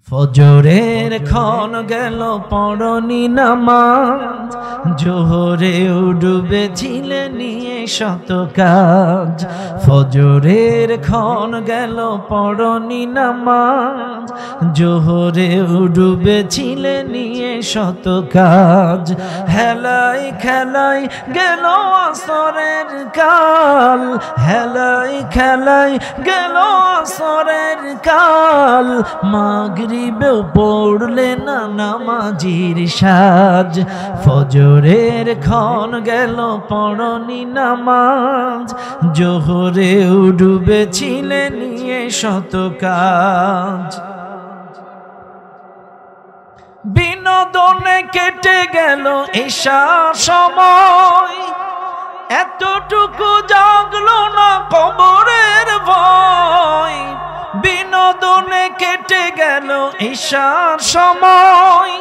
ফজরের ক্ষণ গেল পড়নি নামাজ, জোহরে ডুবেছিলে নিয়ে শত কাজ। ফজরের ক্ষণ গেল পড়নি নামাজ, জোহরে ডুবেছিলে নিয়ে শত কাজ। হেলাই খেলাই গেল আসরের কাল, হেলাই খেলাই গেল আসরের কাল। মাগরিবেও পড়লে না নামাজির সাজ, ফজরের ক্ষণ গেল পড়নি নামাজ, জোহরেও ডুবেছিলে নিয়ে শত কাজ। বিনোদনে কেটে গেল এশার সময়, এতটুকু জাগলো না কবরের ভয়। বিনোদনে কেটে গেল এশার সময়,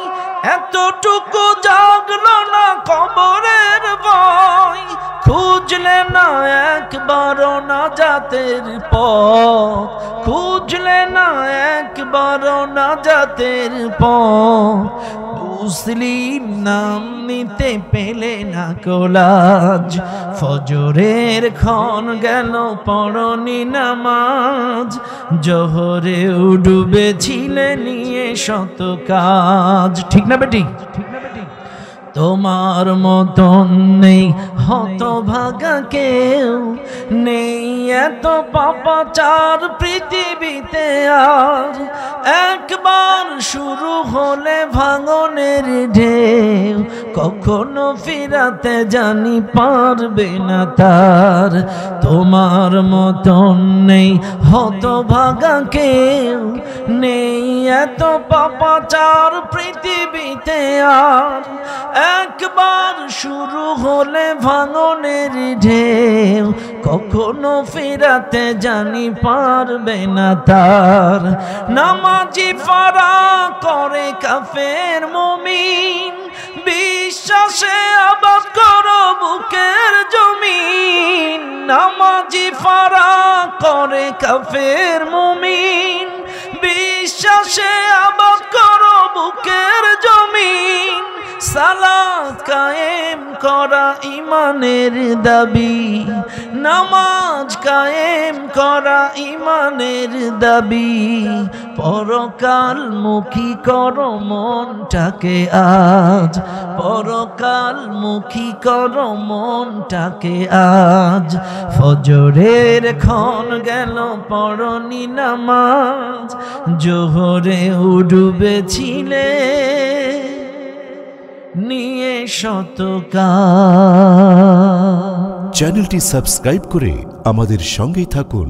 এতটুকু জাগলো না কবরের ভয়। খুঁজলে না একবারও নাজাতের পথ, খুঁজলে না একবারও নাজাতের পথ। মুসলিম নাম নিতে পেলে না কোলাজ, ফজরের ক্ষণ গেল পড়নি নামাজ, জোহরেও ডুবেছিলে নিয়ে শত কাজ। ঠিক না বেটি? তোমার মতন নেই হতভাগা কেউ, নেই এত পাপাচার পৃথিবীতে আর। একবার শুরু হলে ভাঙনের ঢেউ, কখনো ফিরাতে জানি পারবে না তার। তোমার মতন নেই হতভাগা কেউ, নেই এত পাপাচার পৃথিবীতে আর। একবার শুরু হলে ভাঙনের ঢেউ, কখনো ফেরাতে জানি পারবে না তার। নামাজি ফারা করে কাফের মুমিন, বিশ্বাসে আবাদ করো বুকের জমিন। নামাজি ফারা করে কাফের মুমিন, বিশ্বাসে আবাদ করো বুকের জমিন। সালাত কায়েম করা ইমানের দাবি, নামাজ কায়েম করা ইমানের দাবি। পরকাল মুখী করো মনটাকে আজ, পরকাল মুখী করো মনটাকে আজ। ফজরের ক্ষণ গেল পড়নি নামাজ, জোহরে ডুবেছিলে নিয়ে শত কাজ। চ্যানেলটি সাবস্ক্রাইব করে আমাদের সঙ্গেই থাকুন।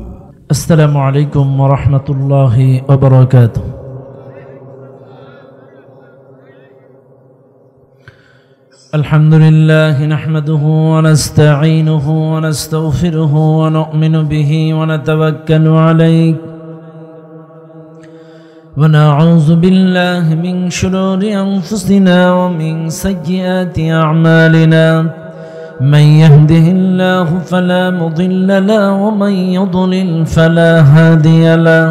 আসসালামু আলাইকুম ওয়া রাহমাতুল্লাহি ওয়া বারাকাতুহু। আলহামদুলিল্লাহি নাহমাদুহু ওয়া নাস্তাঈনুহু ওয়া নাস্তাগফিরুহু ওয়া নু'মিনু বিহি ওয়া নাতাওয়াক্কালু আলাইহি ونعوذ بالله من شرور أنفسنا ومن سيئات أعمالنا، من يهده الله فلا مضل له ومن يضلل فلا هادي له،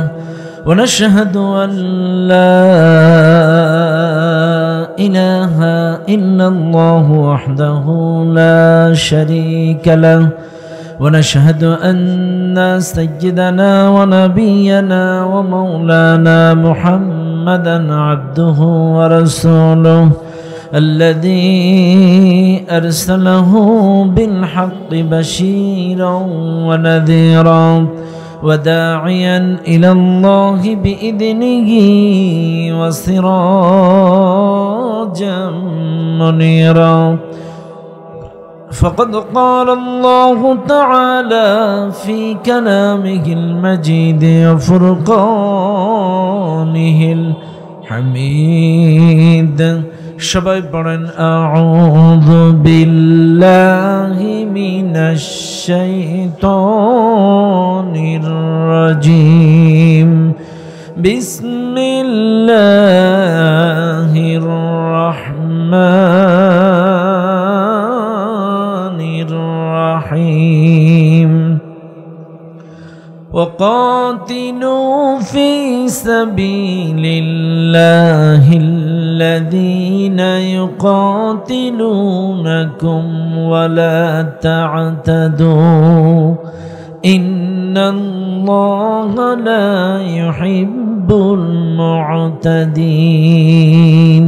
ونشهد أن لا إله إلا الله وحده لا شريك له، ونشهد أن سيدنا ونبينا ومولانا محمدا عبده ورسوله، الذي أرسله بالحق بشيرا ونذيرا وداعيا إلى الله بإذنه وسراجا منيرا. فقد قال الله تعالى في كلامه المجيد وفرقانه الحميد. সবাই পড়েন আউযু বিল্লাহি মিনাশ শাইতানির রাজিম, বিসমিল্লাহির রাহমানির রাহিম। وقاتلوا في سبيل الله الذين يقاتلونكم ولا تعتدوا إن الله لا يحب المعتدين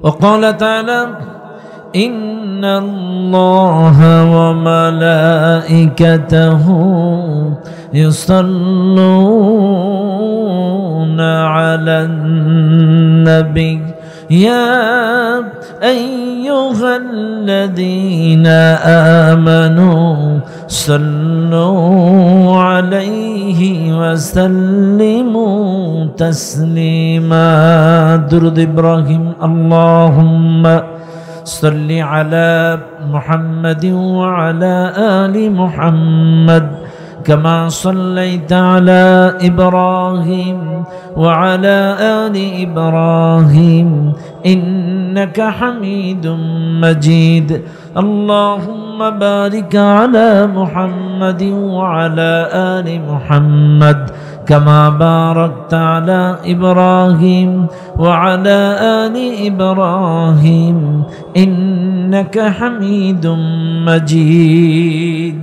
وقال تعالى إن الله وملائكته يصلون على النبي يا أيها الذين آمنوا صلوا عليه وسلموا تسليما درود إبراهيم اللهم صل على محمد وعلى آل محمد كما صليت على إبراهيم وعلى آل إبراهيم إنك حميد مجيد اللهم بارك على محمد وعلى آل محمد كما باركت على إبراهيم وعلى آل إبراهيم إنك حميد مجيد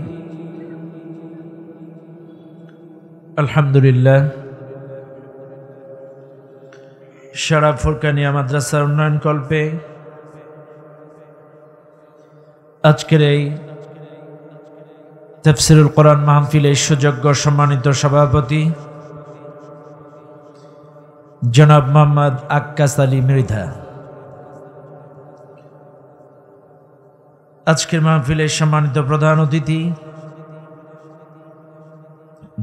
আলহামদুলিল্লাহ সারা ফুরকানিয়া মাদ্রাসার উন্নয়ন কল্পে আজকের এই তাফসীরুল কোরআন মাহফিলের সুযোগ্য সম্মানিত সভাপতি জনাব মোহাম্মদ আক্কাস আলী মৃধা, আজকের মাহফিলের সম্মানিত প্রধান অতিথি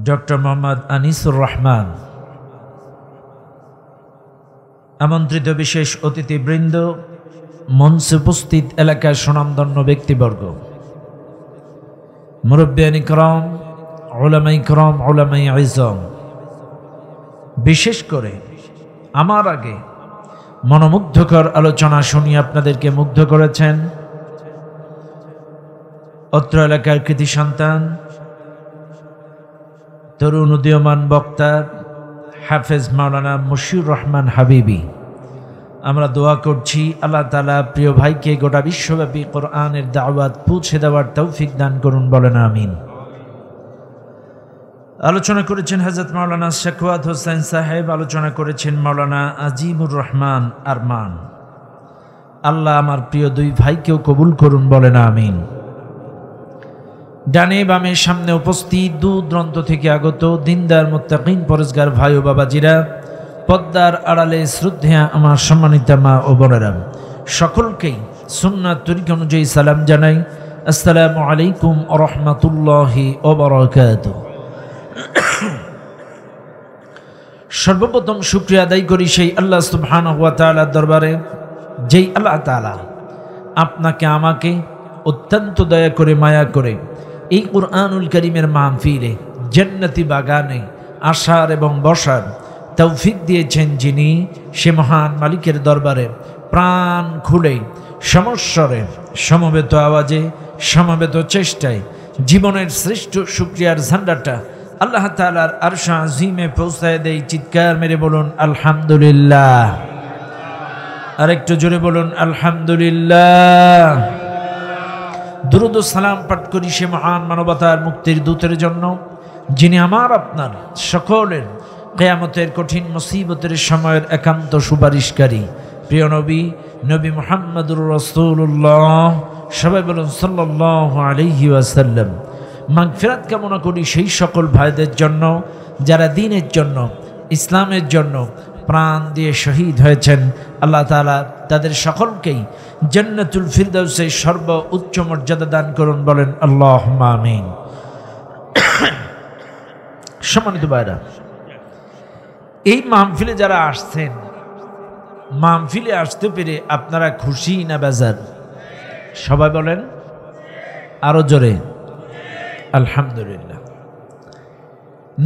ডক্টর মোহাম্মদ আনিসুর রহমান, আমন্ত্রিত বিশেষ অতিথিবৃন্দ, মঞ্চে উপস্থিত এলাকার সুনামধন্য ব্যক্তিবর্গ, মুরব্বিয়ান ইকরাম, উলামা ইকরাম, উলামা ইজম, বিশেষ করে আমার আগে মনোমুগ্ধকর আলোচনা শুনিয়ে আপনাদেরকে মুগ্ধ করেছেন অত্র এলাকার কৃতি সন্তান, তরুণ উদীয়মান বক্তা হাফেজ মাওলানা মশিউর রহমান হাবিবি। আমরা দোয়া করছি আল্লাহ তাআলা প্রিয় ভাইকে গোটা বিশ্বব্যাপী কোরআনের দাওয়াত পৌঁছে দেওয়ার তৌফিক দান করুন, বলেন আমিন। আলোচনা করেছেন হযরত মাওলানা শাকওয়াত হোসেন সাহেব, আলোচনা করেছেন মাওলানা আজিমুর রহমান আরমান। আল্লাহ আমার প্রিয় দুই ভাইকেও কবুল করুন, বলেন আমিন। ডানে বামে সামনে উপস্থিত দূর দূরান্ত থেকে আগত দিনদার মুত্তাকিন পরেজগার ভাই ও বাবাজিরা, পদ্মার আড়ালে শ্রদ্ধেয়া আমার সম্মানিত মা ও বোনেরা, সকলকেই সুন্নাত তরিকা অনুযায়ী সালাম জানাই। আসসালামু আলাইকুম ওয়া রাহমাতুল্লাহি ওয়া বারাকাতুহু। সর্বপ্রথম শুকরিয়া আদায় করি সেই আল্লাহ সুবহানাহু ওয়া তাআলার দরবারে, যেই আল্লাহ তাআলা আপনাকে আমাকে অত্যন্ত দয়া করে মায়া করে এই কুরআনুল কারীমের মাহফিলে জান্নাতি বাগানে আসার এবং বসার তৌফিক দিয়েছেন, যিনি সে মহান মালিকের দরবারে প্রাণ খুলে সমস্বরে সমবেত আওয়াজে সমবেত চেষ্টায় জীবনের শ্রেষ্ঠ শুকরিয়ার ঝান্ডাটা আল্লাহ তাআলার আরশ আজিমে পৌঁছায় দেই। চিৎকার মেরে বলুন আলহামদুলিল্লাহ। আরেকটু জোরে বলুন আলহামদুলিল্লাহ। দুরূদ ও সালাম পাঠ করি সে মহান মানবতার মুক্তির দূতের জন্য, যিনি আমার আপনার সকলের কিয়ামতের কঠিন মুসিবতের সময়ের একান্ত সুপারিশকারী, প্রিয় নবী নবী মুহাম্মদুর রাসূলুল্লাহ। সবাই বলুন সাল্লাল্লাহু আলাইহি ওয়াসাল্লাম। মাগফিরাত কামনা করি সেই সকল ভাইদের জন্য যারা দ্বীনের জন্য, ইসলামের জন্য প্রাণ দিয়ে শহীদ হয়েছেন। আল্লাহ তাআলা তাদের সকলকেই জান্নাতুল ফিরদাউসে সর্ব উচ্চ মর্যাদা দান করুন, বলেন আল্লাহুম্মা আমিন। সম্মানিত ভাইরা, এই মাহফিলে যারা আসছেন, মাহফিলে আসতে পেরে আপনারা খুশি না বেজার? সবাই বলেন আরো জোরে আলহামদুলিল্লাহ।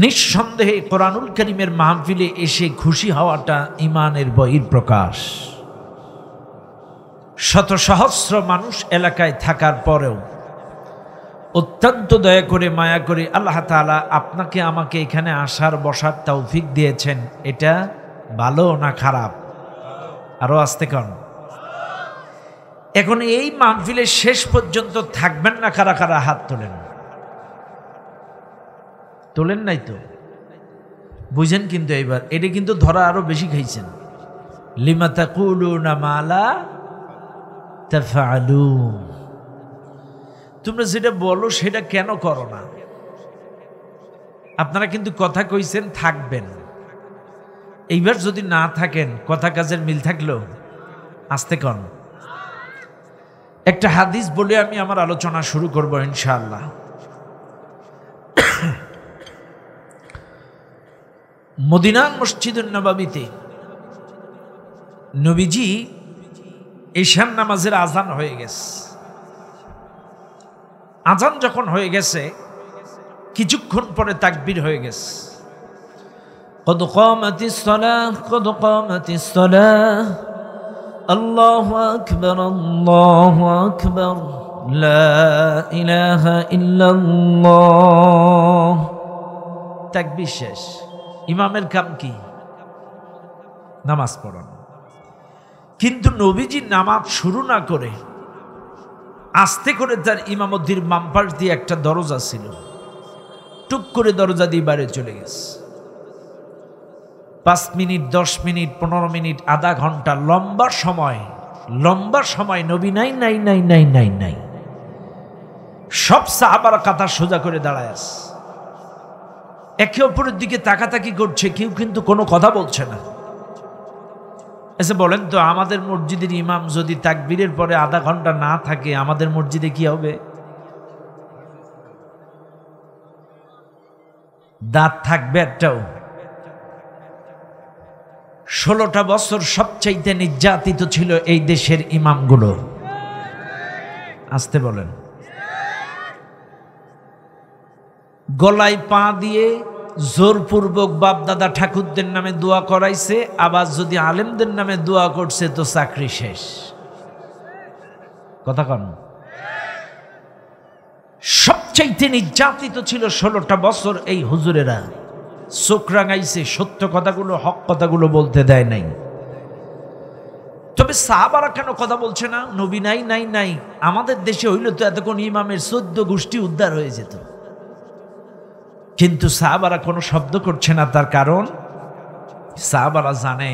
নিঃসন্দেহে কোরআনুল কারীমের মাহফিলে এসে খুশি হওয়াটা ঈমানের বহিঃপ্রকাশ। শত সহস্র মানুষ এলাকায় থাকার পরেও অত্যন্ত দয়া করে মায়া করে আল্লাহ তাআলা আপনাকে আমাকে এখানে আসার বসার তৌফিক দিয়েছেন, এটা ভালো না খারাপ? আরো আসতে কন। এখন এই মাহফিলের শেষ পর্যন্ত থাকবেন না কারা কারা? হাত তোলেন। তোলেন নাই তো? বুঝেন কিন্তু এইবার এটা কিন্তু ধরা আরো বেশি খাইছেন। লিমা তাকুলুনা মা লা তাফআলুন, তোমরা যেটা বলো সেটা কেন করো না? আপনারা কিন্তু কথা কইছেন থাকবেন, এইবার যদি না থাকেন কথা কাজের মিল থাকলো? আসতে কন। একটা হাদিস বলে আমি আমার আলোচনা শুরু করব ইনশাআল্লাহ। মদিনার মসজিদুন নববীতে নবীজি ঈশান নামাজের আজান হয়ে গেছে। আজান যখন হয়ে গেছে কিছুক্ষণ পরে তাকবীর হয়ে গেছে, কদ কামাতিস সালাহ কদ কামাতিস সালাহ আল্লাহু আকবার আল্লাহু আকবার লা ইলাহা ইল্লাল্লাহ। তাকবীর শেষ। ইমামের কাম কি? নামাজ পড়ানো। কিন্তু নবীজি নামাজ শুরু না করে আস্তে করে তার ইমামতির বাম পাশ দিয়ে একটা দরজা ছিল, টুক করে দরজা দিয়ে বাইরে চলে গেছে। 5 মিনিট 10 মিনিট 15 মিনিট আধা ঘন্টা লম্বা সময় নবী নাই নাই নাই নাই নাই নাই। সব সাহাবারা কাঁধা সোজা করে দাঁড়ায় আছে, একে অপরের দিকে তাকাতাকি করছে, কেউ কিন্তু কোনো কথা বলছে না। এসে বলেন তো, আমাদের মসজিদের ইমাম যদি তাকবীরের পরে আধা ঘন্টা না থাকে আমাদের মসজিদে কি হবে? দাঁত থাকবে একটাও? 16টা বছর সবচাইতে নির্যাতিত ছিল এই দেশের ইমামগুলো। আসতে বলেন। গলায় পা দিয়ে জোরপূর্বক বাপ দাদা ঠাকুরদের নামে দোয়া করাইছে, আবার যদি আলেমদের নামে দোয়া করছে তো চাকরি শেষ। কথা কন। সবচাইতে নির্যাতিত ছিল 16টা বছর এই হুজুরেরা। চোখ রাঙাইছে, সত্য কথাগুলো হক কথাগুলো বলতে দেয় নাই। তবে সাহাবারা কেন কথা বলছে না? নবী নাই নাই নাই। আমাদের দেশে হইল তো এতক্ষণ ইমামের 14 গোষ্ঠী উদ্ধার হয়ে যেত, কিন্তু সাহাবারা কোনো শব্দ করছে না। তার কারণ সাহাবারা জানে,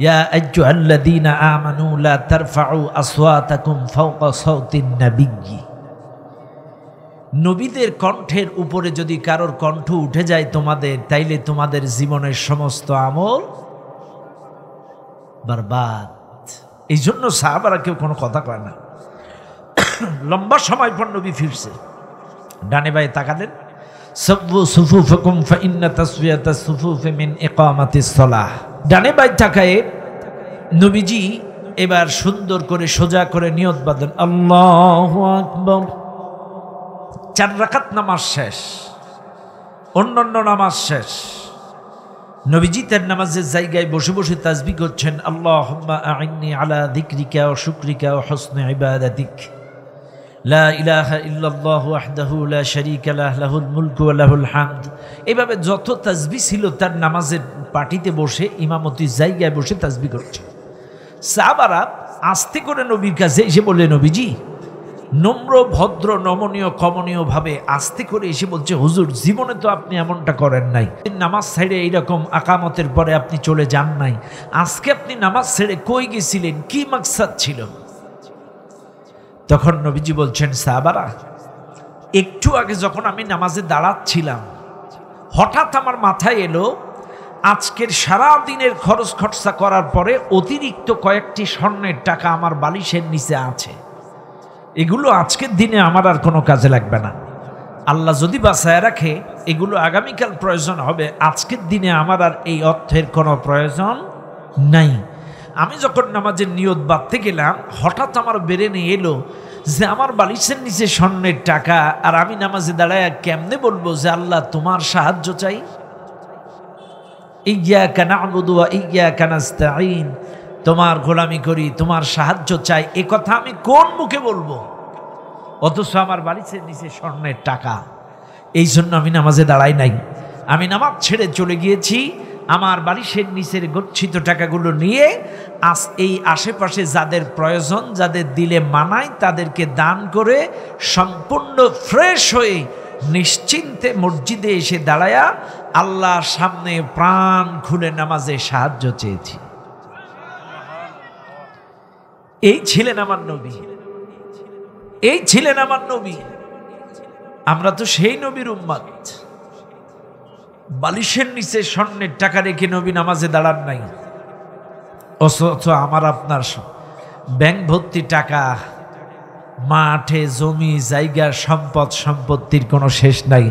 ইয়া আইয়ুহাল্লাযীনা আমানু লা তারফাউ আসওয়াতাকুম ফাওকা সাওতিন নাবিয়্যি। নবীদের কণ্ঠের উপরে যদি কারোর কণ্ঠ উঠে যায় তোমাদের, তাইলে তোমাদের জীবনের সমস্ত আমল বরবাদ। এই জন্য সাহাবারা কেউ কোনো কথা কয় না। লম্বা সময় পর নবী ফিরছে। ডানে বায়ে তাকালেন, সাব্বু সুফুফাকুম ফাইন্না তাসওয়াতাস সুফুফি মিন ইকামাতিস সালাহ। ডানে বায়ে তাকায়ে নবীজি এবার সুন্দর করে সোজা করে নিয়ত বাঁধেন, আল্লাহু আকবার। 4 রাকাত নামাজ শেষ, অন্যান্য নামাজ শেষ। নবীজি তার নামাজের জায়গায় বসে বসে তাসবিহ করছেন, আল্লাহুম্মা আইন্নি আলা যিকরিকা ওয়া শুকরিকা ওয়া হুসনি ইবাদাতিক, লা ইলাহা ইল্লাল্লাহু ওয়াহদাহু লা শারীকা লাহু লাহুল মুলকু ওয়া লাহুল হামদ। এইভাবে যত তাসবিহ ছিল তার নামাজের পাটিতে বসে ইমামতির জায়গায় বসে তাসবিহ করছে। সাহাবারা আস্তে করে নবীর কাছে এসে বলে, নবীজি, নম্র ভদ্র নমনীয় কমনীয় ভাবে আস্তে করে এসে বলছে, হুজুর জীবনে তো আপনি এমনটা করেন নাই। নামাজ ছেড়ে এইরকম আকামতের পরে আপনি চলে যান নাই। আজকে আপনি নামাজ ছেড়ে কই গেছিলেন? কি মাকসাদ ছিল? তখন নবীজি বলছেন, সাহাবারা, একটু আগে যখন আমি নামাজে দাঁড়াচ্ছিলাম হঠাৎ আমার মাথায় এলো আজকের সারা দিনের খরচ খরচা করার পরে অতিরিক্ত কয়েকটি স্বর্ণের টাকা আমার বালিশের নিচে আছে, এগুলো আজকের দিনে আমার আর কোনো কাজে লাগবে না। আল্লাহ যদি বাঁচায় রাখে এগুলো আগামীকাল প্রয়োজন হবে, আজকের দিনে আমার আর এই অর্থের কোনো প্রয়োজন নাই। আমি যখন নামাজের নিয়ত বাঁধতে গেলাম হঠাৎ আমার ব্রেনে এলো যে আমার বালিশের নিচে স্বর্ণের টাকা, আর আমি নামাজে দাঁড়ায় কেমনে বলবো যে আল্লাহ তোমার সাহায্য চাই, ইয়্যাকা না'বুদু ওয়া ইয়্যাকা নাস্তাঈন, তোমার গোলামি করি, তোমার সাহায্য চাই, এ কথা আমি কোন মুখে বলবো? অথচ আমার বালিশের নিচে স্বর্ণের টাকা। এই জন্য আমি নামাজে দাঁড়াই নাই, আমি নামাজ ছেড়ে চলে গিয়েছি আমার বালিশের নিচের গচ্ছিত টাকাগুলো নিয়ে এই আশেপাশে যাদের প্রয়োজন, যাদের দিলে মানায়, তাদেরকে দান করে সম্পূর্ণ ফ্রেশ হয়ে নিশ্চিন্তে মসজিদে এসে দাঁড়ায়া আল্লাহর সামনে প্রাণ খুলে নামাজে সাহায্য চেয়েছি। এই ছিলেন আমার নবী, এই ছিলেন আমার নবী। আমরা তো সেই নবীর উম্মত। বালিশের নিচে স্বর্ণের টাকা রেখে নবী নামাজে দাঁড়ান নাই, অথচ আমার আপনার ব্যাংক ভর্তি টাকা, মাঠে জমি জায়গা সম্পদ সম্পত্তির কোনো শেষ নাই।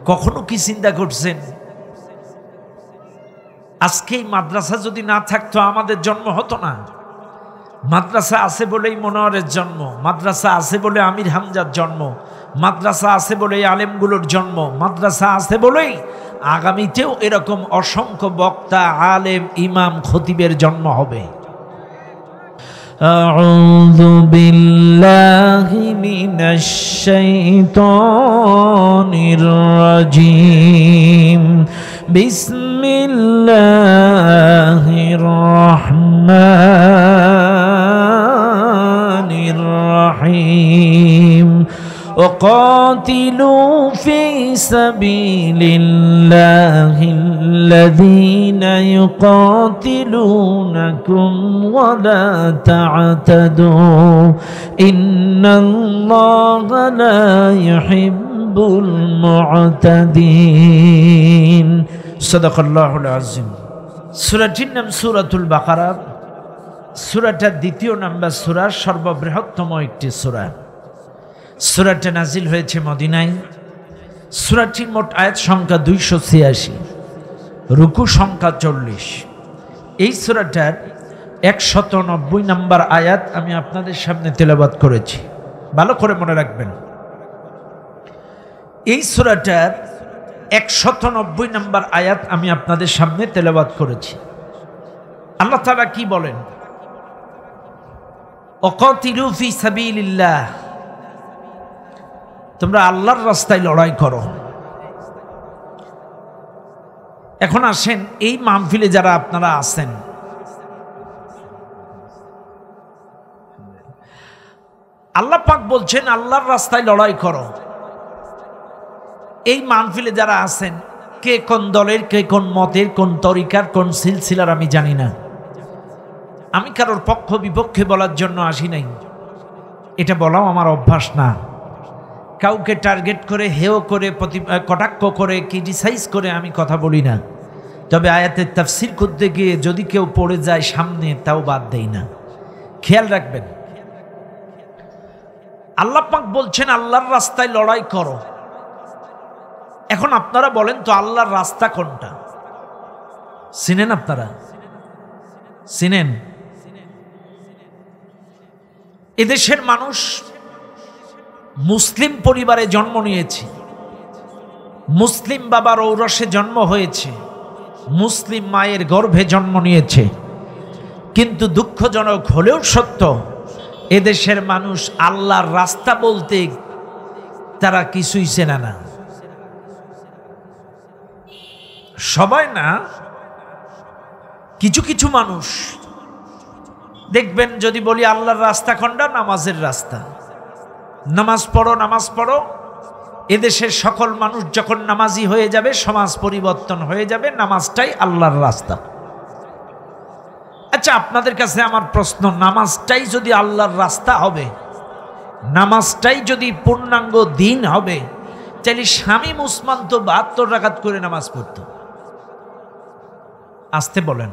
কখনো কি চিন্তা করছেন আজকে এই মাদ্রাসা যদি না থাকতো আমাদের জন্ম হতো না? মাদ্রাসা আছে বলেই মনোয়ারের জন্ম, মাদ্রাসা আছে বলে আমির হামজার জন্ম, মাদ্রাসা আছে বলেই আলেমগুলোর জন্ম, মাদ্রাসা আছে বলেই আগামীতেও এরকম অসংখ্য বক্তা, আলেম, ইমাম, খতিবের জন্ম হবে। আউযু বিল্লাহি মিনাশ শাইতানির রাজীম। বিসমিল্লাহির রাহমানির রাহিম। وقاتلوا في سبيل الله الذين يقاتلونكم ولا تعتدوا إن الله لا يحب المعتدين صدق الله العظيم। সূরাটির নাম সূরাতুল বাকারা। সূরাটার দ্বিতীয় নাম্বার সূরা, সর্ববৃহত্তম একটি সূরা। সূরাটা নাজিল হয়েছে মদিনায়। সূরাটির মোট আয়াত সংখ্যা 286, রুকু সংখ্যা 40। এই সূরাটার 190 নম্বর আয়াত আমি আপনাদের সামনে তেলাওয়াত করেছি, ভালো করে মনে রাখবেন। এই সূরাটার 190 নম্বর আয়াত আমি আপনাদের সামনে তেলাওয়াত করেছি। আল্লাহ তাআলা কি বলেন? ওয়াকাতিলু ফি সাবিলিল্লাহ, তোমরা আল্লাহর রাস্তায় লড়াই করো। এখন আসেন, এই মাহফিলে যারা আপনারা আছেন, আল্লাহ পাক বলছেন আল্লাহর রাস্তায় লড়াই করো। এই মাহফিলে যারা আছেন, কে কোন দলের, কে কোন মতের, কোন তরিকার, কোন সিলসিলার আমি জানি না। আমি কারোর পক্ষ বিপক্ষে বলার জন্য আসি নাই, এটা বলাও আমার অভ্যাস না। কাউকে টার্গেট করে, হেয় করে, কটাক্ষ করে, ক্রিটিসাইজ করে আমি কথা বলি না। তবে আয়াতের তাফসীর করতে গিয়ে যদি কেউ পড়ে যায় সামনে, তাও বাদ দেই না। খেয়াল রাখবেন, আল্লাহ পাক বলছেন আল্লাহর রাস্তায় লড়াই করো। এখন আপনারা বলেন তো আল্লাহর রাস্তা কোনটা? চিনেন আপনারা? চিনেন? এদেশের মানুষ মুসলিম পরিবারে জন্ম নিয়েছে, মুসলিম বাবার ঔরসে জন্ম হয়েছে, মুসলিম মায়ের গর্ভে জন্ম নিয়েছে। কিন্তু দুঃখজনক হলেও সত্য, এদেশের মানুষ আল্লাহর রাস্তা বলতে তারা কিছুই চেনে না। সবাই না, কিছু কিছু মানুষ দেখবেন যদি বলি আল্লাহর রাস্তা কোনটা, নামাজের রাস্তা। নামাজ পড়ো, নামাজ পড়ো। এদেশের সকল মানুষ যখন নামাজি হয়ে যাবে, সমাজ পরিবর্তন হয়ে যাবে। নামাজটাই আল্লাহর রাস্তা। আচ্ছা, আপনাদের কাছে আমার প্রশ্ন, নামাজটাই যদি আল্লাহর রাস্তা হবে, নামাজটাই যদি পূর্ণাঙ্গ দিন হবে, তাহলে শামীম উসমান তো 72 রাকাত করে নামাজ পড়তো। আসতে বলেন,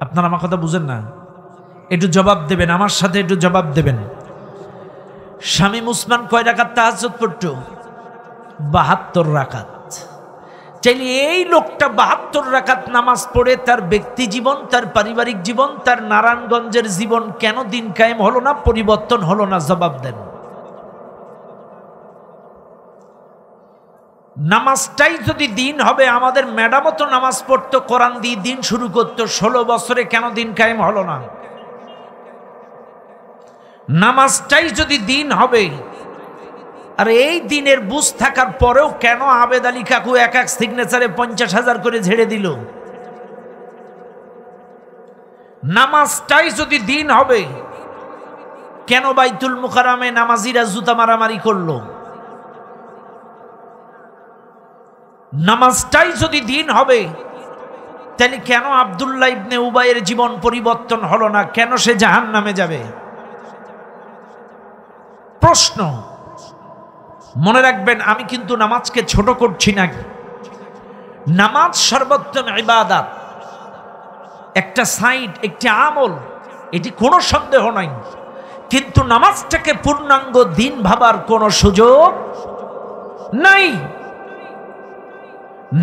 আপনারা আমার কথা বুঝেন না? একটু জবাব দেবেন, আমার সাথে একটু জবাব দেবেন। শামীম উসমান কয় রাকাত তাহাজ্জুদ পড়তো? 72 রাকাত। চাইলে এই লোকটা 72 রাকাত নামাজ পড়ে তার ব্যক্তি জীবন, তার পারিবারিক জীবন, তার নারায়ণগঞ্জের জীবন কেন দিন কায়েম হলো না, পরিবর্তন হলো না? জবাব দেন। নামাজটাই যদি দিন হবে, আমাদের ম্যাডামও তো নামাজ পড়তো, কোরআন দিয়ে দিন শুরু করতো, 16 বছরে কেন দিন কায়েম হলো না? নামাজটাই যদি দিন হবে, আর এই দিনের বুঝ থাকার পরেও কেন আবেদ আলী কাকু এক এক সিগনেচারে 50,000 করে ঝেড়ে দিল? নামাজটাই যদি দিন হবে, কেন বাইতুল মুকাররমে নামাজিরা জুতা মারামারি করলো? নামাজটাই যদি দিন হবে, তাহলে কেন আব্দুল্লাহ ইবনে উবাইয়ের জীবন পরিবর্তন হলো না? কেন সে জাহান্নামে যাবে? প্রশ্ন। মনে রাখবেন, আমি কিন্তু নামাজকে ছোট করছি না। নামাজ সর্বোত্তম ইবাদত, একটা সাইড, একটি আমল, এটি কোনো সন্দেহ নাই। কিন্তু নামাজটাকে পূর্ণাঙ্গ দিন ভাবার কোনো সুযোগ নাই।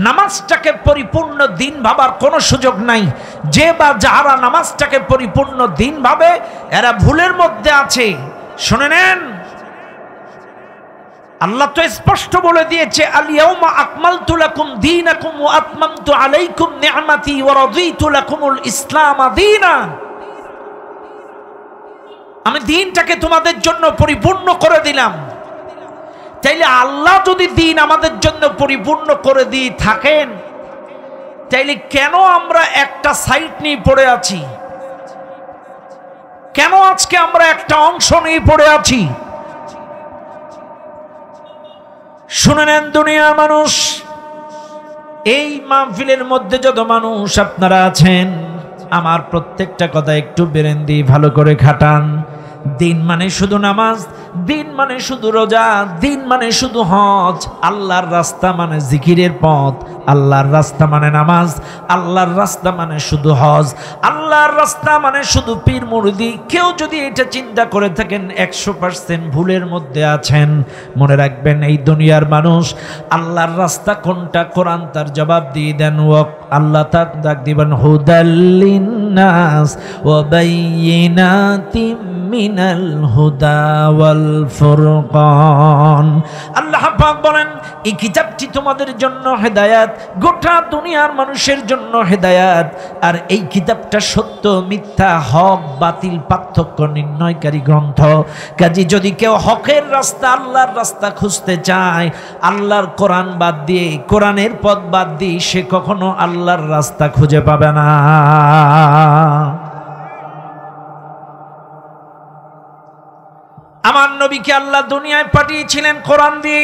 নামাজটাকে পরিপূর্ণ দিন ভাবার কোনো সুযোগ নাই। যে বা যারা নামাজটাকে পরিপূর্ণ দিন ভাবে, এরা ভুলের মধ্যে আছে। শুনে নেন, আল্লাহ তো স্পষ্ট বলে দিয়েছে, আল ইয়াউমা আকমালতু লাকুম দীনাকুম ওয়া আতমামতু আলাইকুম নি'মাতি ওয়া রাদিতু লাকুমুল ইসলাম দীনা। আমি দিনটাকে তোমাদের জন্য পরিপূর্ণ করে দিলাম। তাইলে আল্লাহ যদি দিন আমাদের জন্য পরিপূর্ণ করে দিয়ে থাকেন, তাইলে কেন আমরা একটা সাইড নিয়ে পড়ে আছি? কেন আজকে আমরা একটা অংশ নিয়ে পড়ে আছি? শুনে নেন দুনিয়ার মানুষ, এই মাহফিলের মধ্যে যত মানুষ আপনারা আছেন, আমার প্রত্যেকটা কথা একটু বেরেন দিয়ে ভালো করে খাটান। দিন মানে শুধু নামাজ, দিন মানে শুধু রোজা, দিন মানে শুধু হজ। আল্লাহর রাস্তা মানে জিকিরের পথ, আল্লাহর রাস্তা মানে নামাজ, আল্লাহর রাস্তা মানে শুধু হজ, আল্লাহর রাস্তা মানে শুধু পীর মুরিদি। কেউ যদি এটা চিন্তা করে থাকেন, 100% ভুলের মধ্যে আছেন। মনে রাখবেন, এই দুনিয়ার মানুষ আল্লাহর রাস্তা কোনটা, কোরআন তার জবাব দিয়ে দেন। আল্লাহ তাক ডাক দিবেন, হুদাল্লিন্নাস ওয়া বাইয়িনাতিম মিনাল হুদা ওয়াল ফুরকান। আল্লাহ পাক বলেন, এই কিতাবটি তোমাদের জন্য হেদায়াত, গোটা দুনিয়ার মানুষের জন্য হেদায়াত। আর এই কিতাবটা সত্য মিথ্যা, হক বাতিল পার্থক্য নির্ণয়কারী গ্রন্থ। কাজে যদি কেউ হকের রাস্তা, আল্লাহর রাস্তা খুঁজতে চায়, আল্লাহর কোরআন বাদ দিয়ে, কোরআনের পথ বাদ দিয়ে সে কখনো আল্লাহর রাস্তা খুঁজে পাবে না। আমার নবীকে আল্লাহ দুনিয়ায় পাঠিয়েছিলেন কোরআন দিয়ে।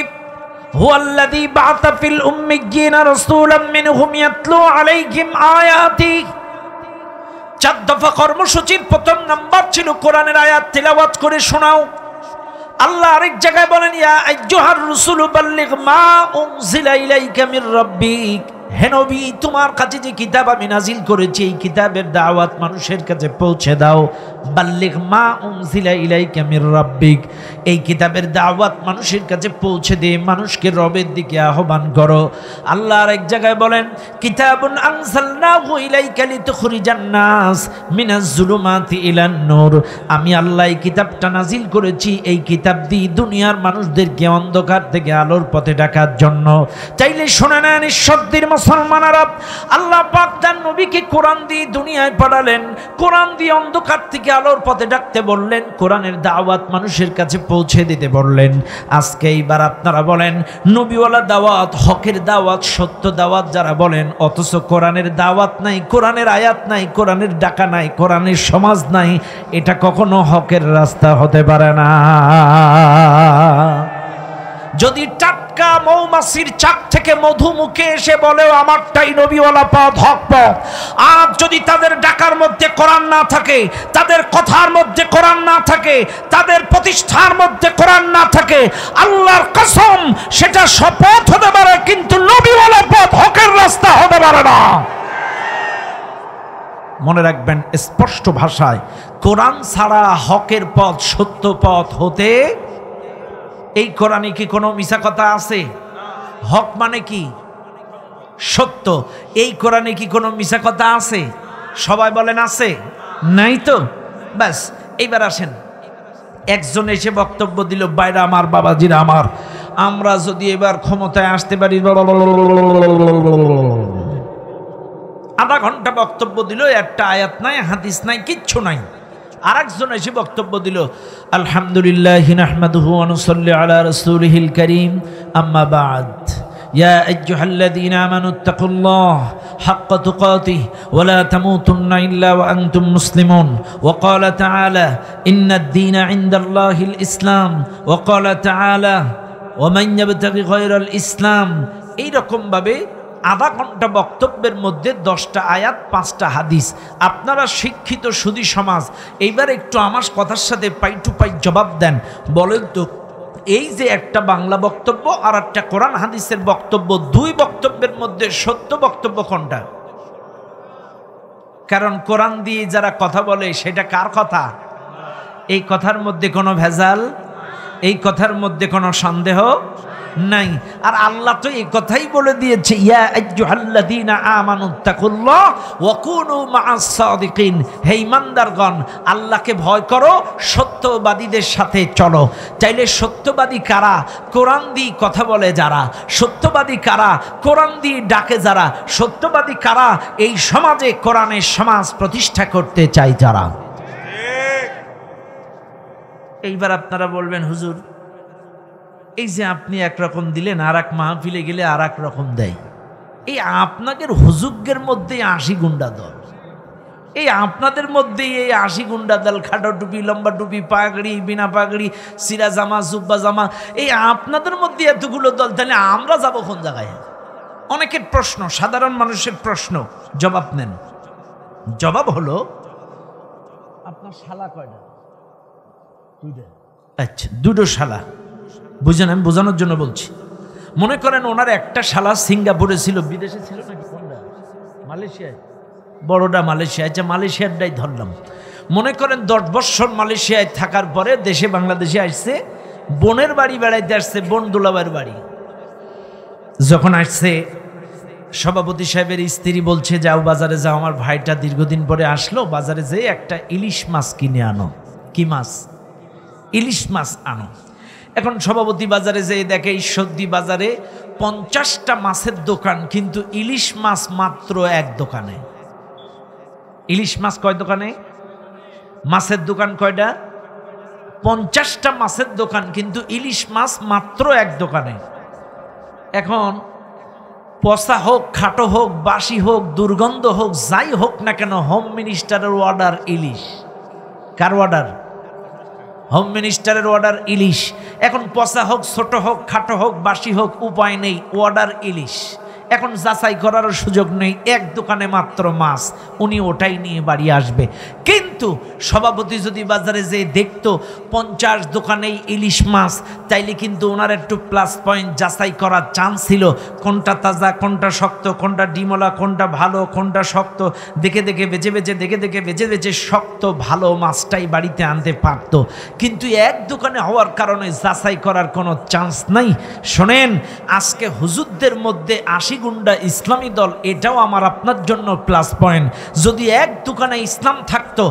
হুয়াল্লাযী বা'আসা ফিল উম্মিয়্যিনা রাসূলাম মিনহুম ইয়াতলু আলাইহিম আয়াতি। 4 দফা কর্মসূচির প্রথম নাম্বার ছিল কোরআনের আয়াত তেলাওয়াত করে শোনাও। আল্লাহ আরেক জায়গায় বলেন, ইয়া আইয়ুহার রাসূলু বাল্লিগ মা উনজিলা ইলাইকা মির রাব্বিক। হে নবী, তোমার কাছে যে কিতাব আমি নাজিল করেছি, এই কিতাবের দাওয়াত মানুষের কাছে পৌঁছে দাও। বাল্লিগ মা উনজিলা ইলাইকা মির রাব্বিক, এই কিতাবের দাওয়াত মানুষের কাছে পৌঁছে দিয়ে মানুষকে রবের দিকে আহ্বান করো। আল্লাহ আর এক জায়গায় বলেন, কিতাবুন আনজালনাহু ইলাইকা লিতুখরিজান নাস মিনাজ জুলুমাতি ইলান নূর। আমি আল্লাহ এই কিতাবটা নাজিল করেছি, এই কিতাব দিয়ে দুনিয়ার মানুষদেরকে অন্ধকার থেকে আলোর পথে ডাকার জন্য। চাইলে শুনে নেন, ঈশ্বরদের মুসলমানেরা, আল্লাহ পাক তার নবীকে কোরআন দিয়ে দুনিয়ায় পাঠালেন, কোরআন দিয়ে অন্ধকার থেকে আলোর পথে ডাকতে বললেন, কোরআনের দাওয়াত মানুষের কাছে পৌঁছে দিতে বললেন। আজকে এইবার আপনারা বলেন, নবীওয়ালা দাওয়াত, হকের দাওয়াত, সত্য দাওয়াত যারা বলেন, অথচ কোরআনের দাওয়াত নাই, কোরআনের আয়াত নাই, কোরআনের ডাকা নাই, কোরআনের সমাজ নাই, এটা কখনো হকের রাস্তা হতে পারে না। যদি টাটকা মৌমাছির চাক থেকে মধু মুখে এসে বলেও আমারটাই নবীওয়ালা পথ, হক পথ, আর যদি তাদের ডাকার মধ্যে কোরআন না থাকে, তাদের কথার মধ্যে কোরআন না থাকে, তাদের প্রতিষ্ঠার মধ্যে কোরআন না থাকে, আল্লাহর কসম সেটা শপথ হতে পারে, কিন্তু নবীওয়ালা পথ হকের রাস্তা হতে পারে না। মনে রাখবেন, স্পষ্ট ভাষায়, কোরআন ছাড়া হকের পথ, সত্য পথ হতে, এই কোরআনে কি কোনো মিছা কথা আছে? হক মানে কি? সত্য। এই কোরআনে কি কোনো মিছা কথা আছে? সবাই বলেন আছে? নাই তো? ব্যাস, এইবার আসেন, একজন এসে বক্তব্য দিল, বাইরে আমার, বাবাজিরা আমার, আমরা যদি এবার ক্ষমতায় আসতে পারি, আধা ঘন্টা বক্তব্য দিল, একটা আয়াত নাই, হাদিস নাই, কিচ্ছু নাই। আরেকজন এসে বক্তব্য দিল, আলহামদুলিল্লাহি নাহমাদুহু ওয়া নুসাল্লি আলা রাসূলিহিল কারীম, আম্মা বা'দ, ইয়া আইয়ুহাল্লাযীনা আমানুত্তাকুল্লাহ হাক্কা তুকাতিহি ওয়া লা তামুতুন্না ইল্লা ওয়া আনতুম মুসলিমুন, ওয়া ক্বালা তাআলা ইন্নাদ-দীনা ইনদাল্লাহিল ইসলাম, ওয়া ক্বালা তাআলা ওয়া মান ইয়াবতাগি গায়রাল ইসলাম। এইরকম ভাবে আধা ঘন্টা বক্তব্যের মধ্যে 10টা আয়াত, 5টা হাদিস। আপনারা শিক্ষিত সুধী সমাজ, এইবার একটু আমার কথার সাথে পাই টু পাই জবাব দেন। বলেন তো, এই যে একটা বাংলা বক্তব্য আর একটা কোরআন হাদিসের বক্তব্য, দুই বক্তব্যের মধ্যে সত্য বক্তব্য কোনটা? কারণ কোরআন দিয়ে যারা কথা বলে সেটা কার কথা? এই কথার মধ্যে কোনো ভেজাল, এই কথার মধ্যে কোনো সন্দেহ নাই। আর আল্লাহ তো এই কথাই বলে দিয়েছে, ইয়া আইয়ুহাল্লাযীনা আমানুত্তাকুল্লাহ ওয়া কুনু মা'আস সাদিকিন, হে ঈমানদারগণ আল্লাহকে ভয় করো, সত্যবাদীদের সাথে চলো। চাইলে সত্যবাদী কারা? কোরআন দিয়ে কথা বলে যারা। সত্যবাদী কারা? কোরআন দিয়ে ডাকে যারা। সত্যবাদী কারা? এই সমাজে কোরআনের সমাজ প্রতিষ্ঠা করতে চায় যারা। এইবার আপনারা বলবেন, হুজুর এই যে আপনি একরকম দিলেন, আর এক মাহফিলে গেলে আর এক রকম দেয়। এই আপনাদের হুজুগের মধ্যে 80 গুন্ডা দল, এই আপনাদের মধ্যে এই 80 গুন্ডা দল, খাটো টুপি, লম্বা টুপি, পাগড়ি, বিনা পাগড়ি, সিরা জামা, জুব্বা জামা, এই আপনাদের মধ্যে এতগুলো দল, তাহলে আমরা যাব কোন জায়গায়? অনেকের প্রশ্ন, সাধারণ মানুষের প্রশ্ন, জবাব নেন। জবাব হলো, আপনার শালা কয়টা? দুইটা। আচ্ছা, দুটো শালা। বুঝেন, আমি বোঝানোর জন্য বলছি। মনে করেন ওনার একটা শালা সিঙ্গাপুরে ছিল, বিদেশে ছিল নাকি কোনটা? মালয়েশিয়ায়। বড়টা মালয়েশিয়া। আচ্ছা, মালয়েশিয়ারটাই ধরলাম। মনে করেন 10 বছর মালয়েশিয়ায় থাকার পরে দেশে বাংলাদেশে আসছে, বোনের বাড়ি বেড়াইতে আসছে, বোন দুলাভাইয়ের বাড়ি। যখন আসছে, সভাপতি সাহেবের স্ত্রী বলছে, যাও বাজারে যাও, আমার ভাইটা দীর্ঘদিন পরে আসলো, বাজারে যেয়ে একটা ইলিশ মাছ কিনে আনো। কি মাছ? ইলিশ মাছ আনো। এখন সভাপতি বাজারে যেয়ে দেখে ঈশ্বরদী বাজারে 50টা মাছের দোকান, কিন্তু ইলিশ মাছ মাত্র এক দোকানে। ইলিশ মাছ কয় দোকানে? মাছের দোকান কয়টা? 50টা মাছের দোকান, কিন্তু ইলিশ মাছ মাত্র এক দোকানে। এখন পচা হোক, খাটো হোক, বাসি হোক, দুর্গন্ধ হোক, যাই হোক না কেন, হোম মিনিস্টারের অর্ডার ইলিশ। কার অর্ডার? হোম মিনিস্টারের অর্ডার ইলিশ। এখন পচা হোক, ছোট হোক, খাটো হোক, বাসি হোক, উপায় নেই, অর্ডার ইলিশ। এখন যাচাই করারও সুযোগ নেই, এক দোকানে মাত্র মাছ, উনি ওটাই নিয়ে বাড়ি আসবে। কিন্তু সভাপতি যদি বাজারে যেয়ে দেখতো 50 দোকানেই ইলিশ মাছ, তাইলে কিন্তু ওনার একটু প্লাস পয়েন্ট যাচাই করার চান্স ছিল, কোনটা তাজা, কোনটা শক্ত, কোনটা ডিমলা, কোনটা ভালো, কোনটা শক্ত, দেখে দেখে বেছে বেছে, দেখে দেখে বেছে বেছে শক্ত ভালো মাছটাই বাড়িতে আনতে পারতো। কিন্তু এক দোকানে হওয়ার কারণে যাচাই করার কোনো চান্স নাই। শোনেন, আজকে হুজুরদের মধ্যে 80 গুন্ডা ইসলামী দল, এটাও আমার আপনার জন্য প্লাস পয়েন্ট। যদি এক দোকানে ইসলাম থাকতো,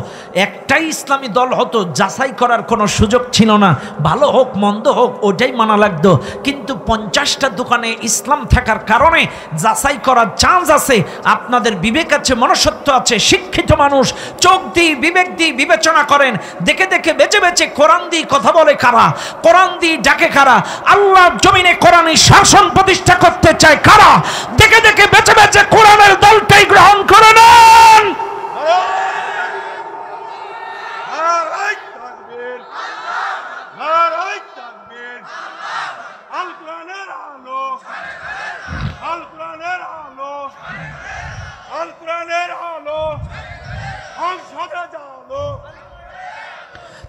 একটাই ইসলামী দল হতো, যাচাই করার কোনো সুযোগ ছিল না, ভালো হোক মন্দ হোক ওটাই মানা লাগতো। কিন্তু 50টা দোকানে ইসলাম থাকার কারণে যাচাই করার চান্স আছে। আপনাদের বিবেক আছে, মনুষ্যত্ব আছে, শিক্ষিত মানুষ, চোখ দিয়ে বিবেক দিয়ে বিবেচনা করেন, দেখে দেখে বেছে বেছে কোরআন দিয়ে কথা বলে কারা, কোরআন দিয়ে ডাকে কারা, আল্লাহর জমিনে কোরআনী শাসন প্রতিষ্ঠা করতে চায় কারা, দেখে দেখে বেছে বেছে কোরআনের দলটাই গ্রহণ করে নেন।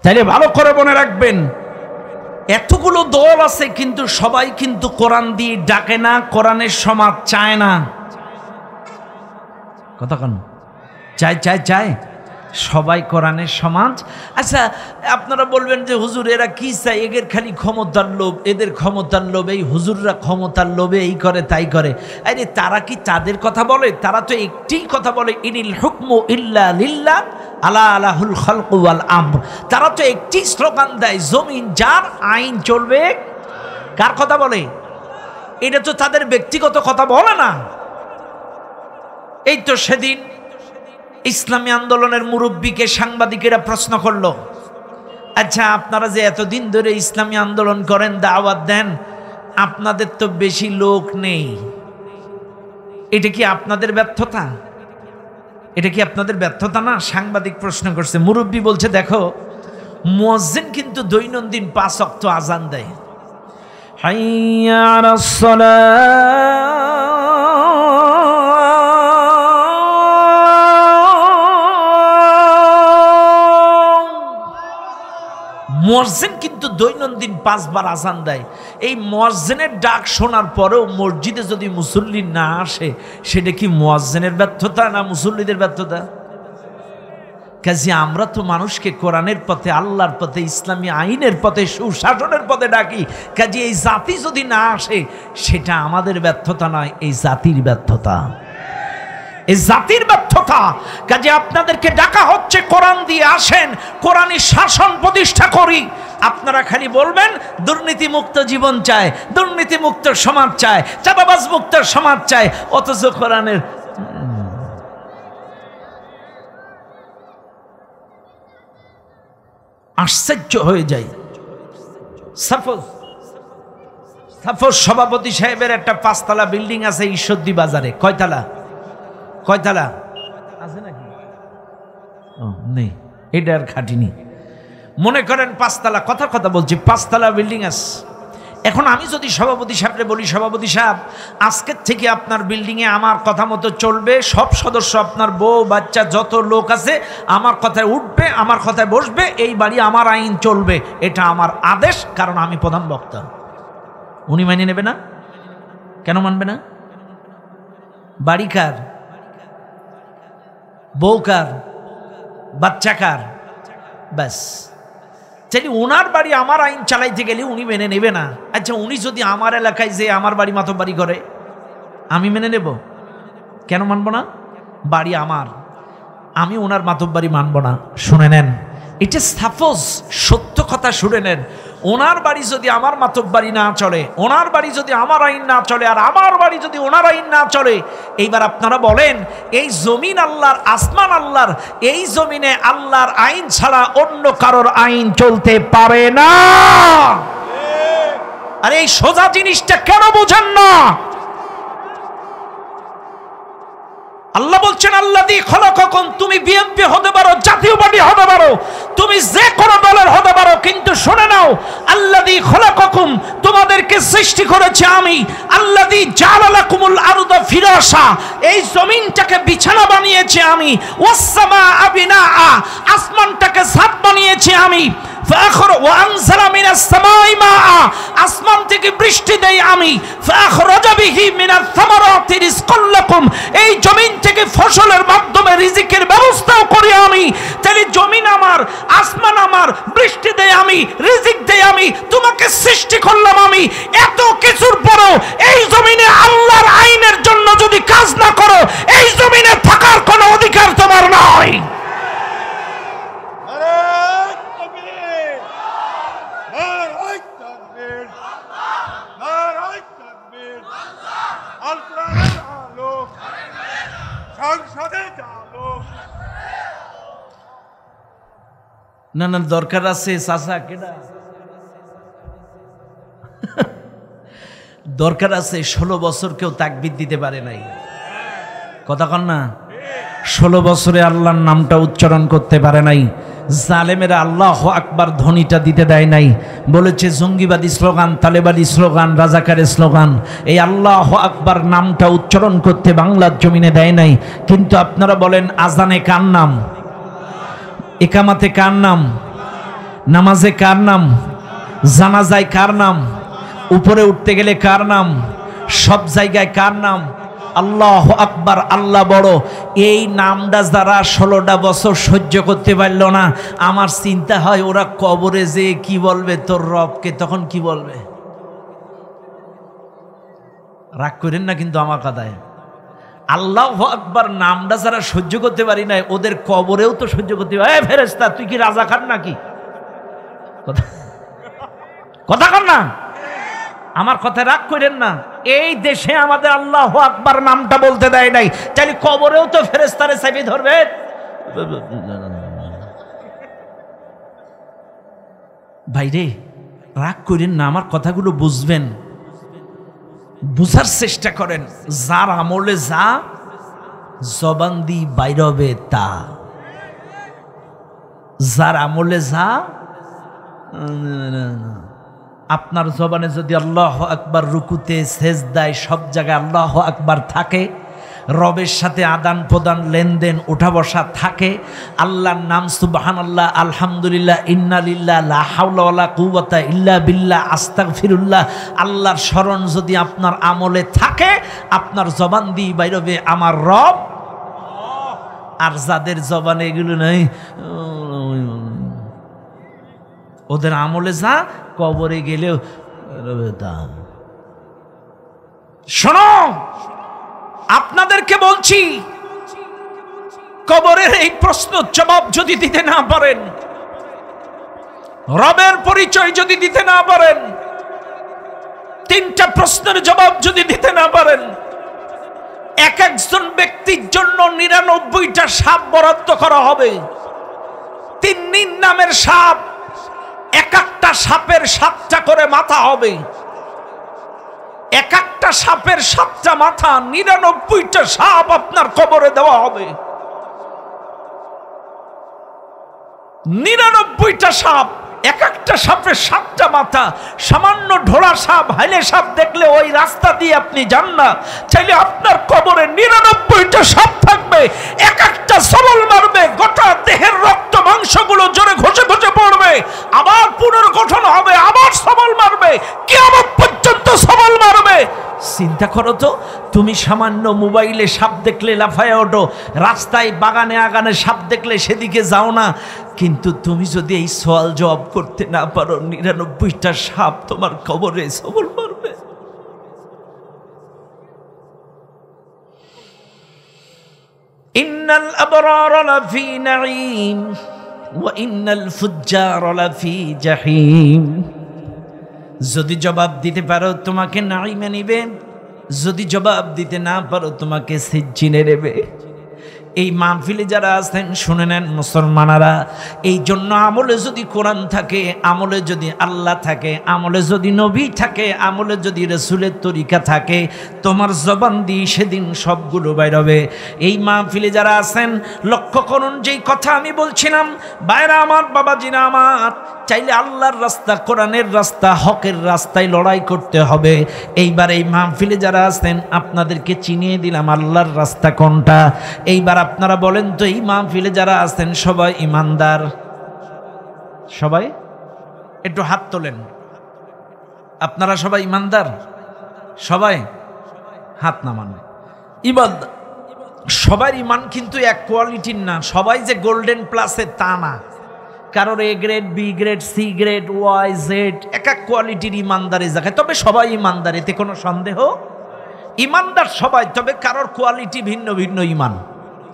তাইলে ভালো করে মনে রাখবেন, এতগুলো দল আছে কিন্তু সবাই কিন্তু কোরআন দিয়ে ডাকে না, কোরআনের সমাজ চায় না। কথা কেন? চায় চায় চায় সবাই কোরআনের সমাজ। আচ্ছা, আপনারা বলবেন যে হুজুর এরা কি চায়? এদের খালি ক্ষমতার লোভ, এদের ক্ষমতার লোভ, এই হুজুররা ক্ষমতার লোভে এই করে তাই করে। আরে তারা কি তাদের কথা বলে? তারা তো একটি কথা বলে, ইনিল হুকমু ইল্লা লিল্লাহ আলা আলাহুল খালকু ওয়াল আমর। তারা তো একটি স্লোগান দেয়, জমিন যার, আইন চলবে কার? কথা বলে। এটা তো তাদের ব্যক্তিগত কথা বলে না। এই তো সেদিন ইসলামী আন্দোলনের মুরব্বীকে সাংবাদিকেরা প্রশ্ন করলো, আচ্ছা আপনারা যে এতদিন ধরে ইসলামী আন্দোলন করেন, দাওয়াত দেন, আপনাদের তো বেশি লোক নেই, এটা কি আপনাদের ব্যর্থতা? এটা কি আপনাদের ব্যর্থতা না? সাংবাদিক প্রশ্ন করছে। মুরব্বী বলছে, দেখো মুয়াজ্জিন কিন্তু দৈনন্দিন 5 ওয়াক্ত আজান দেয়, হাইয়া আলাস সালাহ, মুয়াজ্জিন কিন্তু দৈনন্দিন 5 বার আজান দেয়। এই মুয়াজ্জিনের ডাক শোনার পরেও মসজিদে যদি মুসল্লি না আসে, সেটা কি মুয়াজ্জিনের ব্যর্থতা না মুসল্লিদের ব্যর্থতা? কাজে আমরা তো মানুষকে কোরআনের পথে, আল্লাহর পথে, ইসলামী আইনের পথে, সুশাসনের পথে ডাকি। কাজে এই জাতি যদি না আসে, সেটা আমাদের ব্যর্থতা নয়, এই জাতির ব্যর্থতা, এই জাতির ব্যর্থতা। কাজে আপনাদেরকে ডাকা হচ্ছে কোরআন দিয়ে আসেন, কোরআনী শাসন প্রতিষ্ঠা করি। আপনারা খালি বলবেন দুর্নীতি মুক্ত জীবন চায়, দুর্নীতি মুক্ত সমাজ চায়, চাঁদাবাজ মুক্ত সমাজ চায়, অথচ কোরআনের আশ্চর্য হয়ে যায়। সাপোজ সভাপতি সাহেবের একটা 5 তলা বিল্ডিং আছে ঈশ্বরদী বাজারে। কয়তলা? কয়তলা আছে নাকি? নেই, এটা আর খাটিনি। মনে করেন 5 তলা, কথা বলছি, 5 তলা বিল্ডিং আছে। এখন আমি যদি সভাপতি সাহেবরে বলি, সভাপতি সাহেব আজকের থেকে আপনার বিল্ডিংয়ে আমার কথা মতো চলবে, সব সদস্য, আপনার বউ বাচ্চা যত লোক আছে আমার কথায় উঠবে, আমার কথায় বসবে, এই বাড়ি আমার আইন চলবে, এটা আমার আদেশ, কারণ আমি প্রধান বক্তা। উনি মেনে নেবে না? কেন মানবে না? বাড়ি কার? বউ কার? বাচ্চা কার? ব্যাস। তাহলে ওনার বাড়ি আমার আইন চালাইতে গেলে উনি মেনে নেবে না। আচ্ছা উনি যদি আমার এলাকায় যে আমার বাড়ি মাতব্বারি করে, আমি মেনে নেব? কেন মানব না? বাড়ি আমার, আমি ওনার মাতব্বারি মানব না। শুনে নেন, এটা সাপোজ, সত্য কথা শুনে নেন। ওনার বাড়ি যদি আমার মাতব্বারি না চলে, ওনার বাড়ি যদি আমার আইন না চলে, আর আমার বাড়ি যদি ওনার আইন না চলে, এইবার আপনারা বলেন এই জমিন আল্লাহর, আসমান আল্লাহর, এই জমিনে আল্লাহর আইন ছাড়া অন্য কারোর আইন চলতে পারে না। আর এই সোজা জিনিসটা কেন বোঝেন না? আল্লাহ বলছেন, আল্লাযী খলাকাকুম, তুমি বিএনপি হতে পারো, জাতীয় পার্টি হতে পারো, তুমি যে কোনো দলের হতে পারো, কিন্তু শুনে নাও, আল্লাযী খলাকাকুম, তোমাদেরকে সৃষ্টি করেছে আমি। আল্লাযী জাআলা লাকুমুল আরদা ফিরাশা, এই জমিনটাকে বিছানা বানিয়েছি আমি। ওয়াস সামাআ বিনাআ, আসমানটাকে ছাদ বানিয়েছি আমি। ওয়ানজালা মিনাস সামাই মাআ, আসমান থেকে বৃষ্টি দেই আমি। ফাখরাজা বিহি মিনাস সামারাতি রিজকাল লাকুম, এই জমিন থেকে ফসলের মাধ্যমে রিজিকের ব্যবস্থাও করি আমি। তাহলে জমিন আমার, আসমান আমার, বৃষ্টি দেই আমি, রিজিক দেই আমি, তোমাকে সৃষ্টি করলাম আমি। এত কিছুর পরেও এই জমিনে আল্লাহর আইনের জন্য যদি কাজ না করো, এই জমিনে থাকার কোনো অধিকার তোমার নয়। না না, দরকার আছে চাচা, কেডা দরকার আছে। 16 বছর কেউ তাকবীর দিতে পারে নাই, কথা কন না? 16 বছরে আল্লাহর নামটা উচ্চারণ করতে পারে নাই। জালেমেরা আল্লাহু আকবার ধ্বনিটা দিতে দেয় নাই। বলেছে জঙ্গিবাদী স্লোগান, তালেবানি স্লোগান, রাজাকারের স্লোগান, এই আল্লাহু আকবার নামটা উচ্চারণ করতে বাংলার জমিনে দেয় নাই। কিন্তু আপনারা বলেন আজানে কার নাম? একামাতে কার নাম? নামাজে কার নাম? জানাজায় কার নাম? উপরে উঠতে গেলে কার নাম? সব জায়গায় কার নাম? আল্লাহু আকবার, আল্লাহ বড়। এই নামটা যারা 16টা বছর সহ্য করতে পারল না, আমার চিন্তা হয় ওরা কবরে যে কি বলবে তোর রবকে, তখন কি বলবে? রাগ করেন না কিন্তু আমার কথায়। আল্লাহু আকবার নামটা যারা সহ্য করতে পারি না, ওদের কবরেও তো সহ্য করতে পারে। ফেরেশতা তুই কি রাজা খান নাকি? কথা কর না, আমার কথায় রাগ করেন না। এই দেশে আমাদের আল্লাহু আকবার নামটা বলতে দেয় নাই, তাহলে কবরেও তো ফেরেশতারে চাবি ধরবে। ভাইরে রাগ করেন না, আমার কথাগুলো বুঝবেন, বুঝার চেষ্টা করেন। যার আমলে যা জবান দি বাইরবে তা, যার আমলে যা। আপনার জবানে যদি আল্লাহ আকবার, রুকুতে সেজদায় সব জায়গায় আল্লাহ আকবার থাকে, রবের সাথে আদান প্রদান লেনদেন উঠা বসা থাকে, আল্লাহর নাম সুবহানাল্লাহ, আলহামদুলিল্লাহ, ইন্না লিল্লাহ, লা হাওলা ওয়ালা কুওয়াতা ইল্লা বিল্লাহ, আস্তাগফিরুল্লাহ, আল্লাহর স্মরণ যদি আপনার আমলে থাকে, আপনার জবান দিয়ে বাইরবে আমার রব। আর যাদের জবানে এগুলো নেই, ওদের আমলে যা, কবরে গেলেও শোনো, আপনাদেরকে বলছি, কবরের এই প্রশ্ন জবাব যদি দিতে না পারেন, রবের পরিচয় যদি দিতে না পারেন, তিনটা প্রশ্নের জবাব যদি দিতে না পারেন, এক একজন ব্যক্তির জন্য 99টা সাপ বরাদ্দ করা হবে। তিন্নির নামের সাপ, এক একটা সাপের 7টা করে মাথা হবে, এক একটা সাপের 7টা মাথা, 99টা সাপ আপনার কবরে দেওয়া হবে। 99টা সাপ, এক একটা সাপের 7টা মাথা। সামান্য ঢোড়া সাপ, হাইলে সাপ দেখলে ওই রাস্তা দিয়ে আপনি যান না, চাইলে আপনার কবরে 99টা সাপ থাকবে। এক একটা সবল মারবে, গোটা দেহের রক্ত মাংসগুলো জোরে ঘষে ঘষে পড়বে, আবার পুনর্গঠন হবে, আবার সবল মারবে, কিয়ামত পর্যন্ত সবল মারবে। চিন্তা করো তো, তুমি সামান্য মোবাইলে সাপ দেখলে লাফায় ওঠো, রাস্তায় বাগানে আগানে সাপ দেখলে সেদিকে যাও না, কিন্তু তুমি যদি এই সওয়াল জবাব করতে না পারো, 99টা সাপ তোমার কবরে সবল মারবে। ইন্নাল আবরারা লাফি নাঈম ওয়া ইন্নাল ফুজ্জারা লাফি জাহিম। যদি জবাব দিতে পারো তোমাকে নাঈমে নিবে, যদি জবাব দিতে না পারো তোমাকে সিজ্জিনে নেবে। এই মাহফিলে যারা আছেন শুনে নেন মুসলমানেরা, এই জন্য আমলে যদি কোরআন থাকে, আমলে যদি আল্লাহ থাকে, আমলে যদি নবী থাকে, আমলে যদি রাসূলের তরিকা থাকে, তোমার জবান দিয়ে সেদিন সবগুলো বাইর হবে। এই মাহফিলে যারা আছেন লক্ষ্য করুন, যেই কথা আমি বলছিলাম, বাইরা আমার, বাবাজিরা আমার, চাইলে আল্লাহর রাস্তা, কোরআনের রাস্তা, হকের রাস্তায় লড়াই করতে হবে। এইবার এই মাহফিলে যারা আছেন আপনাদেরকে চিনিয়ে দিলাম আল্লাহর রাস্তা কোনটা। এইবার আপনারা বলেন তো, এই মাহফিলে যারা আছেন সবাই ইমানদার? সবাই একটু হাত তোলেন। আপনারা সবাই ইমানদার? সবাই হাত নামান। ইমানদার সবার ইমান কিন্তু এক কোয়ালিটির না, সবাই যে গোল্ডেন প্লাসের তা না। কারোর A grade, B grade, C grade, Y Z, এক এক কোয়ালিটির ইমানদারি জায়গায়। তবে সবাই ইমানদার, এতে কোনো সন্দেহ। ইমানদার সবাই, তবে কারোর কোয়ালিটি ভিন্ন ভিন্ন ইমান।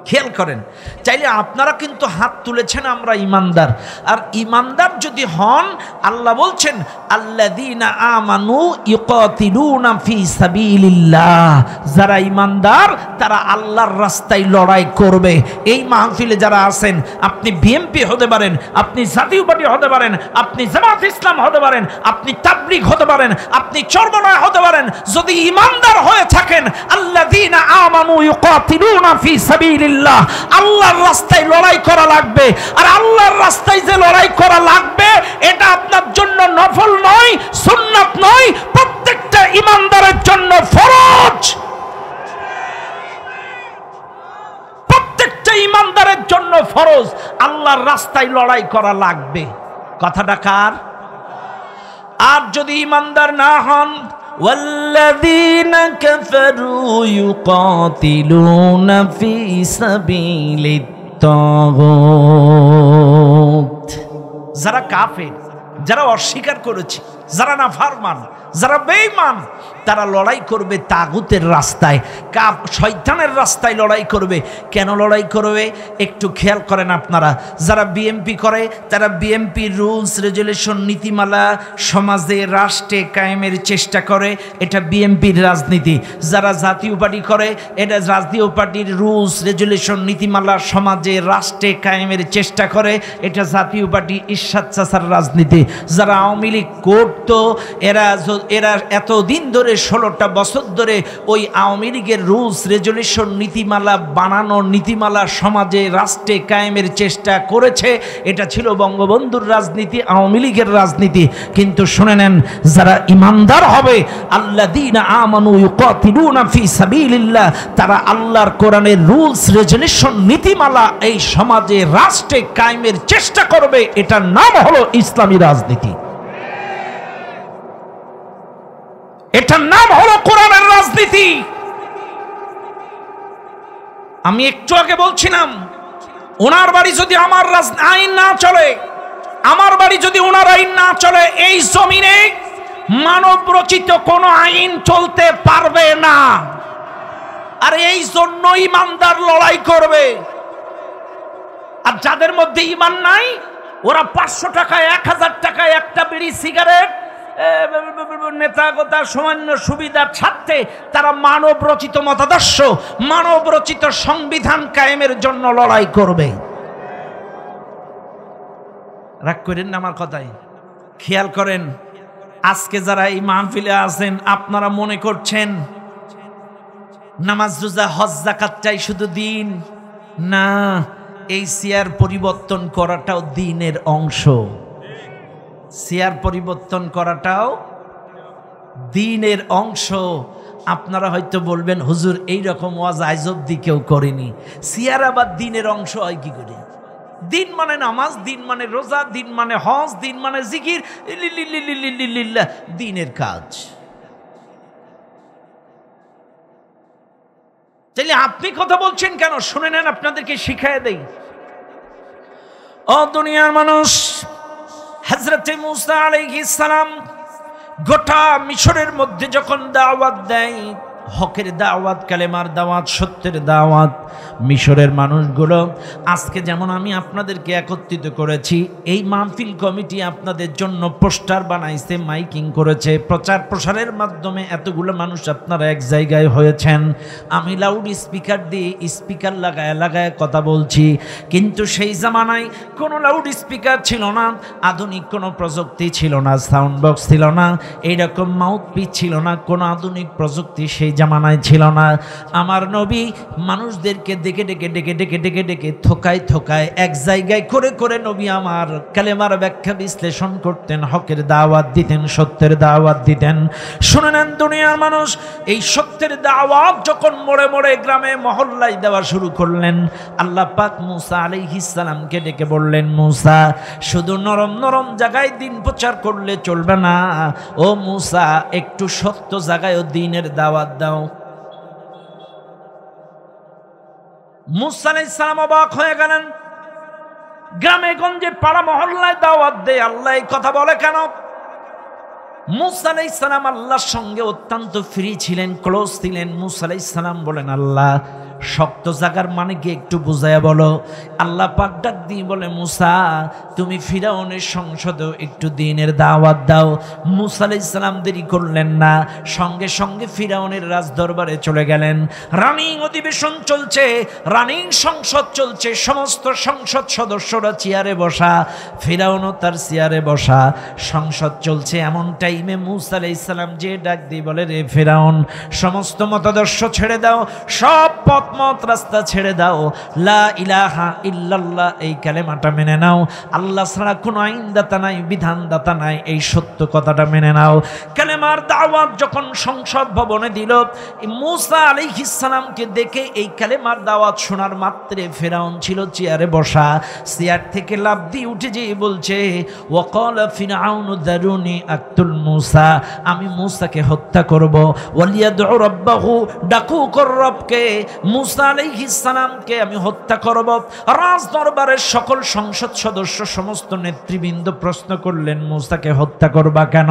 খেয়াল করেন, চাইলে আপনারা কিন্তু হাত তুলেছেন আমরা ইমানদার। আর ইমানদার যদি হন, আল্লাহ বলছেন আল্লাযীনা আমানু ইউকাতিলুনা ফি সাবিলিল্লাহ, যারা ইমানদার তারা আল্লাহর রাস্তায় লড়াই করবে। এই মাহফিলে যারা আছেন, আপনি বিএনপি হতে পারেন, আপনি জাতীয় পার্টি হতে পারেন, আপনি জামাত ইসলাম হতে পারেন, আপনি তাবলীগ হতে পারেন, আপনি চরমনায় হতে পারেন, যদি ইমানদার হয়ে থাকেন, আল্লাযীনা আমানু ইউকাতিলুনা ফি সাবিলিল্লাহ, আল্লাহর রাস্তায় লড়াই করা লাগবে। আর আল্লাহর রাস্তায় যে লড়াই করা লাগবে, এটা আপনার জন্য নফল নয়, সুন্নাত নয়, প্রত্যেকটা ইমানদারের জন্য ফরজ। প্রত্যেকটা ইমানদারের জন্য ফরজ, আল্লাহর রাস্তায় লড়াই করা লাগবে। কথাটা কার? আর যদি ইমানদার না হন, والذين كفروا يقاتلون في سبيل الطاغوت, যারা কাফের, যারা অস্বীকার করেছে যারা নাফরমান, যারা বেঈমান, তারা লড়াই করবে তাগুতের রাস্তায়, শয়তানের রাস্তায় লড়াই করবে। কেন লড়াই করবে একটু খেয়াল করেন আপনারা। যারা বিএমপি করে তারা বিএমপির রুলস রেজুলেশন নীতিমালা সমাজে রাষ্ট্রে কায়েমের চেষ্টা করে, এটা বিএমপির রাজনীতি। যারা জাতীয় পার্টি করে এটা জাতীয় পার্টির রুলস রেজুলেশন নীতিমালা সমাজে রাষ্ট্রে কায়েমের চেষ্টা করে, এটা জাতীয় পার্টি ইরশাদ চাচার রাজনীতি। যারা আওয়ামী লীগ করতো এরা এতদিন ধরে 16টা বছর ধরে ওই আওয়ামী লীগের রুলস রেজুলেশন নীতিমালা বানানো, নীতিমালা সমাজে রাষ্ট্রে কায়েমের চেষ্টা করেছে। এটা ছিল বঙ্গবন্ধুর রাজনীতি, আওয়ামী লীগের রাজনীতি। কিন্তু শুনে নেন, যারা ইমানদার হবে, আল্লাযীনা আমানু ইউকাতিলুনা ফি সাবিলিল্লাহ, তারা আল্লাহর কোরআনের রুলস রেজুলেশন নীতিমালা এই সমাজে রাষ্ট্রে কায়েমের চেষ্টা করবে। এটার নাম হলো ইসলামী রাজনীতি, এটার নাম হলো কোরআনের রাজনীতি। আমি একটু আগে বলছিলাম, ওনার বাড়ি যদি আমার আইন না চলে, আমার বাড়ি যদি ওনার আইন না চলে, এই জমিনে মানব রচিত কোন আইন চলতে পারবে না। আর এই জন্য ইমানদার লড়াই করবে। আর যাদের মধ্যে ঈমান নাই, ওরা 500 টাকায় 1000 টাকায় একটা বিড়ি সিগারেট নেতাগোতা সামান্য সুবিধার স্বার্থে তারা মানব রচিত মতাদর্শ, মানব রচিত সংবিধান কায়েমের জন্য লড়াই করবে। রাগ করেন না আমার কথায়, খেয়াল করেন। আজকে যারা এই মাহফিলে আছেন, আপনারা মনে করছেন নামাজ রোজা হজ যাকাত চাই শুধু দিন না, এই চেয়ার পরিবর্তন করাটাও দিনের অংশ। চেয়ার পরিবর্তন করাটাও দিনের অংশ। আপনারা হয়তো বলবেন, হুজুর এই রকম ওয়াজ আজ অবধি কেউ করেনি। চেয়ার আবার দিনের অংশ হয় কি করে? দিন মানে নামাজ, দিন মানে রোজা, দিন মানে হজ, দিন মানে জিকির, দিনের কাজ। তাহলে আপনি কথা বলছেন কেন? শুনে নেন, আপনাদেরকে শিখায় দেই। ও দুনিয়ার মানুষ, হযরতে মুসা আলাইহিস সালাম গোটা মিশরের মধ্যে যখন দাওয়াত দেয়, হকের দাওয়াত, কালেমার দাওয়াত, সত্যের দাওয়াত, মিশরের মানুষগুলো আজকে যেমন আমি আপনাদেরকে একত্রিত করেছি, এই মাহফিল কমিটি আপনাদের জন্য পোস্টার বানাইছে, মাইকিং করেছে, প্রচার প্রসারের মাধ্যমে এতগুলো মানুষ আপনারা এক জায়গায় হয়েছেন। আমি লাউড স্পিকার দিয়ে স্পিকার লাগায় লাগায় কথা বলছি, কিন্তু সেই জামানায় কোনো লাউড স্পিকার ছিল না, আধুনিক কোনো প্রযুক্তি ছিল না, সাউন্ড বক্স ছিল না, এইরকম মাউথপিস ছিল না, কোনো আধুনিক প্রযুক্তি সেই জামানায় ছিল না। আমার নবী মানুষদেরকে ডেকে ডেকে ডেকে ডেকে ডেকে ডেকে থোকায় থোকায় এক জায়গায় করে করে নবী আমার কালেমার ব্যাখ্যা বিশ্লেষণ করতেন, হকের দাওয়াত দিতেন, সত্যের দাওয়াত দিতেন। শুনে নেন দুনিয়ার মানুষ, এই সত্যের দাওয়াত যখন মোড়ে মোড়ে গ্রামে মহল্লায় দেওয়া শুরু করলেন, আল্লাহ পাক মুসা আলাইহিস সালামকে ডেকে বললেন, মুসা শুধু নরম নরম জায়গায় দিন প্রচার করলে চলবে না, ও মুসা একটু সত্য জায়গায়ও দিনের দাওয়াত দাও। মুসা আলাইহিস সালাম অবাক হয়ে গেলেন, গ্রামে গঞ্জে পাড়া মহল্লায় দাওয়াত দেয়, আল্লাহ এই কথা বলে কেন? মুসা আলাইহিস সালাম আল্লাহর সঙ্গে অত্যন্ত ফ্রি ছিলেন, ক্লোজ ছিলেন। মুসা আলাইহিস সালাম বলেন, আল্লাহ শক্ত জায়গার মানে কি একটু বুঝায়া বলো। আল্লাহ পাক ডাক দিয়ে বলে, মুসা তুমি ফিরাউনের সংসদেও একটু দ্বীনের দাওয়াত দাও। মুসা আলাইহিস সালাম দেরি করলেন না, সঙ্গে সঙ্গে ফিরাউনের রাজ দরবারে চলে গেলেন। রানিং অধিবেশন চলছে, রানিং সংসদ চলছে, সমস্ত সংসদ সদস্যরা চেয়ারে বসা, ফিরাউনও তার চেয়ারে বসা, সংসদ চলছে। এমন টাইমে মুসা আলাইহিস সালাম যে ডাক দিয়ে বলে, রে ফিরাউন, সমস্ত মতাদর্শ ছেড়ে দাও, সব পথ মত রাস্তা ছেড়ে দাও, লা ইলাহা ইল্লাল্লাহ এই কালেমাটা মেনে নাও, আল্লাহ ছাড়া কোনো আইনদাতা নাই, বিধানদাতা নাই, এই সত্য কথাটা মেনে নাও। কালেমার দাওয়াত যখন সংসদ ভবনে দিল, মুসা আলাইহিস সালামকে দেখে এই কালেমার দাওয়াত শোনার মাত্রে ফিরাউন ছিল চেয়ারে বসা, চেয়ার থেকে লাফ দিয়ে উঠে যেয়ে বলছে, ওয়াকালা ফিরআউনু দারুনি আকতুল মুসা, আমি মুসাকে হত্যা করব, ওয়ালিয়াদউ রাব্বাহু, ডাকুক রবকে, মুসা আলাইহিস সালামকে আমি হত্যা করব। রাজ দরবারের সকল সংসদ সদস্য সমস্ত নেতৃবৃন্দ প্রশ্ন করলেন, মুসাকে হত্যা করবা কেন?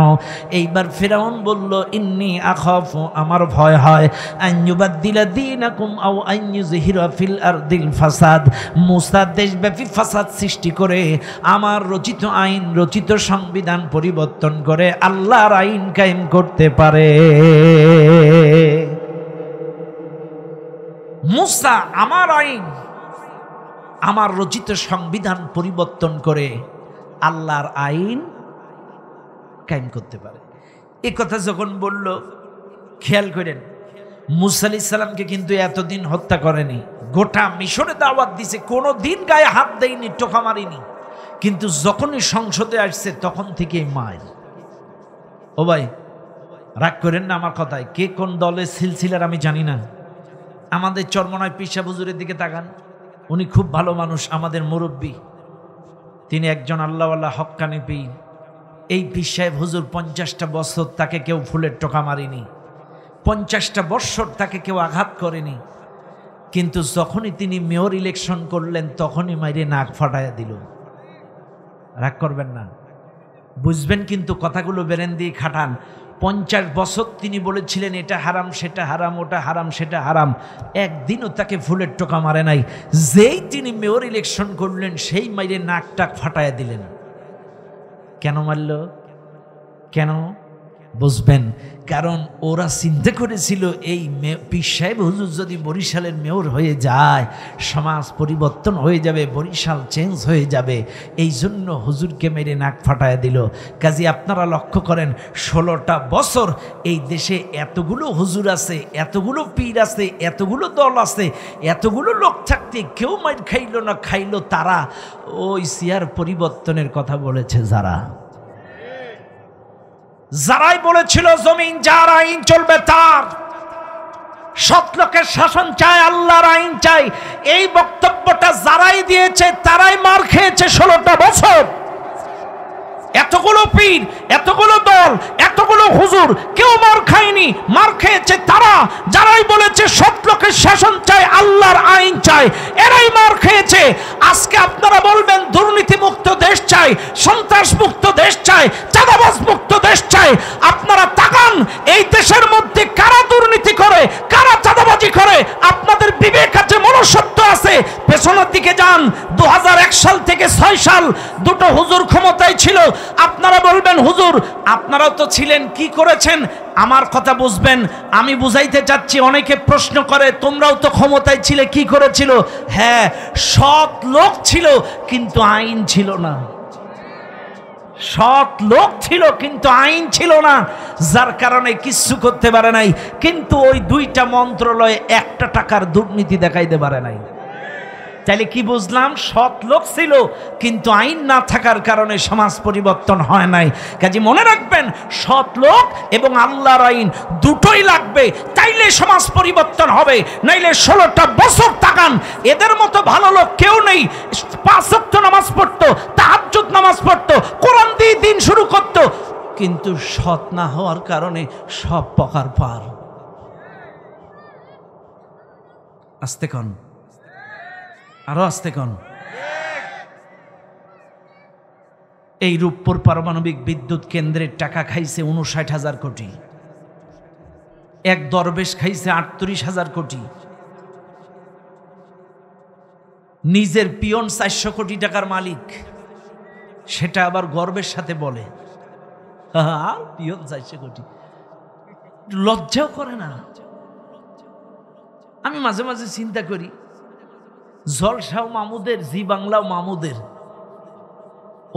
এইবার ফিরআউন বলল, ইন্নী আখাফু, আমার ভয় হয়, আন ইউবাদদিলা দীনাকুম আও আন ইউযহিরা ফিল আরদিল ফাসাদ, মুসা দেশব্যাপী ফাসাদ সৃষ্টি করে আমার রচিত আইন, রচিত সংবিধান পরিবর্তন করে আল্লাহর আইন কায়েম করতে পারে। মুসা আমার আইন, আমার রচিত সংবিধান পরিবর্তন করে আল্লাহর আইন কায়েম করতে পারে। এই কথা যখন বলল, খেয়াল করেন মুসা আলাইহিস সালামকে কিন্তু এতদিন হত্যা করেনি, গোটা মিশরে দাওয়াত দিছে, কোনো দিন গায়ে হাত দেয়নি, টোকা মারিনি, কিন্তু যখনই সংসদে আসছে তখন থেকেই মায়ের। ও ভাই রাগ করেন না আমার কথায়, কে কোন দলের সিলসিলার আমি জানি না। আমাদের চরমনায় পীর সাহেব হুজুরের দিকে তাকান, উনি খুব ভালো মানুষ, আমাদের মুরব্বী, তিনি একজন আল্লাহওয়ালা হক্কানি পীর। এই পীর সাহেব হুজুর 50টা বছর তাকে কেউ ফুলের টোকা মারিনি, 50টা বছর তাকে কেউ আঘাত করেনি, কিন্তু যখনই তিনি মেয়র ইলেকশন করলেন তখনই মাইরে নাক ফাটাইয়া দিল। রাগ করবেন না, বুঝবেন কিন্তু কথাগুলো বেরেন দিয়ে খাটান। 50 বছর তিনি বলেছিলেন এটা হারাম সেটা হারাম, ওটা হারাম সেটা হারাম, একদিনও তাকে ফুলের টোকা মারে নাই। যেই তিনি মেয়র ইলেকশন করলেন সেই মাইরে নাক টাক ফাটাইয়া দিলেন। কেন মারল? কেন বুঝবেন? কারণ ওরা চিন্তা করেছিল এই পীর সাহেব হুজুর যদি বরিশালের মেয়র হয়ে যায় সমাজ পরিবর্তন হয়ে যাবে, বরিশাল চেঞ্জ হয়ে যাবে, এই জন্য হুজুরকে মেরে নাক ফাটায় দিল। কাজী আপনারা লক্ষ্য করেন 16টা বছর এই দেশে এতগুলো হুজুর আছে, এতগুলো পীর আছে, এতগুলো দল আছে, এতগুলো লোক থাকতে কেউ মাইর খাইল না, খাইল তারা ওই চেয়ার পরিবর্তনের কথা বলেছে যারাই বলেছিল জমিন যার আইন চলবে তার, সৎ লোকের শাসন চাই, আল্লাহর আইন চাই, এই বক্তব্যটা যারাই দিয়েছে তারাই মার খেয়েছে 16টা বছর। এতগুলো পীর, এতগুলো দল, এতগুলো হুজুর, কেউ মার খায়নি, মার খেয়েছে তারা যারাই বলেছে সৎ লোকের শাসন চাই, আল্লাহর আইন চাই, এরাই মার খেয়েছে। আজকে আপনারা বলবেন দুর্নীতি মুক্ত দেশ চাই, সন্ত্রাস মুক্ত দেশ চাই, চাঁদাবাজ মুক্ত দেশ চাই। আপনারা তাকান এই দেশের মধ্যে কারা দুর্নীতি করে, কারা চাঁদাবাজি করে, আপনাদের বিবেক আছে, মনুষ্যত্ব আছে, পেছনের দিকে যান। 2001 সাল থেকে 6 সাল দুটো হুজুর ক্ষমতায় ছিল। আপনারা বলবেন হুজুর আপনারাও তো ছিলেন, কি করেছেন? আমার কথা বুঝবেন, আমি বুঝাইতে চাচ্ছি। অনেকে প্রশ্ন করে তোমরাও তো ক্ষমতায় ছিলে, কি করেছিল? হ্যাঁ, সৎ লোক ছিল কিন্তু আইন ছিল না। সৎ লোক ছিল কিন্তু আইন ছিল না, যার কারণে কিছু করতে পারে নাই। কিন্তু ওই 2টা মন্ত্রণালয়ে 1 টাকার দুর্নীতি দেখাইতে পারে নাই। তাইলে কি বুঝলাম? সৎ লোক ছিল কিন্তু আইন না থাকার কারণে সমাজ পরিবর্তন হয় নাই। কাজে মনে রাখবেন সৎ লোক এবং আল্লাহর আইন দুটোই লাগবে, তাইলে সমাজ পরিবর্তন হবে। নাইলে 16টা বছর তাকান, এদের মতো ভালো লোক কেউ নেই। 5 ওয়াক্ত নামাজ পড়তো, তাহাজ্জুদ নামাজ পড়তো, কোরআন দিয়ে দিন শুরু করতো, কিন্তু সৎ না হওয়ার কারণে সব পকার পার। আস্তে কন, আরো আস্তে কন। এই রূপপুর পারমাণবিক বিদ্যুৎ কেন্দ্রের টাকা খাইছে 59,000 কোটি, এক দরবেশ খাইছে 38,000 কোটি, নিজের পিয়ন 400 কোটি টাকার মালিক, সেটা আবার গর্বের সাথে বলে পিয়ন 400 কোটি। লজ্জাও করে না। আমি মাঝে মাঝে চিন্তা করি, জলসাও মামুদের, জি বাংলাও মামুদের,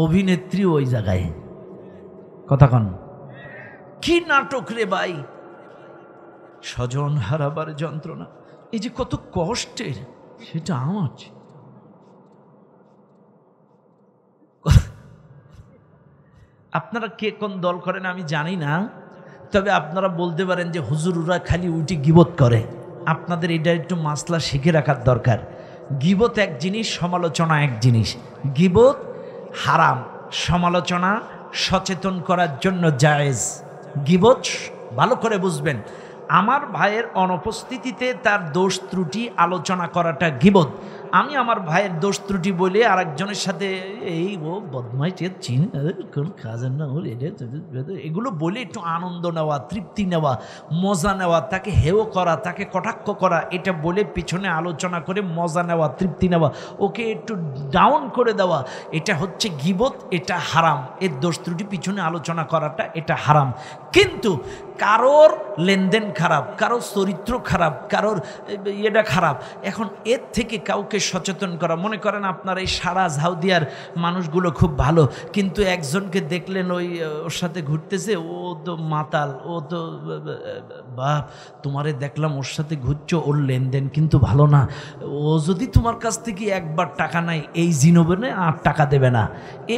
অভিনেত্রী ওই জায়গায়। কথা কন, কি নাটক রে ভাই! স্বজন হারাবার যন্ত্রণা, এই যে কত কষ্টের, সেটা আমার। আপনারা কে কোন দল করেন আমি জানি না, তবে আপনারা বলতে পারেন যে হুজুররা খালি উইটি গিবত করে। আপনাদের এটা একটু মাসলা শিখে রাখার দরকার। গিবত এক জিনিস, সমালোচনা এক জিনিস। গিবত হারাম, সমালোচনা সচেতন করার জন্য জায়েজ। গিবত ভালো করে বুঝবেন, আমার ভাইয়ের অনুপস্থিতিতে তার দোষ ত্রুটি আলোচনা করাটা গীবত। আমি আমার ভাইয়ের দোষ ত্রুটি বলে আরেকজনের সাথে এই ও বদমাইশ চিন কোন কাজের না ওর এগুলো বলে একটু আনন্দ নেওয়া, তৃপ্তি নেওয়া, মজা নেওয়া, তাকে হেয় করা, তাকে কটাক্ষ করা, এটা বলে পিছনে আলোচনা করে মজা নেওয়া, তৃপ্তি নেওয়া, ওকে একটু ডাউন করে দেওয়া, এটা হচ্ছে গীবত, এটা হারাম। এর দোষ ত্রুটি পিছনে আলোচনা করাটা এটা হারাম। কিন্তু কারোর লেনদেন খারাপ, কারোর চরিত্র খারাপ, কারোর এটা খারাপ, এখন এর থেকে কাউকে সচেতন করা, মনে করেন আপনার এই সারা ঝাউদিয়ার মানুষগুলো খুব ভালো, কিন্তু একজনকে দেখলেন ওর সাথে ঘুরতেছে, ও তো মাতাল, ও তো বাপ, তোমারে দেখলাম ওর সাথে ঘুরছো, ওর লেনদেন কিন্তু ভালো না, ও যদি তোমার কাছ থেকে একবার টাকা নেয় এই জিনবে না আর টাকা দেবে না।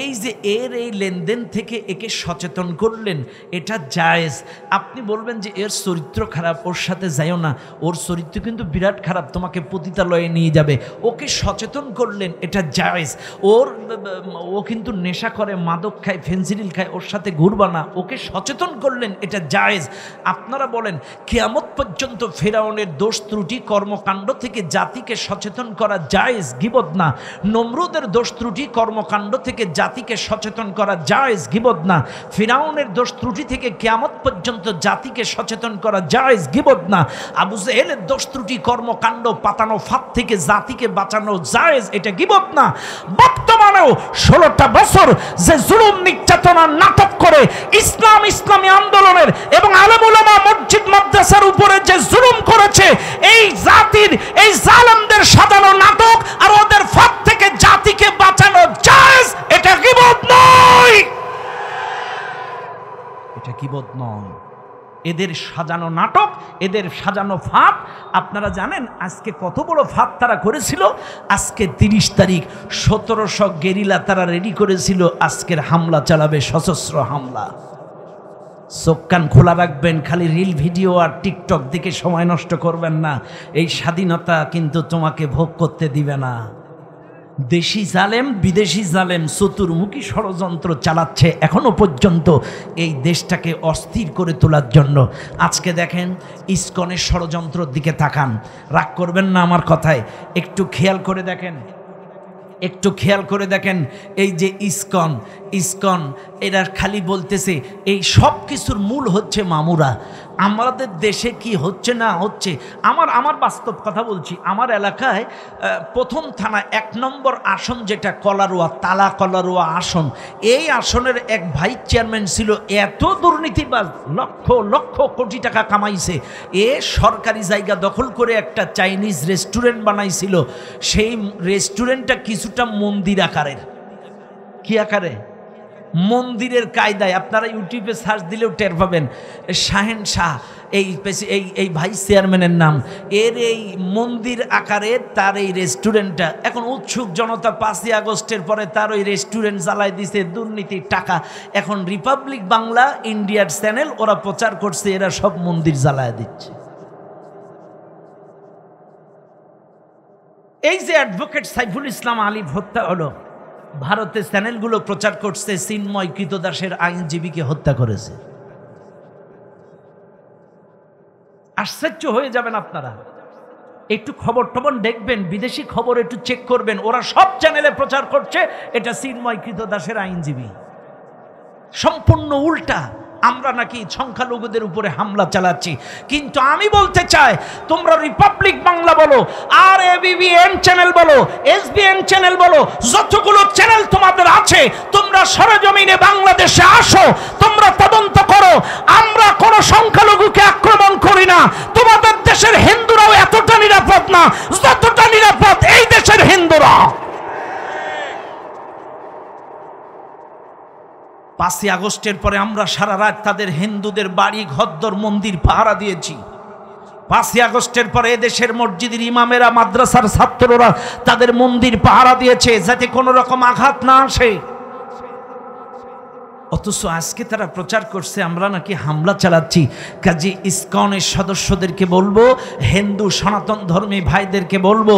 এই যে এর এই লেনদেন থেকে একে সচেতন করলেন, এটা জায়েজ। আপনি বলবেন যে এর চরিত্র খারাপ, ওর সাথে যাইও না, ওর চরিত্র কিন্তু বিরাট খারাপ, তোমাকে পতিতালয়ে নিয়ে যাবে, ওকে সচেতন করলেন, এটা জায়েজ। ও কিন্তু নেশা করে, মাদক খায়, ফেন্সিডিল খায়, ওর সাথে ঘুরবা না, ওকে সচেতন করলেন, এটা জায়েজ। আপনারা বলেন কিয়ামত পর্যন্ত ফেরাউনের দোষ ত্রুটি কর্মকাণ্ড থেকে জাতিকে সচেতন করা জায়েজ, গীবত না। নমরুদের দোষ ত্রুটি কর্মকাণ্ড থেকে জাতিকে সচেতন করা জায়েজ, গীবত না। ফিরাউনের দোষ ত্রুটি থেকে কিয়ামত পর্যন্ত জাতিকে সচেতন করা জায়েজ, গীবত না। আবু জেহেলের দোষ ত্রুটি কর্মকাণ্ড পাতানো ফাঁদ থেকে জাতিকে বাঁচানো জায়েজ, এটা গীবত না। বর্তমানেও 16টা বছর যে জুলুম নির্যাতনার নাটক করে ইসলামী আন্দোলনের এবং আলেম উলামা মসজিদ মাদ্রাসার উপরে যে জুলুম করেছে, এই জাতির এই জালেমদের সাজানো নাটক আর ওদের ফাঁদ থেকে জাতিকে বাঁচানো জায়েজ, এটা গীবত নয়, এটা গীবত নয়। এদের সাজানো নাটক, এদের সাজানো ফাঁদ, আপনারা জানেন আজকে কত বড় ফাঁদ তারা করেছিল। আজকে 30 তারিখ 1700 গেরিলা তারা রেডি করেছিল, আজকের হামলা চালাবে, সশস্ত্র হামলা। চোখ কান খোলা রাখবেন, খালি রিল ভিডিও আর টিকটক দিকে সময় নষ্ট করবেন না। এই স্বাধীনতা কিন্তু তোমাকে ভোগ করতে দিবে না। দেশি জালেম, বিদেশি জালেম চতুর্মুখী ষড়যন্ত্র চালাচ্ছে এখনো পর্যন্ত এই দেশটাকে অস্থির করে তোলার জন্য। আজকে দেখেন ইসকনের ষড়যন্ত্রের দিকে তাকান, রাগ করবেন না আমার কথায়, একটু খেয়াল করে দেখেন, একটু খেয়াল করে দেখেন। এই যে ইসকন এরা খালি বলতেছে এই সব কিছুর মূল হচ্ছে মামুরা। আমাদের দেশে কি হচ্ছে না হচ্ছে, আমার বাস্তব কথা বলছি। আমার এলাকায় প্রথম থানা 1 নম্বর আসন যেটা কলারোয়া, তালা কলারোয়া আসন, এই আসনের এক ভাইস চেয়ারম্যান ছিল, এত দুর্নীতিবাজ, লক্ষ লক্ষ কোটি টাকা কামাইছে। এ সরকারি জায়গা দখল করে একটা চাইনিজ রেস্টুরেন্ট বানাইছিল। সেই রেস্টুরেন্টটা কিছুটা মন্দির আকারের। কি আকারে? মন্দিরের কায়দায়। আপনারা ইউটিউবে সার্চ দিলেও টের পাবেন। শাহেন শাহ এই ভাইস চেয়ারম্যানের নাম। এর এই মন্দির আকারের তার এই রেস্টুরেন্টটা, এখন উৎসুক জনতা 5ই আগস্টের পরে তার ওই রেস্টুরেন্ট জ্বালাই দিছে, দুর্নীতির টাকা। এখন রিপাবলিক বাংলা, ইন্ডিয়ার চ্যানেল, ওরা প্রচার করছে এরা সব মন্দির জ্বালায় দিচ্ছে। এই যে অ্যাডভোকেট সাইফুল ইসলাম আলিফ হত্যা হলো, ভারতের চ্যানেলগুলো প্রচার করছে চিন্ময় কৃতদাসের আইনজীবীকে হত্যা করেছে। আশ্চর্য হয়ে যাবেন আপনারা। একটু খবর টবর দেখবেন, বিদেশি খবর একটু চেক করবেন, ওরা সব চ্যানেলে প্রচার করছে এটা চিন্ময় কৃতদাসের আইনজীবী। সম্পূর্ণ উল্টা। আমরা নাকি সংখ্যালঘুদের উপরে হামলা চালাচ্ছি, কিন্তু আমি বলতে চাই তোমরা রিপাবলিক বাংলা বলো, আর এবিবিএন চ্যানেল বলো, এসবিএন চ্যানেল বলো, যতগুলো চ্যানেল তোমাদের আছে, তোমরা সরেজমিনে বাংলাদেশে আসো, তোমরা তদন্ত করো। আমরা কোনো সংখ্যালঘুকে আক্রমণ করি না। তোমাদের দেশের হিন্দুরাও এতটা নিরাপদ না যতটা নিরাপদ এই দেশের হিন্দুরা। 5ই আগস্টের পরে আমরা সারা রাত তাদের হিন্দুদের বাড়ি ঘরদর মন্দির পাহারা দিয়েছি। 5ই আগস্টের পরে এদেশের মসজিদের ইমামেরা, মাদ্রাসার ছাত্ররা তাদের মন্দির পাহারা দিয়েছে যাতে কোনো রকম আঘাত না আসে। অথচ আজকে তারা প্রচার করছে আমরা নাকি হামলা চালাচ্ছি। কাজী ইসকনের সদস্যদেরকে বলবো, হিন্দু সনাতন ধর্মী ভাইদেরকে বলবো,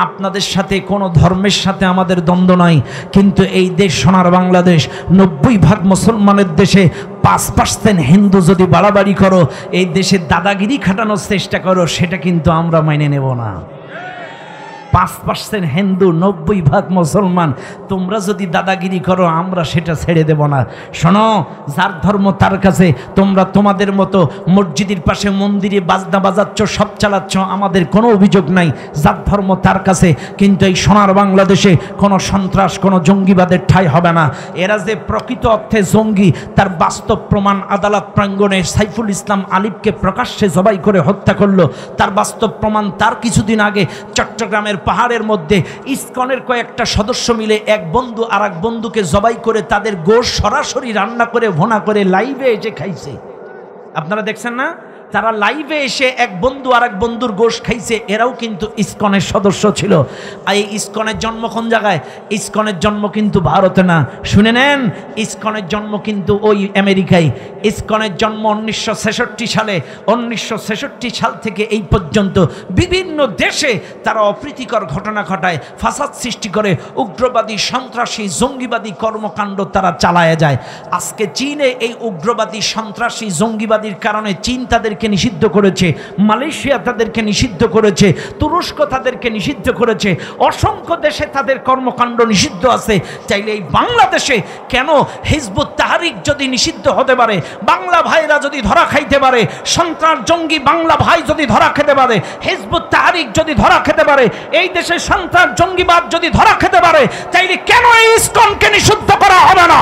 আপনাদের সাথে কোনো ধর্মের সাথে আমাদের দ্বন্দ্ব নাই, কিন্তু এই দেশ সোনার বাংলাদেশ, 90% মুসলমানের দেশে 5% হিন্দু যদি বাড়াবাড়ি করো, এই দেশে দাদাগিরি খাটানোর চেষ্টা করো, সেটা কিন্তু আমরা মেনে নেব না। 5% হিন্দু, 90% মুসলমান, তোমরা যদি দাদাগিরি করো আমরা সেটা ছেড়ে দেব না। শোনো, যার ধর্ম তার কাছে, তোমরা তোমাদের মতো মসজিদের পাশে মন্দিরে বাজনা বাজাচ্ছ, সব চালাচ্ছ, আমাদের কোনো অভিযোগ নাই, যার ধর্ম তার কাছে। কিন্তু এই সোনার বাংলাদেশে কোনো সন্ত্রাস, কোনো জঙ্গিবাদের ঠাঁই হবে না। এরা যে প্রকৃত অর্থে জঙ্গি তার বাস্তব প্রমাণ আদালত প্রাঙ্গণে সাইফুল ইসলাম আলিফকে প্রকাশ্যে জবাই করে হত্যা করলো, তার বাস্তব প্রমাণ তার কিছুদিন আগে চট্টগ্রামের পাহাড়ের মধ্যে ইসকনের কয়েকটা সদস্য মিলে এক বন্ধু আর এক বন্ধুকে জবাই করে তাদের গোশ সরাসরি রান্না করে ভুনা করে লাইভে এসে খাইছে। আপনারা দেখছেন না? তারা লাইভে এসে এক বন্ধু আর এক বন্ধুর গোশ খাইছে। এরাও কিন্তু ইসকনের সদস্য ছিল। আর এই ইসকনের জন্ম কোন জায়গায়? ইসকনের জন্ম কিন্তু ভারতে না, শুনে নেন, ইসকনের জন্ম কিন্তু ওই আমেরিকায়। ইসকনের জন্ম 1966 সালে। 1966 সাল থেকে এই পর্যন্ত বিভিন্ন দেশে তারা অপ্রীতিকর ঘটনা ঘটায়, ফাসাদ সৃষ্টি করে, উগ্রবাদী, সন্ত্রাসী, জঙ্গিবাদী কর্মকাণ্ড তারা চালায় যায়। আজকে চীনে এই উগ্রবাদী, সন্ত্রাসী, জঙ্গিবাদীর কারণে চীন তাদেরকে নিষিদ্ধ করেছে, মালয়েশিয়া তাদেরকে নিষিদ্ধ করেছে, তুরস্ক তাদেরকে নিষিদ্ধ করেছে, অসংখ্য দেশে তাদের কর্মকাণ্ড নিষিদ্ধ আছে। চাইলে এই বাংলাদেশে কেন হিজবুত তাহরিক যদি নিষিদ্ধ হতে পারে, বাংলা ভাইরা যদি ধরা খাইতে পারে, সন্ত্রাস জঙ্গি বাংলা ভাই যদি ধরা খেতে পারে, হিজবুত তাহরিক যদি ধরা খেতে পারে, এই দেশে সন্ত্রাস জঙ্গিবাদ যদি ধরা খেতে পারে, চাইলে কেন এই ইসকনকে নিষিদ্ধ করা হবে না?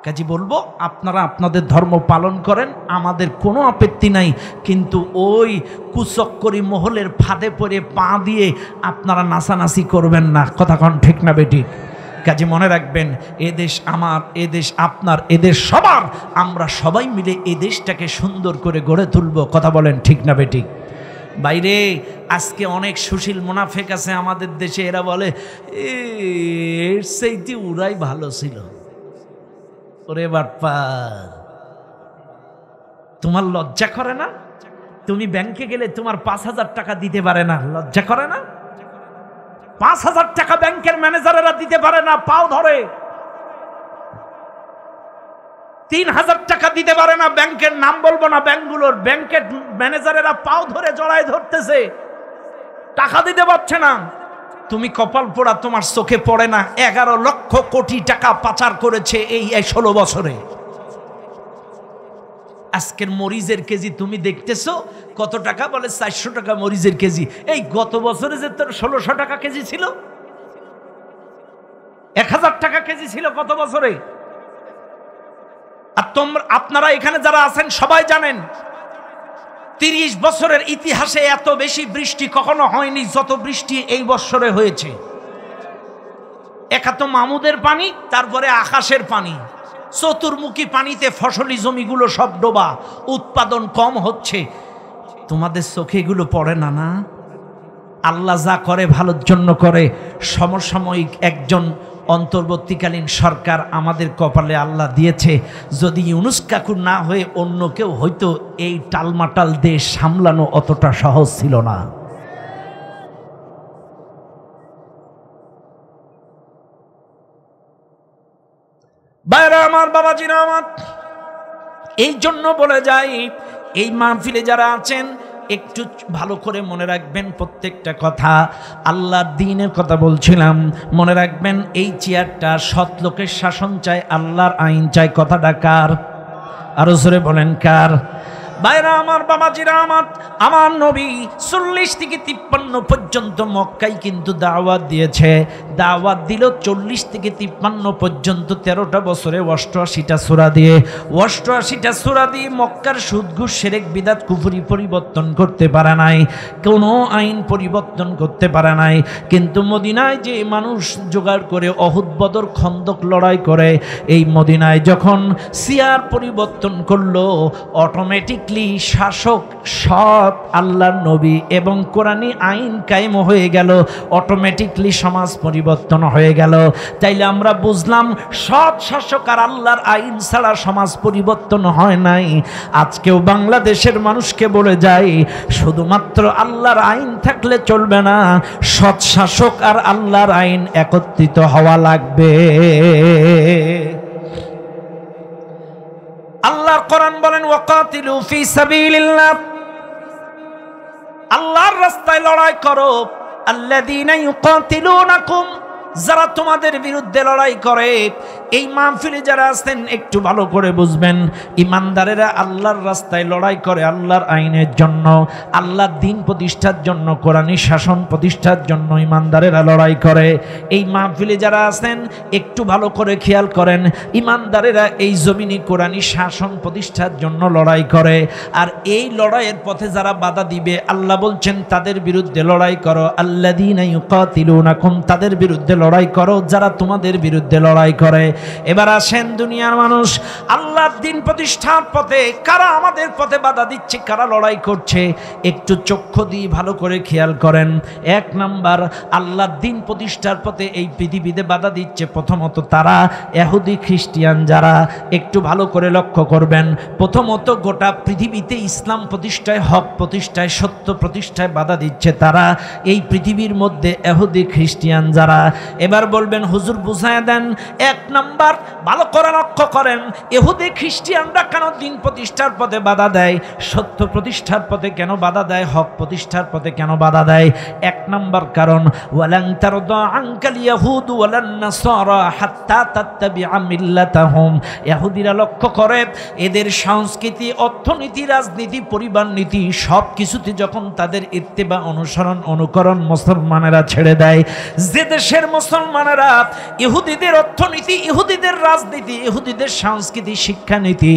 কাজী বলবো, আপনারা আপনাদের ধর্ম পালন করেন, আমাদের কোনো আপত্তি নাই, কিন্তু ওই কুচক্করি মহলের ফাঁদে পড়ে পা দিয়ে আপনারা নাচানাচি করবেন না। কথা কন ঠিক না বেঠিক? কাজে মনে রাখবেন, এদেশ আমার, এদেশ আপনার, এদেশ সবার। আমরা সবাই মিলে এই দেশটাকে সুন্দর করে গড়ে তুলব। কথা বলেন ঠিক না বেঠিক? বাইরে আজকে অনেক সুশীল মুনাফেক আছে আমাদের দেশে, এরা বলে এর সেইটি ওরাই ভালো ছিল। ওরে বাপ্পা, তোমার লজ্জা করে না? তুমি ব্যাংকে গেলে তোমার 5,000 টাকা দিতে পারে না, লজ্জা করে না? 5,000 টাকা ব্যাংকের ম্যানেজারেরা দিতে পারে না, পাও ধরে। 3,000 টাকা দিতে পারে না, ব্যাংকের নাম বলবো না, ব্যাংকগুলোর ব্যাংকের ম্যানেজারেরা পাও ধরে জড়ায় ধরতেছে, টাকা দিতে পারছে না। তুমি কপাল পোড়া, তোমার চোখে পড়ে না 11 লক্ষ কোটি টাকা পাচার করেছে এই 16 বছরে। আজকের মরিচের কেজি তুমি দেখতেছো কত টাকা? বলে 400 টাকা মরিচের কেজি। এই গত বছরে যে তোর 1600 টাকা কেজি ছিল, 1000 টাকা কেজি ছিল গত বছরে। আর আপনারা এখানে যারা আছেন সবাই জানেন, 30 বছরের ইতিহাসে এত বেশি বৃষ্টি কখনো হয়নি যত বৃষ্টি এই বছরে হয়েছে। একা তো মামুদের পানি, তারপরে আকাশের পানি, চতুর্মুখী পানিতে ফসলি জমিগুলো সব ডোবা, উৎপাদন কম হচ্ছে। তোমাদের চোখে এগুলো পড়ে না? না, আল্লাহ যা করে ভালোর জন্য করে। সমসাময়িক একজন অন্তর্বর্তীকালীন সরকার আমাদের কপালে আল্লাহ দিয়েছে। যদি ইউনুস কাকু না হয়ে অন্য কেউ হয়তো এই টালমাটাল দেশ সামলানো অতটা সহজ ছিল না। বাইরে আমার, বাবাজিরা আমার, এই জন্য বলে যাই, এই মাহফিলে যারা আছেন একটু ভালো করে মনে রাখবেন প্রত্যেকটা কথা। আল্লাহর দ্বীনের কথা বলছিলাম, মনে রাখবেন এই চেয়ারটা সৎ লোকের শাসন চায়, আল্লাহর আইন চায়। কথাটা কার? আরো জোরে বলেন কার? বাইরা আমার, বাবাজিরা আমার, আমার নবী 40 থেকে 53 পর্যন্ত মক্কায় কিন্তু দাওয়াত দিয়েছে। দাওয়াত দিল 40 থেকে 53 পর্যন্ত 13টা বছরে 88টা সূরা দিয়ে। 88টা সূরা দিয়ে মক্কার সুদ ঘুষ শিরক বিদআত কুফরি পরিবর্তন করতে পারে নাই, কোনো আইন পরিবর্তন করতে পারে নাই। কিন্তু মদিনায় যে মানুষ জোগাড় করে অহুদ বদর খন্দক লড়াই করে, এই মদিনায় যখন সিয়ার পরিবর্তন করলো, অটোমেটিক অটোমেটিকলি শাসক সৎ আল্লাহর নবী এবং কোরআনী আইন কায়েম হয়ে গেল, অটোমেটিকলি সমাজ পরিবর্তন হয়ে গেল। তাইলে আমরা বুঝলাম সৎ শাসক আর আল্লাহর আইন ছাড়া সমাজ পরিবর্তন হয় নাই। আজকেও বাংলাদেশের মানুষকে বলে যায় শুধুমাত্র আল্লাহর আইন থাকলে চলবে না, সৎ শাসক আর আল্লাহর আইন একত্রিত হওয়া লাগবে। আল্লাহর কোরআন বলেন ওয়াকাতিলু ফি সাবিলিল্লাহ, আল্লাহর রাস্তায় লড়াই করো। আল্লাযীনা ইউকাতিলুনাকুম, যারা তোমাদের বিরুদ্ধে লড়াই করে। এই মাহফিলে যারা আছেন একটু ভালো করে বুঝবেন, ইমানদারেরা আল্লাহর রাস্তায় লড়াই করে আল্লাহর আইনের জন্য, আল্লাহর দ্বীন প্রতিষ্ঠার জন্য, কোরআনী শাসন প্রতিষ্ঠার জন্য ইমানদারেরা লড়াই করে। এই মাহফিলে যারা আছেন একটু ভালো করে খেয়াল করেন, ইমানদারেরা এই জমিনে কোরআনী শাসন প্রতিষ্ঠার জন্য লড়াই করে। আর এই লড়াইয়ের পথে যারা বাধা দিবে, আল্লাহ বলছেন তাদের বিরুদ্ধে লড়াই করো। আল্লাযীনা ইউকাতিলুনাকুম, তাদের বিরুদ্ধে লড়াই করো যারা তোমাদের বিরুদ্ধে লড়াই করে। এবার আসেন দুনিয়ার মানুষ, আল্লাহর দ্বীন প্রতিষ্ঠার পথে কারা আমাদের পথে বাধা দিচ্ছে, কারা লড়াই করছে, একটু চক্ষু দিয়ে ভালো করে খেয়াল করেন। এক নাম্বার, আল্লাহর দ্বীন প্রতিষ্ঠার পথে এই পৃথিবীতে বাধা দিচ্ছে প্রথমত তারা ইহুদি খ্রিস্টান যারা, একটু ভালো করে লক্ষ্য করবেন। প্রথমত গোটা পৃথিবীতে ইসলাম প্রতিষ্ঠায়, হক প্রতিষ্ঠায়, সত্য প্রতিষ্ঠায় বাধা দিচ্ছে তারা, এই পৃথিবীর মধ্যে ইহুদি খ্রিস্টান যারা। এবার বলবেন হুজুর বুঝায় দেন। এক নাম্বার, ভালো করে লক্ষ্য করেন, ইহুদি খ্রিস্টানরা কেন দ্বীন প্রতিষ্ঠার পথে বাধা দেয়, সত্য প্রতিষ্ঠার পথে কেন বাধা দেয়, হক প্রতিষ্ঠার পথে কেন বাধা দেয়? এক নাম্বার কারণ, ওয়ালান তারদা আনকাল ইয়াহুদ ওয়ালান নাসারা হাত্তা তাত্তাবিআ মিল্লাতাহুম। ইহুদিরা লক্ষ্য করে এদের সংস্কৃতি, অর্থনীতি, রাজনীতি, পরিবার নীতি সব কিছুতে যখন তাদের ইত্তেবা, অনুসরণ, অনুকরণ মুসলমানেরা ছেড়ে দেয়, যে দেশের মুসলমানেরা ইহুদিদের অর্থনীতি, ইহুদিদের রাজনীতি, ইহুদিদের সংস্কৃতি, শিক্ষানীতি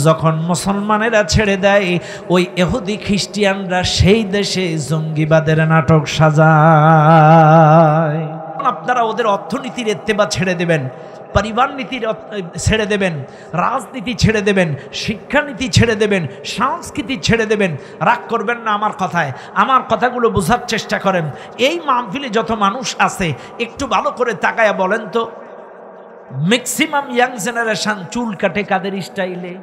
যখন মুসলমানেরা ছেড়ে দেয়, ওই ইহুদি খ্রিস্টানরা সেই দেশে জঙ্গিবাদের নাটক সাজায়। আপনারা ওদের অর্থনীতির ইত্তেবা ছেড়ে দেবেন, পরিবার নীতির ছেড়ে দেবেন, রাজনীতি ছেড়ে দেবেন, শিক্ষানীতি ছেড়ে দেবেন, সংস্কৃতি ছেড়ে দেবেন। রাগ করবেন না আমার কথায়, আমার কথাগুলো বোঝার চেষ্টা করেন। এই মাহফিলে যত মানুষ আছে একটু ভালো করে তাকায়া বলেন তো, ম্যাক্সিমাম ইয়াং জেনারেশন চুল কাটে কাদের স্টাইলে?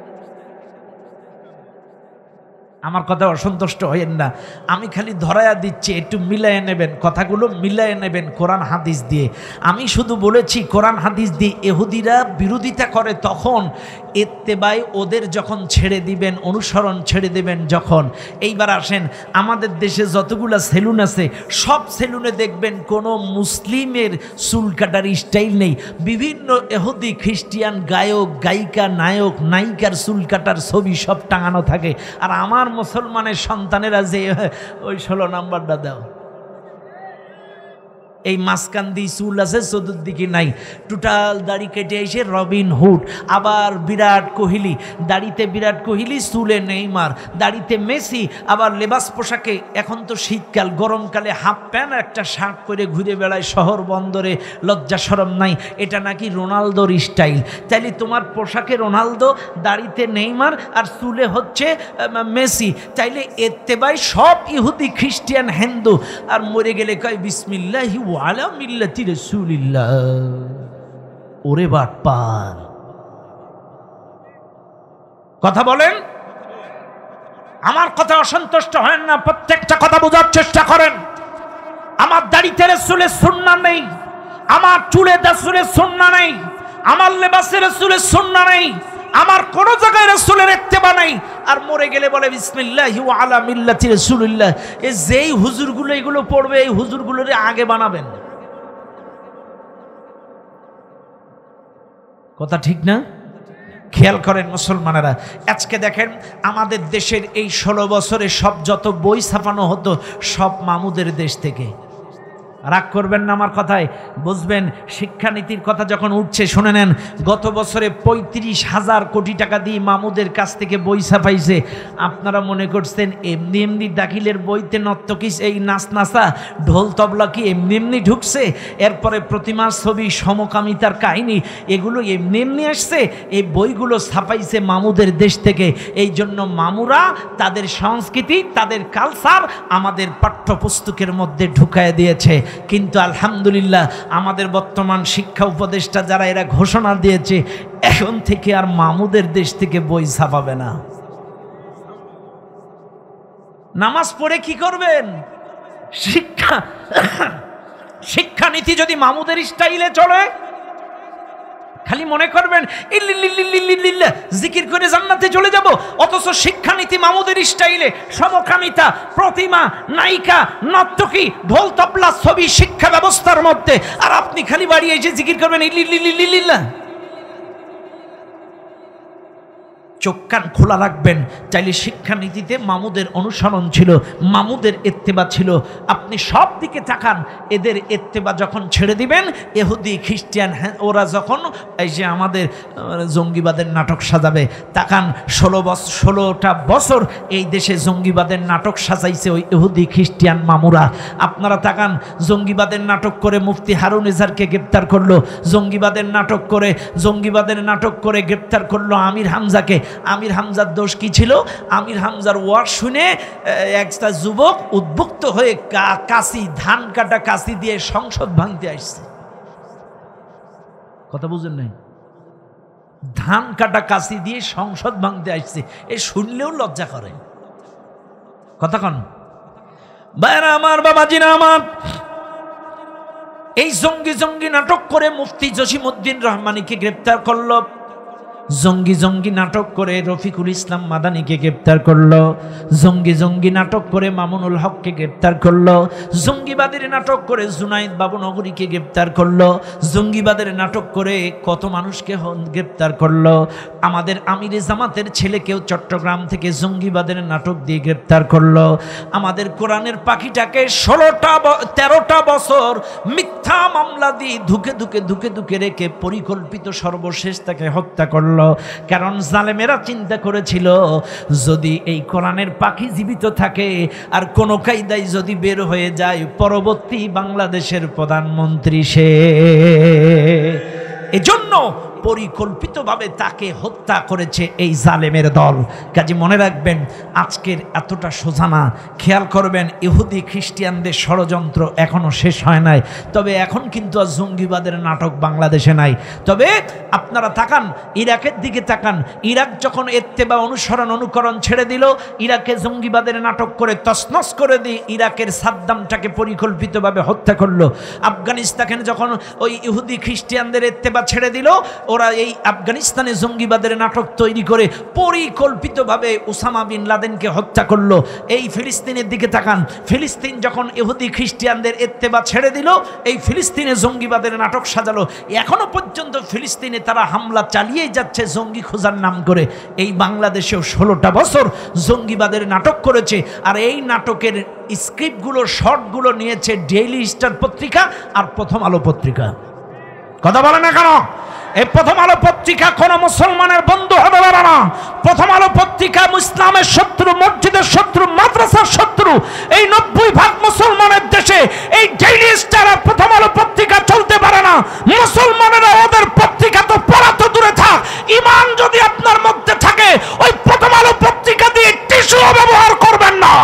আমার কথা অসন্তুষ্ট হইেন না, আমি খালি ধরায়া দিচ্ছি, একটু মিলাইয়ে নেবেন, কথাগুলো মিলাইয়ে নেবেন কোরআন হাদিস দিয়ে। আমি শুধু বলেছি কোরআন হাদিস দিয়ে ইহুদিরা বিরোধিতা করে তখন, ইত্তেবাই ওদের যখন ছেড়ে দিবেন, অনুসরণ ছেড়ে দিবেন যখন। এইবার আসেন, আমাদের দেশে যতগুলা সেলুন আছে সব সেলুনে দেখবেন কোনো মুসলিমের চুল কাটার স্টাইল নেই, বিভিন্ন ইহুদি খ্রিস্টান গায়ক, গায়িকা, নায়ক, নায়িকার চুল কাটার ছবি সব টাঙানো থাকে। আর আমার মুসলমানের সন্তানেরা যে ওই 16 নাম্বারটা দাও, এই মাঝখান দিয়ে চুল আছে, চতুর্দিকে নাই, টোটাল দাড়ি কেটে এসে রবিন হুড। আবার বিরাট কোহলি, দাড়িতে বিরাট কোহলি, চুলে নেইমার, দাড়িতে মেসি, আবার লেবাস পোশাকে, এখন তো শীতকাল, গরমকালে হাফ প্যান্ট একটা শার্ট পরে ঘুরে বেড়ায় শহর বন্দরে, লজ্জা শরম নাই, এটা নাকি রোনালদোর স্টাইল। তাইলে তোমার পোশাকে রোনালদো, দাড়িতে নেইমার, আর চুলে হচ্ছে মেসি, তাইলে ইত্তেবাই সব ইহুদি খ্রিস্টান হিন্দু। আর মরে গেলে কয় বিসমিল্লাহি আলা মিল্লাতি রাসূলিল্লাহ। ওরে বাটপার, কথা বলেন, আমার কথা অসন্তুষ্ট হয় না, প্রত্যেকটা কথা বোঝার চেষ্টা করেন। আমার দাড়িতে রাসূলের সুন্নাহ নেই, আমার চুলে রাসূলের সুন্নাহ নেই, আমার লেবাসে রাসূলের সুন্নাহ নেই, আমার কোন জায়গায় রাসূলের ইত্তেবা নাই, আর মরে গেলে বলে বিসমিল্লাহি ওয়া আলা মিল্লাতি রাসূলিল্লাহ। এই যেই হুজুরগুলো এগুলো পড়বে, এই হুজুরগুলোরে আগে বানাবেন। কথা ঠিক না? খেয়াল করেন মুসলমানেরা, আজকে দেখেন আমাদের দেশের এই 16 বছরে সব যত বই ছাপানো হতো সব মামুদের দেশ থেকে। রাগ করবেন না আমার কথায়, বুঝবেন শিক্ষানীতির কথা যখন উঠছে শুনে নেন। গত বছরে 35,000 কোটি টাকা দিয়ে মামুদের কাছ থেকে বই ছাপাইছে। আপনারা মনে করছেন এমনি এমনি দাখিলের বইতে নর্তকী এই নাচনাচা ঢোল তবলা কি এমনি এমনি ঢুকছে? এরপরে প্রতিমার ছবি, সমকামিতার কাহিনী, এগুলো এমনি এমনি আসছে? এই বইগুলো ছাপাইছে মামুদের দেশ থেকে। এই জন্য মামুরা তাদের সংস্কৃতি, তাদের কালচার আমাদের পাঠ্যপুস্তকের মধ্যে ঢুকায় দিয়েছে। কিন্তু আলহামদুলিল্লাহ আমাদের বর্তমান শিক্ষা উপদেষ্টা যারা, এরা ঘোষণা দিয়েছে এখন থেকে আর মামুদের দেশ থেকে বই ছাপাবে না। নামাজ পড়ে কি করবেন? শিক্ষানীতি যদি মামুদের স্টাইলে চলে, খালি মনে করবেন জিকির করে জান্নাতে চলে যাব, অথচ শিক্ষানীতি মামুদের স্টাইলে, সমকামিতা, প্রতিমা, নায়িকা, নর্তকী, ঢোল তবলা, ছবি শিক্ষা ব্যবস্থার মধ্যে, আর আপনি খালি বাড়ি এসে জিকির করবেন ইল্লিল্লিল্লিল্লাহ। চোখ কান খোলা রাখবেন। চাইলে শিক্ষানীতিতে মামুদের অনুসরণ ছিল, মামুদের ইত্তেবা ছিল। আপনি সব দিকে তাকান, এদের ইত্তেবা যখন ছেড়ে দিবেন, ইহুদি খ্রিস্টান ওরা যখন এই যে আমাদের জঙ্গিবাদের নাটক সাজাবে, তাকান 16টা বছর এই দেশে জঙ্গিবাদের নাটক সাজাইছে ওই ইহুদি খ্রিস্টান মামুরা। আপনারা তাকান, জঙ্গিবাদের নাটক করে মুফতি হারুন ইজারকে গ্রেপ্তার করলো, জঙ্গিবাদের নাটক করে গ্রেপ্তার করলো আমির হামজাকে। আমির হামজার দোষ কি ছিল? আমির হামজার ওয়াজ শুনে একটা যুবক উদ্বুদ্ধ হয়ে কাশি, ধান কাটা কাশি দিয়ে সংসদ ভাঙতে আসছে। কথা বুঝেন নাই? ধান কাটা কাশি দিয়ে সংসদ ভাঙতে আসছে, এ শুনলেও লজ্জা করে। কথা কন ভাইরা আমার, বাবাজিরা আমার, এই জঙ্গি নাটক করে মুফতি জসিমউদ্দিন রহমানীকে গ্রেপ্তার করলো, জঙ্গি নাটক করে রফিকুল ইসলাম মাদানীকে গ্রেপ্তার করলো, জঙ্গি নাটক করে মামুনুল হককে গ্রেপ্তার করলো, জঙ্গিবাদের নাটক করে জুনাইদ বাবুনগরীকে গ্রেপ্তার করলো, জঙ্গিবাদের নাটক করে কত মানুষকে গ্রেপ্তার করলো। আমাদের আমিরে জামাতের ছেলেকেও চট্টগ্রাম থেকে জঙ্গিবাদের নাটক দিয়ে গ্রেপ্তার করলো। আমাদের কোরআনের পাখিটাকে 13টা বছর মিথ্যা মামলা দিয়ে ধুকে রেখে পরিকল্পিত সর্বশেষ তাকে হত্যা করলো। কারণ জালেমেরা চিন্তা করেছিল, যদি এই কোরআনের পাখি জীবিত থাকে আর কোন কায়দায় যদি বের হয়ে যায়, পরবর্তী বাংলাদেশের প্রধানমন্ত্রী সে। এজন্য পরিকল্পিতভাবে তাকে হত্যা করেছে এই জালেমের দল। কাজে মনে রাখবেন, আজকের এতটা সোজা না। খেয়াল করবেন, ইহুদি খ্রিস্টানদের ষড়যন্ত্র এখনো শেষ হয় নাই। তবে এখন কিন্তু আর জঙ্গিবাদের নাটক বাংলাদেশে নাই। তবে আপনারা তাকান, ইরাকের দিকে তাকান। ইরাক যখন ইত্তেবা অনুকরণ ছেড়ে দিল, ইরাকে জঙ্গিবাদের নাটক করে তছনছ করে দিয়ে ইরাকের সাদ্দামটাকে পরিকল্পিতভাবে হত্যা করলো। আফগানিস্তানে যখন ওই ইহুদি খ্রিস্টানদের ইত্তেবা ছেড়ে দিল, ওরা এই আফগানিস্তানে জঙ্গিবাদের নাটক তৈরি করে পরিকল্পিতভাবে ওসামা বিন লাদেনকে হত্যা করলো। এই ফিলিস্তিনের দিকে তাকান, ফিলিস্তিন যখন ইহুদি খ্রিস্টানদের ইত্তেবা ছেড়ে দিল, এই ফিলিস্তিনে জঙ্গিবাদের নাটক সাজালো। এখনো পর্যন্ত ফিলিস্তিনে তারা হামলা চালিয়েই যাচ্ছে জঙ্গি খোঁজার নাম করে। এই বাংলাদেশেও 16টা বছর জঙ্গিবাদের নাটক করেছে। আর এই নাটকের স্ক্রিপ্টগুলো, শর্টগুলো নিয়েছে ডেইলি স্টার পত্রিকা আর প্রথম আলো পত্রিকা। কথা বলে না কেন? এই প্রথম আলো পত্রিকা কোন মুসলমানের বন্ধু হতে পারে না। প্রথম আলো পত্রিকা ইসলামের শত্রু, মসজিদের শত্রু, মাদ্রাসার শত্রু। এই 90% মুসলমানের দেশে এই ডেইলি স্টার আর প্রথম আলো পত্রিকা চলতে পারে না। মুসলমানেরা ওদের পত্রিকা তো পড়া তো দূরে থাক, ঈমান যদি আপনার মধ্যে থাকে, ওই প্রথম আলো পত্রিকা দিয়ে টিস্যুও ব্যবহার করবেন না।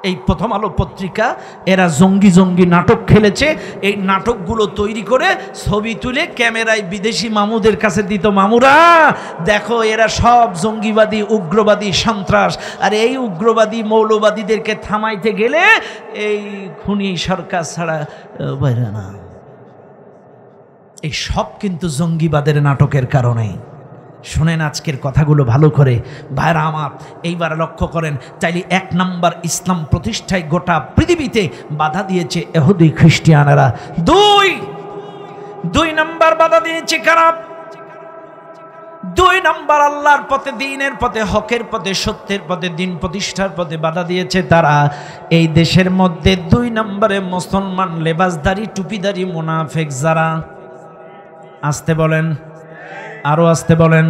এই প্রথম আলো পত্রিকা এরা জঙ্গি নাটক খেলেছে। এই নাটকগুলো তৈরি করে ছবি তুলে ক্যামেরায় বিদেশি মামুদের কাছে দিত। মামুরা দেখো, এরা সব জঙ্গিবাদী, উগ্রবাদী, সন্ত্রাস। আর এই উগ্রবাদী মৌলবাদীদেরকে থামাইতে গেলে এই খুনি সরকার ছাড়া বাইরে না। এই সব কিন্তু জঙ্গিবাদের নাটকের কারণে। শোনেন আজকের কথাগুলো ভালো করে ভাইরা আমার, এইবার লক্ষ্য করেন। তাইলে 1 নম্বর ইসলাম প্রতিষ্ঠায় গোটা পৃথিবীতে বাধা দিয়েছে ইহুদি খ্রিস্টানেরা। 2 নম্বর বাধা দিয়েছে কারা? দুই নম্বর আল্লাহর পথে, দ্বীনের পথে, হকের পথে, সত্যের পথে, দ্বীন প্রতিষ্ঠার পথে বাধা দিয়েছে তারা। এই দেশের মধ্যে দুই নম্বরে মুসলমান লেবাসদারি টুপিদারি মুনাফিক যারা, আসতে বলেন, আরো আসতে বলেন,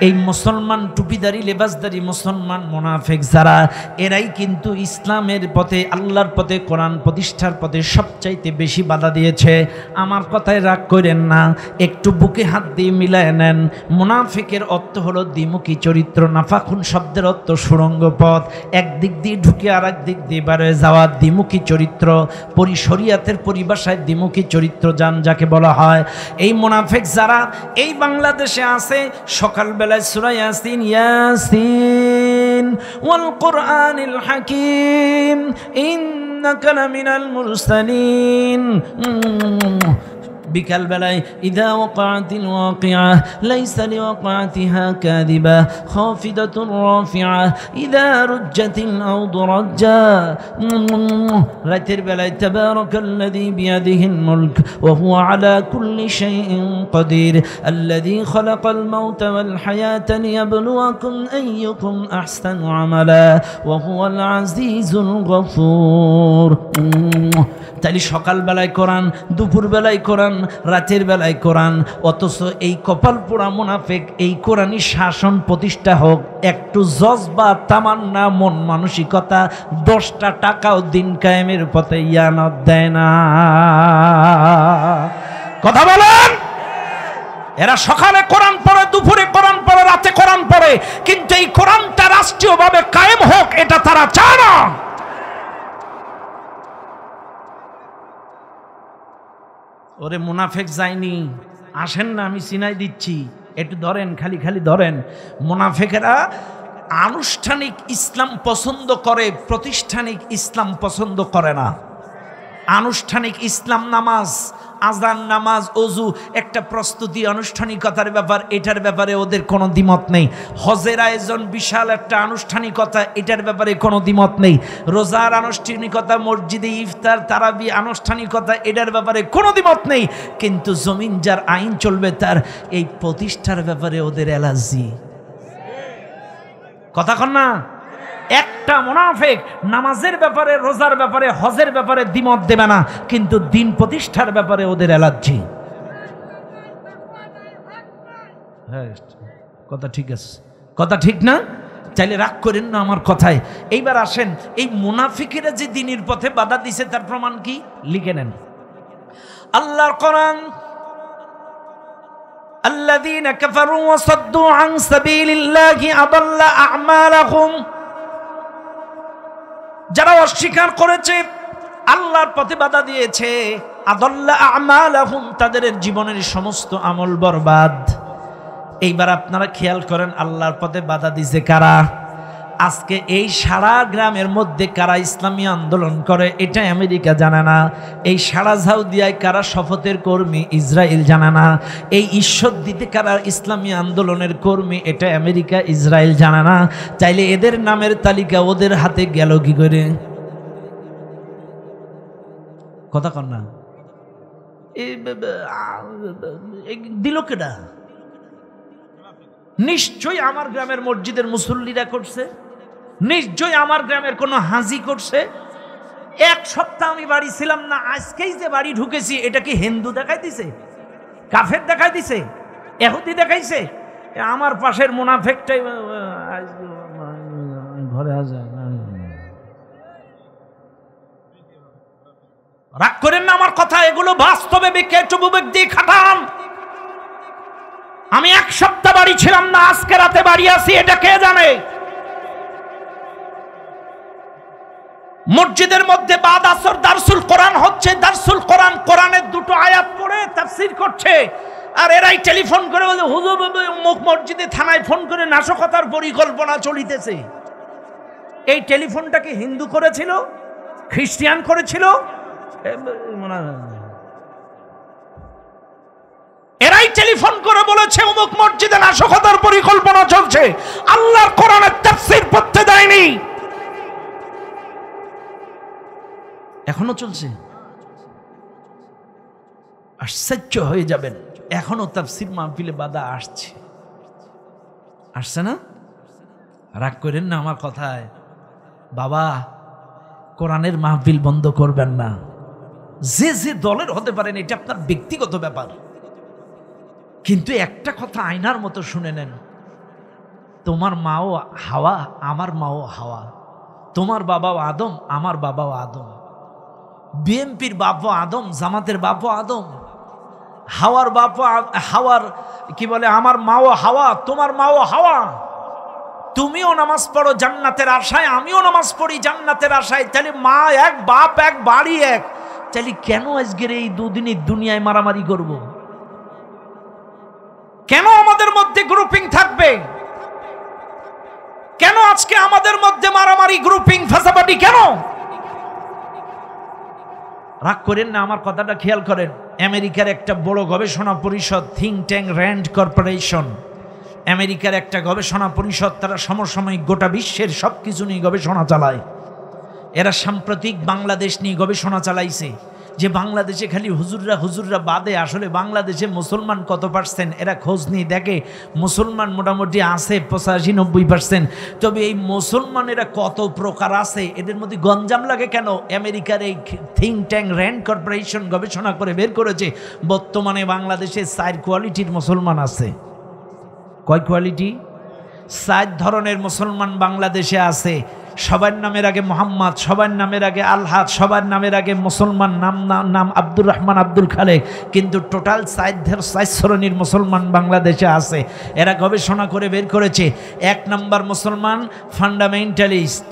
এই মুসলমান টুপিদারি লেবাসদারি মুসলমান মুনাফিক যারা, এরাই কিন্তু ইসলামের পথে, আল্লাহর পথে, কোরআন প্রতিষ্ঠার পথে সবচাইতে বেশি বাধা দিয়েছে। আমার কথায় রাগ করেন না, একটু বুকে হাত দিয়ে মিলায় নেন। মুনাফিকের অর্থ হলো দ্বিমুখী চরিত্র। নাফাকুন শব্দের অর্থ সুড়ঙ্গ পথ, একদিক দিয়ে ঢুকে আর এক দিক দিয়ে বের হয়ে যাওয়া, দ্বিমুখী চরিত্র। শরিয়াতের পরিভাষায় দ্বিমুখী চরিত্র যাকে বলা হয়। এই মুনাফিক যারা এই বাংলাদেশে আছে, সকালবেলায় সূরা ইয়াসিন, ইয়াসিন ওয়াল কুরআনিল হাকীম ইন্নাকা লামিনাল মুরসালিন, বিকাল বেলায় ইদা ওয়াকাতিল ওয়াকিআ লাইসা লিওয়াকাতিহা কাযিবা খাফিদাতুর রাফিআ ইদা রুজ্জাতিল আরদু রাজ্জা, রাতের বেলায় তাবারাকাল্লাযী বিয়াদিহিল মুলক ওয়া হুয়া আলা কুল্লি শাইইন কাদির আল্লাযী খালাকাল মাউতা ওয়াল হায়াতা লিয়াবলুয়াকুম আইয়ুকুম আহসানু আমালা ওয়া হুয়াল আজিজুল গফুর। তাইলে সকাল বেলায় কোরআন, দুপুর বেলায় কোরআন, রাতের বেলায় কোরআন, অথচ এই কপাল পোড়া মুনাফিক এই কোরআনী শাসন প্রতিষ্ঠা হোক, একটু জজবা তামান্না মন মানসিকতা 10টা টাকাও দিন কায়েমের পথে ইয়ানত দেয় না। কথা বলেন। এরা সকালে কোরআন পড়ে, দুপুরে কোরআন পড়ে, রাতে কোরআন পড়ে, কিন্তু এই কোরআনটা রাষ্ট্রীয়ভাবে কায়েম হোক এটা তারা চায় না। ওরে মুনাফিক যায়নি, আসেন না, আমি চিনাই দিচ্ছি, একটু ধরেন, খালি খালি ধরেন। মুনাফিকেরা আনুষ্ঠানিক ইসলাম পছন্দ করে, প্রাতিষ্ঠানিক ইসলাম পছন্দ করে না। আনুষ্ঠানিক ইসলাম নামাজ, আজান, নামাজ, ওযু একটা প্রস্তুতি, আনুষ্ঠানিকতার ব্যাপার, এটার ব্যাপারে ওদের কোনো দ্বিমত নেই। হজের আয়োজন বিশাল একটা আনুষ্ঠানিকতা, এটার ব্যাপারে কোনো দ্বিমত নেই। রোজার আনুষ্ঠানিকতা, মসজিদে ইফতার, তারাবি আনুষ্ঠানিকতা, এটার ব্যাপারে কোনো দ্বিমত নেই। কিন্তু জমিন যার আইন চলবে তার এই প্রতিষ্ঠার ব্যাপারে ওদের অ্যালার্জি। কথা কন না? একটা মুনাফিক নামাজের ব্যাপারে, রোজার ব্যাপারে, হজের ব্যাপারে দ্বিমত দেবে না, কিন্তু দিন প্রতিষ্ঠার ব্যাপারে ওদের অ্যালার্জি। হ্যাঁ, কথা ঠিক আছে, কথা ঠিক না? চাইলে রাগ করেন না আমার কথায়। এইবার আসেন, এই মুনাফিকেরা যে দ্বীনের পথে বাধা দিছে তার প্রমাণ কি? লিখে নেন আল্লাহর কোরআন। الذين كفروا وصدوا عن سبيل الله أضل أعمالهم, যারা অস্বীকার করেছে, আল্লাহর পথে বাধা দিয়েছে, আদাল্লা আমালাহুম, তাদের জীবনের সমস্ত আমল বরবাদ। এইবার আপনারা খেয়াল করেন, আল্লাহর পথে বাধা দিয়েছে কারা? আজকে এই সারা গ্রামের মধ্যে কারা ইসলামী আন্দোলন করে এটা আমেরিকা জানে না। এই সারা ঝাউদিয়ায় কারা শপথের কর্মী ইসরায়েল জানে না। এই ঈশ্বর দিতে কারা ইসলামী আন্দোলনের কর্মী এটা আমেরিকা ইসরায়েল জানে না। চাইলে এদের নামের তালিকা ওদের হাতে গেল কি করে? কথা কন না? দিল কেডা? নিশ্চয়ই আমার গ্রামের মসজিদের মুসল্লিরা করছে, নিশ্চয়ই আমার গ্রামের কোনো হাজি করছে। এক সপ্তাহ আমি বাড়ি ছিলাম না, আজকেই যে বাড়ি ঢুকেছি, এটা কি হিন্দু দেখাই দিছে, কাফের দেখাই দিছে, ইহুদি দেখাইছে? আমার পাশের মুনাফিকটাই ঘরে আসে। রাগ করেন না আমার কথা, এগুলো বাস্তবে বিবেক দিয়ে খাটান। আমি এক সপ্তাহ বাড়ি ছিলাম না, আজকে রাতে বাড়ি আসি, এটা কে জানে? মসজিদের মধ্যে বাদ আসর দারসুল কোরআন হচ্ছে, দারসুল কোরআন, কোরআনের দুটো আয়াত পড়ে তাফসীর করছে, আর এরাই টেলিফোন করে বলে হুজুর মুখ মসজিদে, থানায় ফোন করে নাশকতার পরিকল্পনা চলিতেছে। এই টেলিফোনটাকে হিন্দু করেছিল, খ্রিস্টান করেছিল, এরাই টেলিফোন করে বলেছে অমুক মসজিদে নাশকতার পরিকল্পনা চলছে। আল্লাহর কোরআনের তাফসীর পড়তে দেয়নি, এখনো চলছে। আশ্চর্য হয়ে যাবেন, এখনো তাফসীর মাহফিলে বাধা আসছে। আসছে না? রাগ করেন না আমার কথায়। বাবা, কোরআনের মাহফিল বন্ধ করবেন না। যে যে দলের হতে পারেন, এটা আপনার ব্যক্তিগত ব্যাপার, কিন্তু একটা কথা আয়নার মতো শুনে নেন। তোমার মাও হাওয়া, আমার মাও হাওয়া। তোমার বাবাও আদম, আমার বাবাও আদম। বিএনপির বাপও আদম, জামাতের বাপও আদম। হাওয়ার বাপও হাওয়ার কি বলে, আমার মাও হাওয়া, তোমার মাও হাওয়া। তুমিও নামাজ পড়ো জান্নাতের আশায়, আমিও নামাজ পড়ি জান্নাতের আশায়। তাহলে মা এক, বাপ এক, বাড়ি এক। তাহলে কেন আজকের এই দুদিনের দুনিয়ায় মারামারি করব? কেন আমাদের মধ্যে গ্রুপিং থাকবে? কেন আজকে আমাদের মধ্যে মারামারি, গ্রুপিং, ফাঁসাবাটি কেন? রাগ করেন না, আমার কথাটা খেয়াল করেন। আমেরিকার একটা বড় গবেষণা পরিষদ, থিঙ্ক ট্যাঙ্ক র্যান্ড কর্পোরেশন, আমেরিকার একটা গবেষণা পরিষদ, তারা সমসাময়িক গোটা বিশ্বের সব কিছু নিয়ে গবেষণা চালায়। এরা সাম্প্রতিক বাংলাদেশ নিয়ে গবেষণা চালাইছে যে বাংলাদেশে খালি হুজুররা বাদে আসলে বাংলাদেশে মুসলমান কত পার্সেন্ট। এরা খোঁজ নিয়ে দেখে মুসলমান মোটামুটি আছে 85-90%। তবে এই মুসলমানেরা কত প্রকার আছে, এদের মধ্যে গঞ্জাম লাগে কেন? আমেরিকার এই থিঙ্ক ট্যাঙ্ক র্যান্ড কর্পোরেশন গবেষণা করে বের করেছে বর্তমানে বাংলাদেশে 4 কোয়ালিটির মুসলমান আছে। কয় কোয়ালিটি? 4 ধরনের মুসলমান বাংলাদেশে আছে। সবার নামের আগে মোহাম্মদ, সবার নামের আগে আলহাদ, সবার নামের আগে মুসলমান, নাম আব্দুর রহমান, আব্দুল খালেক, কিন্তু টোটাল 4 শ্রেণীর মুসলমান বাংলাদেশে আছে। এরা গবেষণা করে বের করেছে 1 নম্বর মুসলমান ফান্ডামেন্টালিস্ট।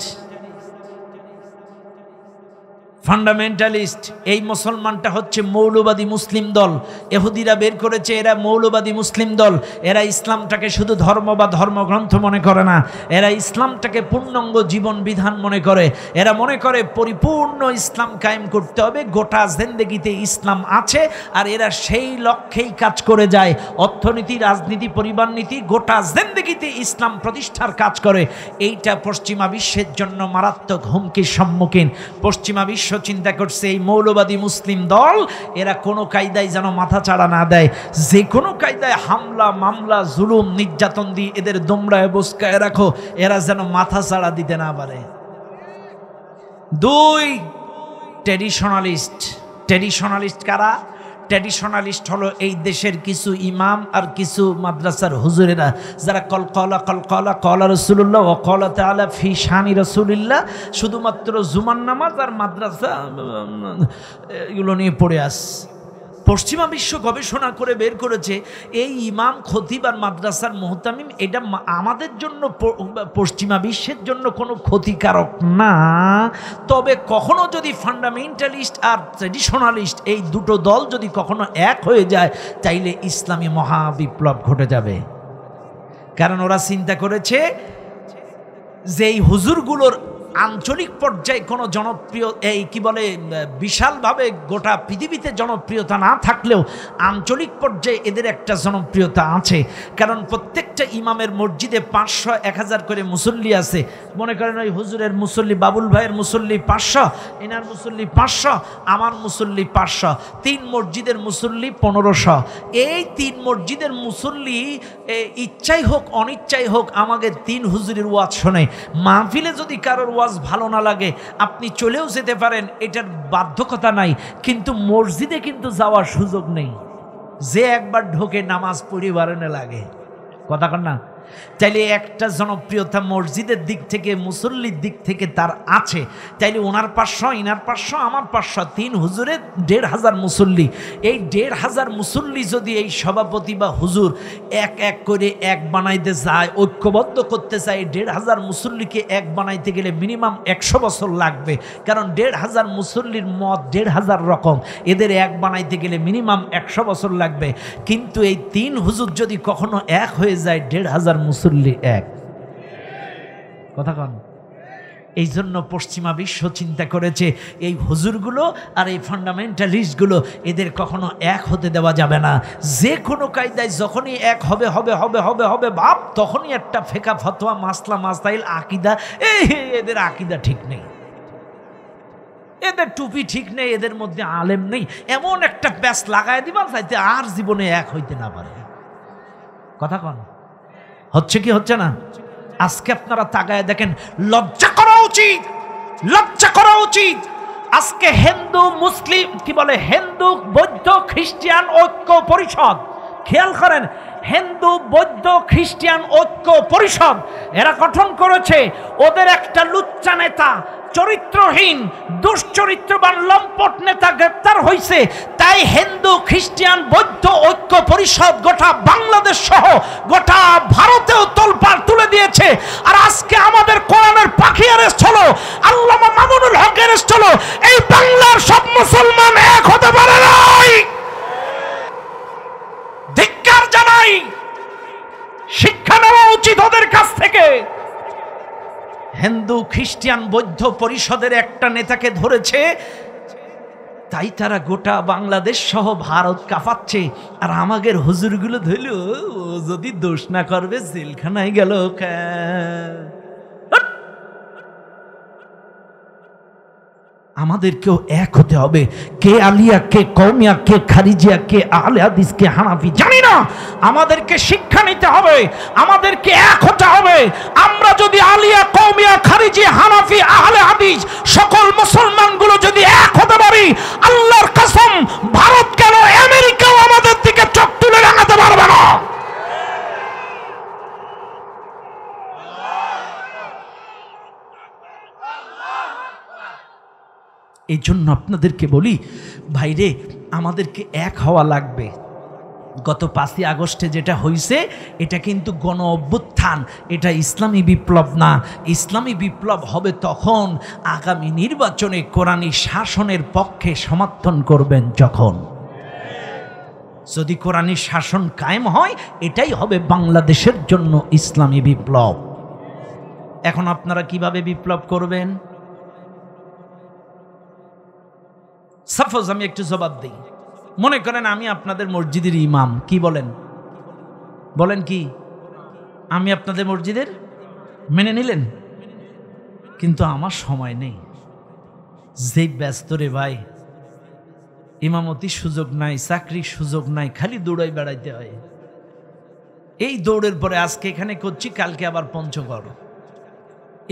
এই মুসলমানটা হচ্ছে মৌলবাদী মুসলিম দল। ইহুদিরা বের করেছে এরা মৌলবাদী মুসলিম দল। এরা ইসলামটাকে শুধু ধর্ম বা ধর্মগ্রন্থ মনে করে না, এরা ইসলামটাকে পূর্ণাঙ্গ জীবন বিধান মনে করে। এরা মনে করে পরিপূর্ণ ইসলাম কায়েম করতে হবে, গোটা জিন্দেগিতে ইসলাম আছে, আর এরা সেই লক্ষ্যেই কাজ করে যায়। অর্থনীতি, রাজনীতি, পরিবার নীতি, গোটা জিন্দেগিতে ইসলাম প্রতিষ্ঠার কাজ করে। এইটা পশ্চিমা বিশ্বের জন্য মারাত্মক হুমকির সম্মুখীন। পশ্চিমা বিশ্ব চিন্তা করছে এই মৌলবাদী মুসলিম দল এরা কোনো কায়দায় যেন মাথা চাড়া না দেয়, যে কোনো কায়দায় হামলা, মামলা, জুলুম, নির্যাতন দিয়ে এদের দমড়ায় বসকায় রাখো, এরা যেন মাথা চাড়া দিতে না পারে। 2 ট্র্যাডিশনালিস্ট কারা? ট্র্যাডিশনালিস্ট হলো এই দেশের কিছু ইমাম আর কিছু মাদ্রাসার হুজুরেরা, যারা কলা রাসূলুল্লাহ ওয়া ক্বালা তাআলা ফি শানি রাসূলিল্লাহ, শুধুমাত্র জুমার নামাজ আর মাদ্রাসা এগুলো নিয়ে পড়ে আস। পশ্চিমা বিশ্ব গবেষণা করে বের করেছে এই ইমাম, খতিব আর মাদ্রাসার মুহতামিম এটা আমাদের জন্য, পশ্চিমা বিশ্বের জন্য কোনো ক্ষতিকারক না। তবে কখনো যদি ফান্ডামেন্টালিস্ট আর ট্র্যাডিশনালিস্ট এই দুটো দল যদি কখনো এক হয়ে যায়, তাইলে ইসলামী মহাবিপ্লব ঘটে যাবে। কারণ ওরা চিন্তা করেছে যে এই হুজুরগুলোর আঞ্চলিক পর্যায়ে কোনো জনপ্রিয়, এই কি বলে, বিশালভাবে গোটা পৃথিবীতে জনপ্রিয়তা না থাকলেও আঞ্চলিক পর্যায়ে এদের একটা জনপ্রিয়তা আছে। কারণ প্রত্যেকটা ইমামের মসজিদে 500-1000 করে মুসল্লি আছে। মনে করেন ওই হুজুরের মুসল্লি, বাবুল ভাইয়ের মুসল্লি 500, এনার মুসল্লি 500, আমার মুসল্লি 500, 3 মসজিদের মুসল্লি 1500। এই 3 মসজিদের মুসল্লি ইচ্ছাই হোক অনিচ্ছাই হোক আমাকে 3 হুজুরের ওয়াজ শোনে। মাহফিলে যদি কারোর ভালো না লাগে আপনি চলেও যেতে পারেন, এটার বাধ্যকতা নাই, কিন্তু মসজিদে কিন্তু যাওয়ার সুযোগ নেই। যে একবার ঢোকে নামাজ পড়িবারে লাগে, কথা কন না? তাইলে একটা জনপ্রিয়তা মসজিদের দিক থেকে, মুসল্লির দিক থেকে তার আছে। তাইলে ওনার 500, ইনার 500, আমার 500, 3 হুজুরের 1500 মুসল্লি। এই 1500 মুসল্লি যদি এই সভাপতি বা হুজুর এক করে এক বানাইতে যায়, ঐক্যবদ্ধ করতে চায়, 1500 মুসল্লিকে এক বানাইতে গেলে মিনিমাম 100 বছর লাগবে। কারণ 1500 মুসল্লির মত 1500 রকম, এদের এক বানাইতে গেলে মিনিমাম 100 বছর লাগবে। কিন্তু এই 3 হুজুর যদি কখনো এক হয়ে যায়, 1500 মুসল্লি এক, কথা কন। এই জন্য পশ্চিমা বিশ্ব চিন্তা করেছে এই হুজুরগুলো আর এই ফান্ডামেন্টালিস্টগুলো এদের কখনো এক হতে দেওয়া যাবে না। যে কোনো কায়দায় যখনই এক হবে হবে হবে হবে হবে বাপ, তখনই একটা ফেকা ফতোয়া, মাসলা মাসাইল, আকিদা, এদের আকিদা ঠিক নেই, এদের টুপি ঠিক নেই, এদের মধ্যে আলেম নেই, এমন একটা প্যাচ লাগাই দিবা যাইতে আর জীবনে এক হইতে না পারে, কথা কন। হচ্ছে কি হচ্ছে না? আজকে আপনারা তাকায় দেখেন, লজ্জা করা উচিত, লজ্জা করা উচিত। আজকে হিন্দু মুসলিম কি বলে, হিন্দু বৌদ্ধ খ্রিস্টান ঐক্য পরিষদ, খেয়াল করেন, হিন্দু বৌদ্ধ খ্রিস্টান ঐক্য পরিষদ এরা গঠন করেছে। ওদের একটা লুচ্চা নেতা, চরিত্রহীন দুশ্চরিত্রবান লম্পট নেতা গ্রেপ্তার হয়েছে। তাই হিন্দু খ্রিস্টান বৌদ্ধ ঐক্য পরিষদ গোটা বাংলাদেশ সহ গোটা ভারতেও তোলপাড় তুলে দিয়েছে। আর আজকে আমাদের কোরআনের পাখি অ্যারেস্ট হলো, আল্লামা মামুনুল হক অ্যারেস্ট হলো। এই বাংলার সব মুসলমান এক হতে পারে নাই। ধিক্কার জানাই, শিক্ষা নেওয়া উচিত ওদের কাছ থেকে। হিন্দু খ্রিস্টান বৌদ্ধ পরিষদের একটা নেতাকে ধরেছে, তাই তারা গোটা বাংলাদেশ সহ ভারত কাঁপাচ্ছে। আর আমাদের হুজুরগুলো ধরল, ও যদি দোষ না করবে জেলখানায় গেল। আমাদেরকেও এক হতে হবে। কে আলিয়া, কে কওমিয়া, কে খারিজিয়া, কে আহলে হাদিস, কে হানাফি জানি না, আমাদেরকে শিক্ষা নিতে হবে, আমাদেরকে এক হতে হবে। আমরা যদি আলিয়া, কওমিয়া, খারিজি, হানাফি, আহলে হাদিস সকল মুসলমানগুলো যদি এক হতে পারি, আল্লাহর কসম ভারত কেন আমেরিকাও আমাদের দিকে চোখ তুলে রাঙাতে পারবে না। এই জন্য আপনাদেরকে বলি ভাইরে, আমাদেরকে এক হওয়া লাগবে। গত 5ই আগস্টে যেটা হয়েছে এটা কিন্তু গণ অভ্যুত্থান, এটা ইসলামী বিপ্লব না। ইসলামী বিপ্লব হবে তখন আগামী নির্বাচনে কোরআনী শাসনের পক্ষে সমর্থন করবেন যখন। যদি কোরআনী শাসন কায়েম হয়, এটাই হবে বাংলাদেশের জন্য ইসলামী বিপ্লব। এখন আপনারা কিভাবে বিপ্লব করবেন? সাপোজ আমি একটু জবাব দিই, মনে করেন আমি আপনাদের মসজিদের ইমাম, কি বলেন? বলেন কি? আমি আপনাদের মসজিদের মেনে নিলেন, কিন্তু আমার সময় নেই, যে ব্যস্ত রে ভাই, ইমামতির সুযোগ নাই, চাকরির সুযোগ নাই, খালি দৌড়াই বেড়াইতে হয়। এই দৌড়ের পরে আজকে এখানে করছি, কালকে আবার পঞ্চগড়,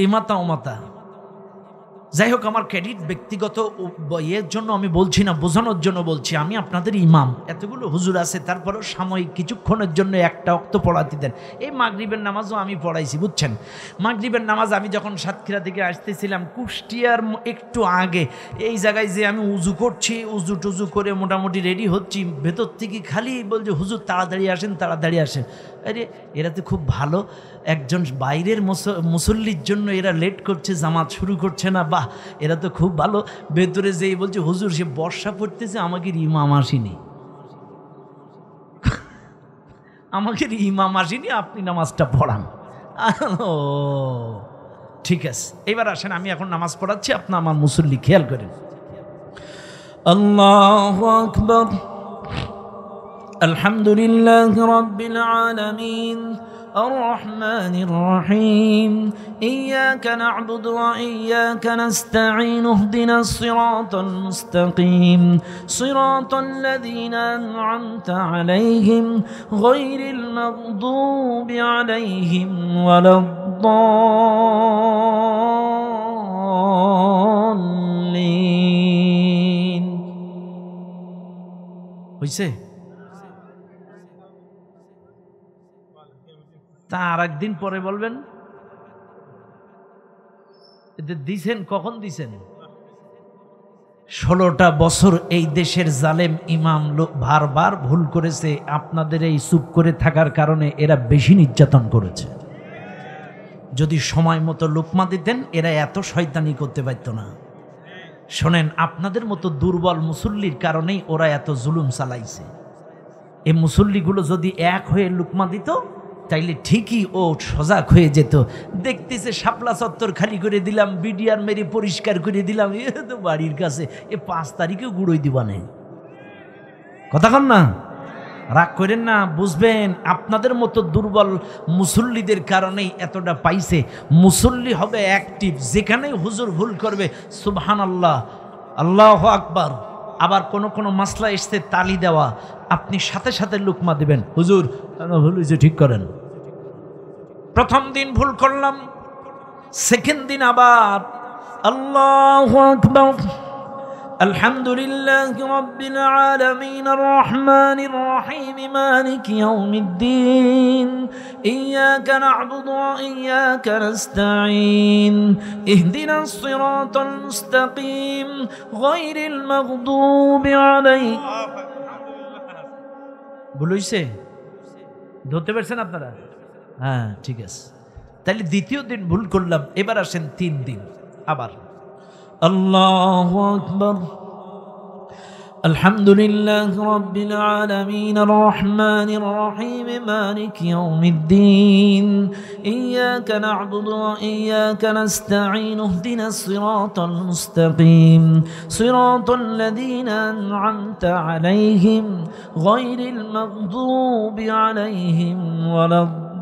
এমাতা ওমাতা। যাই হোক, আমার ক্রেডিট ব্যক্তিগত এর জন্য আমি বলছি না, বোঝানোর জন্য বলছি। আমি আপনাদের ইমাম, এতগুলো হুজুর আছে, তারপরেও সাময়িক কিছুক্ষণের জন্য একটা ওয়াক্ত পড়াতে দেন। এই মাগরিবের নামাজও আমি পড়াইছি, বুঝছেন? মাগরিবের নামাজ আমি যখন সাতক্ষীরা থেকে আসতেছিলাম, কুষ্টিয়ার একটু আগে এই জায়গায় যে আমি উজু করছি, উজু টুজু করে মোটামুটি রেডি হচ্ছি, ভেতর থেকে খালি বলছে, হুজুর তাড়াতাড়ি আসেন, তাড়াতাড়ি আসেন। আরে এরা তো খুব ভালো, একজন বাইরের মুসল্লির জন্য এরা লেট করছে, জামাত শুরু করছে না, বাহ এরা তো খুব ভালো। ভেতরে যেই বলছে, হুজুর সে বর্ষা পড়তেছে, আমাকে ইমাম আসেনি, আমাকে ইমাম আসেনি, আপনি নামাজটা পড়ান। ও ঠিক আছে, এবার আসেন, আমি এখন নামাজ পড়াচ্ছি, আপনি আমার মুসল্লি খেয়াল করেন। আল্লাহু আকবার, আলহামদুলিল্লাহি রাব্বিল আলামিন, الرحمن الرحيم، إياك نعبد وإياك نستعين، اهدنا الصراط المستقيم، صراط الذين أنعمت عليهم غير المغضوب عليهم ولا الضالين। হইছে? তা আর একদিন পরে বলবেন দিছেন, কখন দিছেন? 16টা বছর এই দেশের জালেম ইমাম বারবার ভুল করেছে, আপনাদের এই চুপ করে থাকার কারণে এরা বেশি নির্যাতন করেছে। যদি সময় মতো লুকমা দিতেন, এরা এত শয়তানি করতে পারত না। শোনেন, আপনাদের মতো দুর্বল মুসল্লির কারণেই ওরা এত জুলুম চালাইছে। এই মুসল্লিগুলো যদি এক হয়ে লুকমা দিত, তাইলে ঠিকই ও সজাগ হয়ে যেত। দেখতেছে শাপলা চত্বর খালি করে দিলাম, বিডিআর মেরে পরিষ্কার করে দিলাম, এ তো বাড়ির কাছে, এ 5 তারিখে গুঁড়োই দিবানে। কথা কন না, রাগ করেন না, বুঝবেন আপনাদের মতো দুর্বল মুসল্লিদের কারণেই এতটা পাইছে। মুসল্লি হবে অ্যাক্টিভ, যেখানে হুজুর ভুল করবে সুবহানাল্লাহ, আল্লাহু আকবার। আবার কোনো মাসলা এসছে তালি দেওয়া, আপনি সাথে সাথে লুকমা দিবেন, হুজুর ভুল হয়েছে ঠিক করেন। প্রথম দিন ভুল করলাম, সেকেন্ড দিন আবার আল্লাহু আকবার, আলহামদুলিল্লাহি রাব্বিল আলামিন আর রহমানির রহিম মালিকি ইয়াউমিদ্দিন ইয়্যাকা না'বুদু ওয়া ইয়্যাকা নাস্তাঈন ইহদিনাস সিরাতাল মুস্তাকিম গায়রিল মাগদুবি আলাইহিম। ভুল হইছে? ধরতে পারছেন আপনারা? হ্যাঁ, ঠিক আছে। তাহলে দ্বিতীয় দিন ভুল করলাম, এবার আসেন 3 দিন আবার আল্লাহু আকবার, আলহামদুলিল্লাহি রাব্বিল আলামিন আর রহমানির রহিম মালিকি ইয়াউমিদ্দিন ইয়্যাকা না'বুদু ওয়া ইয়্যাকা নাস্তাঈন ইহদিনাস সিরাতাল মুস্তাকিম সিরাতাল লাযীনা আন'আমতা আলাইহিম গায়রিল মাগদুবি আলাইহিম ওয়ালাদ-দাল্লিন।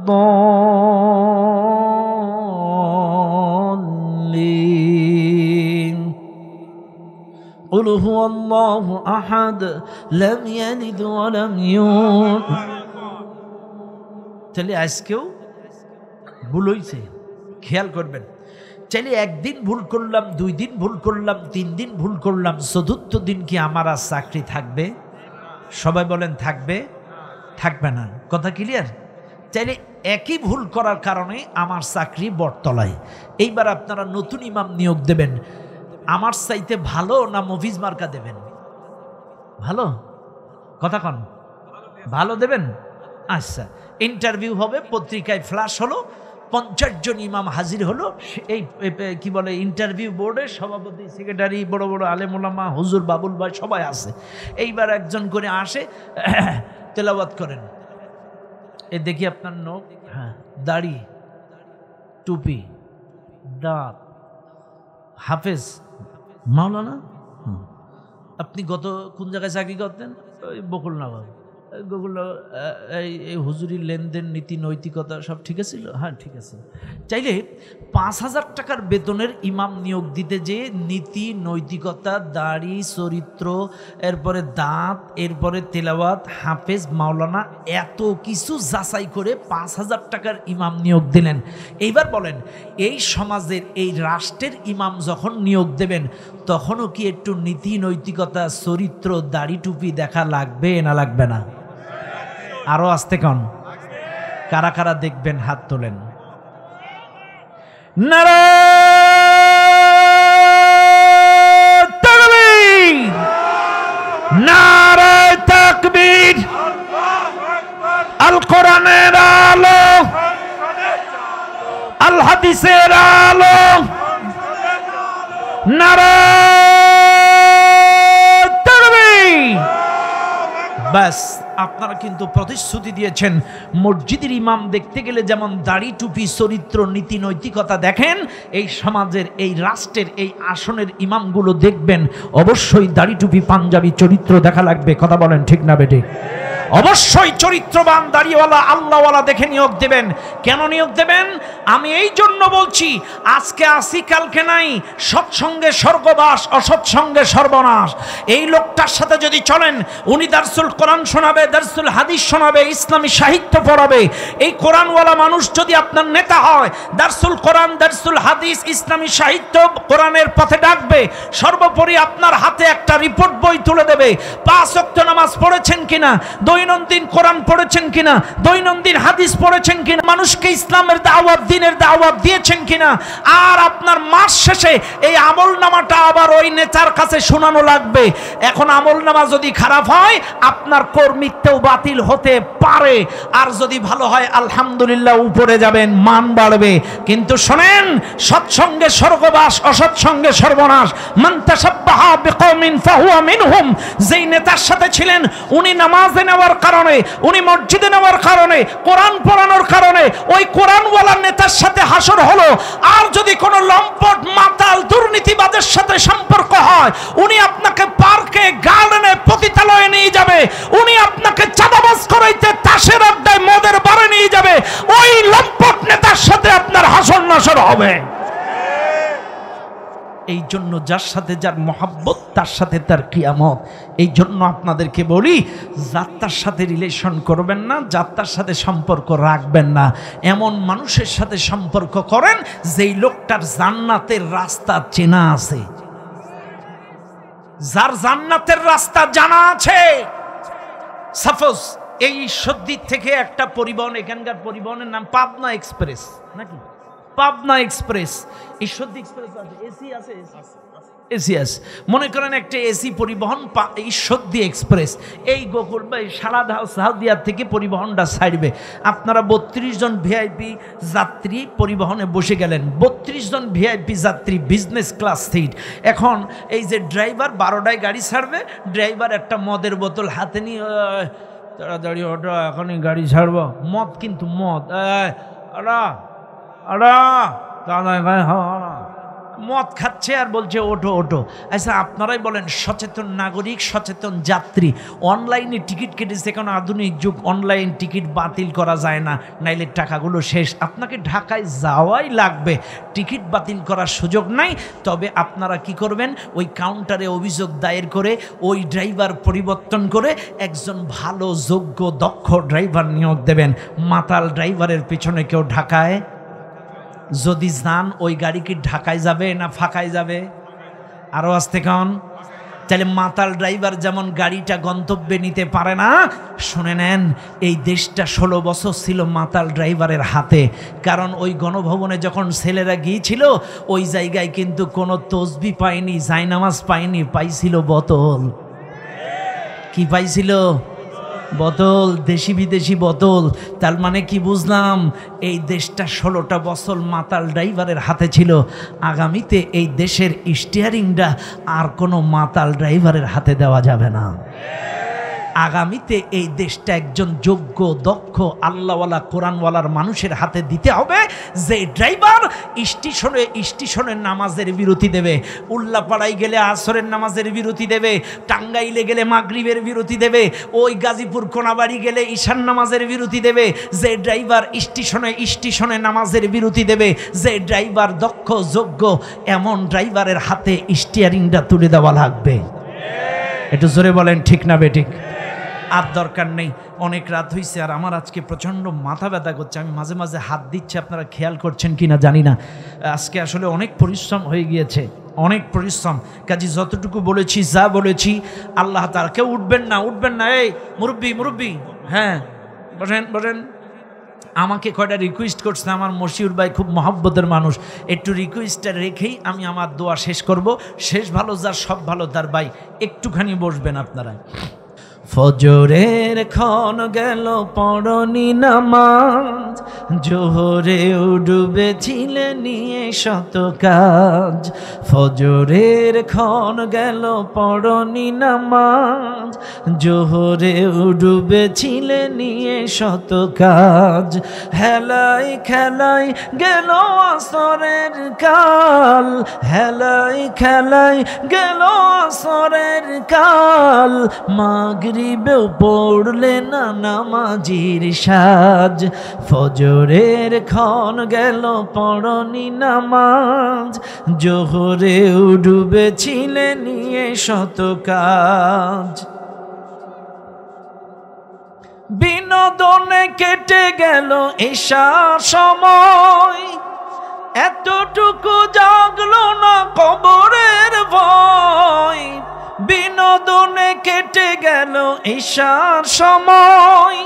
قل هو الله أحد لم يلد ولم يولد। তাহলে আজকেও ভুল হয়েছে, খেয়াল করবেন। চাইলে একদিন ভুল করলাম, 2 দিন ভুল করলাম, 3 দিন ভুল করলাম, চতুর্থ দিন কি আমার আর চাকরি থাকবে? সবাই বলেন থাকবে? থাকবে না। কথা ক্লিয়ার? চাইলে একই ভুল করার কারণে আমার চাকরি বটতলায়। এইবার আপনারা নতুন ইমাম নিয়োগ দেবেন, আমার চাইতে ভালো না মফিজ মার্কা দেবেন? ভালো কথা কন, ভালো দেবেন। আচ্ছা, ইন্টারভিউ হবে, পত্রিকায় ফ্ল্যাশ হলো, 50 জন ইমাম হাজির হলো। এই কি বলে ইন্টারভিউ বোর্ডে সভাপতি, সেক্রেটারি, বড় বড় আলেম ওলামা, হুজুর, বাবুল ভাই সবাই আছে। এইবার একজন করে আসে, তেলাওয়াত করেন। এ দেখি আপনার নখ, হ্যাঁ, দাড়ি, টুপি, দাঁত, হাফেজ, মাওলানা। আপনি গত কোন জায়গায় চাকরি করতেন? ওই বকুলনগর। এই হুজুরির লেনদেন, নীতি, নৈতিকতা সব ঠিক আছিল? হ্যাঁ, ঠিক আছে। চাইলে 5,000 টাকার বেতনের ইমাম নিয়োগ দিতে, যে নীতি, নৈতিকতা, দাড়ি, চরিত্র, এরপরে দাঁত, এরপরে তেলাওয়াত, হাফেজ, মাওলানা, এত কিছু যাচাই করে 5,000 টাকার ইমাম নিয়োগ দিলেন। এইবার বলেন, এই সমাজের, এই রাষ্ট্রের ইমাম যখন নিয়োগ দেবেন, তখনও কি একটু নীতি, নৈতিকতা, চরিত্র, দাড়ি, টুপি দেখা লাগবে না লাগবে না? আরো আসতে কন। কারা কারা দেখবেন হাত তোলেন। নারায়ে তাকবীর, নারায়ে তাকবীর। আল কোরআনের আলো, আল হাদিসের আলো, নারায়ে তাকবীর। বাস, আপনারা কিন্তু প্রতিশ্রুতি দিয়েছেন মসজিদের ইমাম দেখতে গেলে যেমন দাড়ি, টুপি, চরিত্র, নীতি, নৈতিকতা দেখেন, এই সমাজের, এই রাষ্ট্রের, এই আসনের ইমামগুলো দেখবেন অবশ্যই দাড়ি, টুপি, পাঞ্জাবি, চরিত্র দেখা লাগবে। কথা বলেন ঠিক না বেঠিক? অবশ্যই চরিত্রবান, দাড়িওয়ালা, আল্লাহওয়ালা দেখে নিয়োগ দেবেন। কেন নিয়োগ দেবেন? আমি এই জন্য বলছি, আজকে আসি কালকে নাই, সৎসঙ্গে স্বর্গবাস, অসৎসঙ্গে সর্বনাশ। এই লোকটার সাথে যদি চলেন, উনি দারসুল কোরআন শোনাবে, দারসুল হাদিস শোনাবে, ইসলামী সাহিত্য পড়াবে। এই কোরআনওয়ালা মানুষ যদি আপনার নেতা হয়, দারসুল কোরআন, দারসুল হাদিস, ইসলামী সাহিত্য, কোরআনের পথে ডাকবে। সর্বোপরি আপনার হাতে একটা রিপোর্ট বই তুলে দেবে, 5 ওয়াক্ত নামাজ পড়েছেন কিনা, দৈনন্দিন কোরআন পড়েছেন কিনা, দৈনন্দিন হাদিস পড়েছেন কিনা, মানুষকে ইসলামের দাওয়াত, দ্বীনের দাওয়াত দিয়েছেন কিনা। আর আপনার মাস শেষে এই আমলনামাটা আবার ওই নেতার কাছে শোনানো লাগবে। এখন আমলনামা যদি খারাপ হয়, আপনার কর্মীত্বও বাতিল হতে পারে। আর যদি ভালো হয়, আলহামদুলিল্লাহ, উপরে যাবেন, মান বাড়বে। কিন্তু শোনেন, সৎসঙ্গে স্বর্গবাস, অসৎসঙ্গে সর্বনাশ। মান তাশাব্বাহা বিকওমিন ফাহুয়া মিনহুম। যেই নেতার সাথে ছিলেন, উনি নামাজে নেওয়ার কারণে, উনি মসজিদে নেওয়ার কারণে, কোরআন পড়ানোর কারণে ওই কোরআনওয়ালা নেতার সাথে হাসর হলো। আর যদি কোনো লম্পট, মাতাল, দুর্নীতিবাদের সাথে সম্পর্ক হয়, উনি আপনাকে পার্কে, গার্ডেনে, পতিতালয়ে নিয়ে যাবে। উনি আপনাকে চাঁদাবাজ করাইতে, তাসের আড্ডায়, মদের বারে নিয়ে যাবে। ওই লম্পট নেতার সাথে আপনার হাসর নাসর হবে। এই জন্য যার সাথে যার মহাব্বত তার সাথে তার কিয়ামত। এই জন্য আপনাদেরকে বলি, যাত্রার সাথে রিলেশন করবেন না, যাত্রার সাথে সম্পর্ক রাখবেন না। এমন মানুষের সাথে সম্পর্ক করেন যেই লোকটার জান্নাতের রাস্তা চেনা আছে, যার জান্নাতের রাস্তা জানা আছে। সাপোজ এই ঈশ্বরদীর থেকে একটা পরিবহন, এখানকার পরিবহনের নাম পাবনা এক্সপ্রেস নাকি, পাবনা এক্সপ্রেস, ঈশ্বরদী এক্সপ্রেস আছে, এসি আছে, এসি আছে, মনে করেন একটা এসি পরিবহন ঈশ্বরদী এক্সপ্রেস। এই গোকুল বা সাউদিয়া থেকে পরিবহনটা ছাড়বে, আপনারা 32 জন ভিআইপি যাত্রী পরিবহনে বসে গেলেন, 32 জন ভিআইপি যাত্রী বিজনেস ক্লাস সিট। এখন এই যে ড্রাইভার 12টায় গাড়ি ছাড়বে, ড্রাইভার একটা মদের বোতল হাতে নিয়ে, তাড়াতাড়ি ওটা এখনই গাড়ি ছাড়ব, মদ কিন্তু মদ, মদ খাচ্ছে আর বলছে ওঠো ওঠো। আচ্ছা আপনারাই বলেন, সচেতন নাগরিক, সচেতন যাত্রী, অনলাইনে টিকিট কেটেছে, কারণ আধুনিক যুগ, অনলাইন টিকিট বাতিল করা যায় না, নাইলে টাকাগুলো শেষ, আপনাকে ঢাকায় যাওয়াই লাগবে, টিকিট বাতিল করার সুযোগ নাই। তবে আপনারা কি করবেন, ওই কাউন্টারে অভিযোগ দায়ের করে ওই ড্রাইভার পরিবর্তন করে একজন ভালো যোগ্য দক্ষ ড্রাইভার নিয়োগ দেবেন। মাতাল ড্রাইভারের পিছনে কেউ ঢাকায় যদি যান, ওই গাড়ি কি ঢাকায় যাবে না ফাঁকায় যাবে? আরও আসতে কন। তাহলে মাতাল ড্রাইভার যেমন গাড়িটা গন্তব্যে নিতে পারে না, শুনে নেন, এই দেশটা 16 বছর ছিল মাতাল ড্রাইভারের হাতে। কারণ ওই গণভবনে যখন ছেলেরা গিয়েছিল, ওই জায়গায় কিন্তু কোনো তসবি পায়নি, জায়নামাজ পায়নি, পাইছিল বোতল। কি পাইছিল? বোতল, দেশি বিদেশি বোতল। তার মানে কি বুঝলাম, এই দেশটা 16টা বছর মাতাল ড্রাইভারের হাতে ছিল। আগামীতে এই দেশের স্টিয়ারিংটা আর কোনো মাতাল ড্রাইভারের হাতে দেওয়া যাবে না। আগামীতে এই দেশটা একজন যোগ্য দক্ষ আল্লাহওয়ালা কোরআনওয়ালার মানুষের হাতে দিতে হবে, যে ড্রাইভার স্টেশনে নামাজের বিরতি দেবে, উল্লাপাড়ায় গেলে আসরের নামাজের বিরতি দেবে, টাঙ্গাইলে গেলে মাগরিবের বিরতি দেবে, ওই গাজীপুর কোনাবাড়ি গেলে ঈশান নামাজের বিরতি দেবে। যে ড্রাইভার স্টেশনে নামাজের বিরতি দেবে, যে ড্রাইভার দক্ষ যোগ্য, এমন ড্রাইভারের হাতে স্টিয়ারিংটা তুলে দেওয়া লাগবে। একটু জোরে বলেন ঠিক না বেঠিক? আর দরকার নেই, অনেক রাত হয়েছে, আর আমার আজকে প্রচণ্ড মাথা ব্যথা করছে, আমি মাঝে মাঝে হাত দিচ্ছি, আপনারা খেয়াল করছেন কি না জানি না। আজকে আসলে অনেক পরিশ্রম হয়ে গিয়েছে, অনেক পরিশ্রম। কাজে যতটুকু বলেছি, যা বলেছি, আল্লাহ তাআলা, কেউ উঠবেন না, এই মুরব্বি, হ্যাঁ বসেন। আমাকে কয়টা রিকোয়েস্ট করছে আমার মশিউর ভাই, খুব মহব্বতের মানুষ, একটু রিকোয়েস্টটা রেখেই আমি আমার দোয়া শেষ করব। শেষ ভালো যার, সব ভালো তার। ভাই একটুখানি বসবেন আপনারা। ফজরের ক্ষণ গেল পড়নি নামাজ, জোহরে ডুবেছিলে নিয়ে শত কাজ। ফজরের ক্ষণ গেল পড়নি নামাজ, জোহরে ডুবেছিলে নিয়ে শত কাজ। হেলাই খেলাই গেল আসরের কাল, হেলাই খেলাই গেল আসরের কাল। মাগরিবেও পড়লে না নামাজির সাজ, ফজরের ক্ষণ গেল পড়নি নামাজ, জোহরে ডুবেছিলে নিয়ে শত কাজ। বিনোদনে কেটে গেল এশার সময়, এতটুকু জাগলো না কবরের ভয়। বিনোদনে কেটে গেল এশার সময়,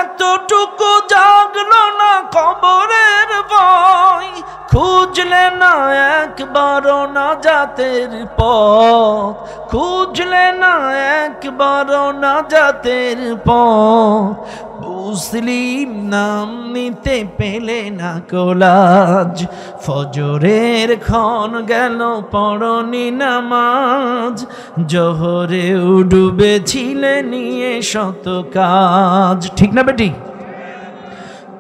এতটুকু জাগলো না কবরের ভয়। খুঁজলে না একবারও নাজাতের পথ, খুঁজলে না একবারও নাজাতের পথ। মুসলিম নাম নিতে পেলে না কোলাজ, ফজরের ক্ষণ গেল পড়নি নামাজ, জোহরে ডুবেছিলে নিয়ে শত কাজ। ঠিক না বেটি?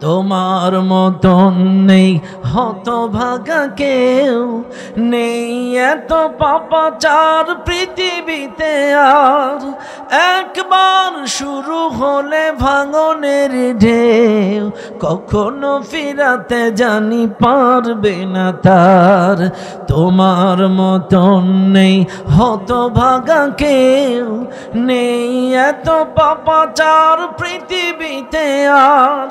তোমার মতন নেই হতভাগা কেউ, নেই এত পাপাচার পৃথিবীতে আর। একবার শুরু হলে ভাঙনের ঢেউ, কখনো ফিরাতে জানি পারবে না তার। তোমার মতন নেই হতভাগা কেউ, নেই এত পাপাচার পৃথিবীতে আর।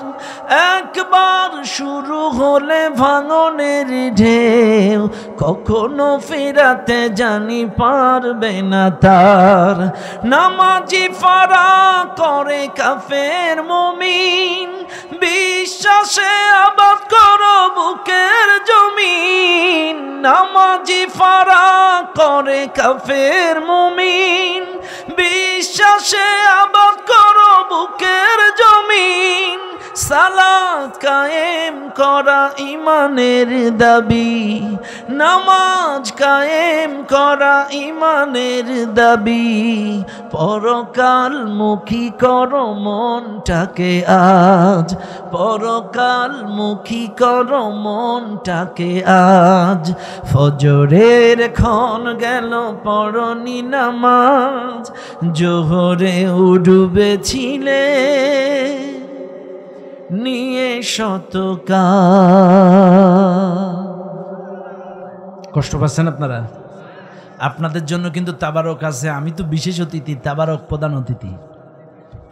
একবার শুরু হলে ভাঙনের ঢেউ, কখনো ফিরাতে জানি পারবে না তার। নামাজি ফারা করে কাফের মুমিন, বিশ্বাসে আবাদ করো বুকের জমিন। নামাজি ফারা করে কাফের মুমিন, বিশ্বাসে আবাদ করো বুকের জমিন। সালাত কায়েম করা ইমানের দাবি, নামাজ কায়েম করা ইমানের দাবি। পরকাল মুখী করো মনটাকে আজ, পরকাল মুখী করো মনটাকে আজ। ফজরের ক্ষণ গেল পড়নি নামাজ, জোহরে ডুবেছিলে নিয়ে শতকা। কষ্ট পাচ্ছেন আপনারা? আপনাদের জন্য কিন্তু তাবারক আছে। আমি তো বিশেষ অতিথি, তাবারক প্রধান অতিথি।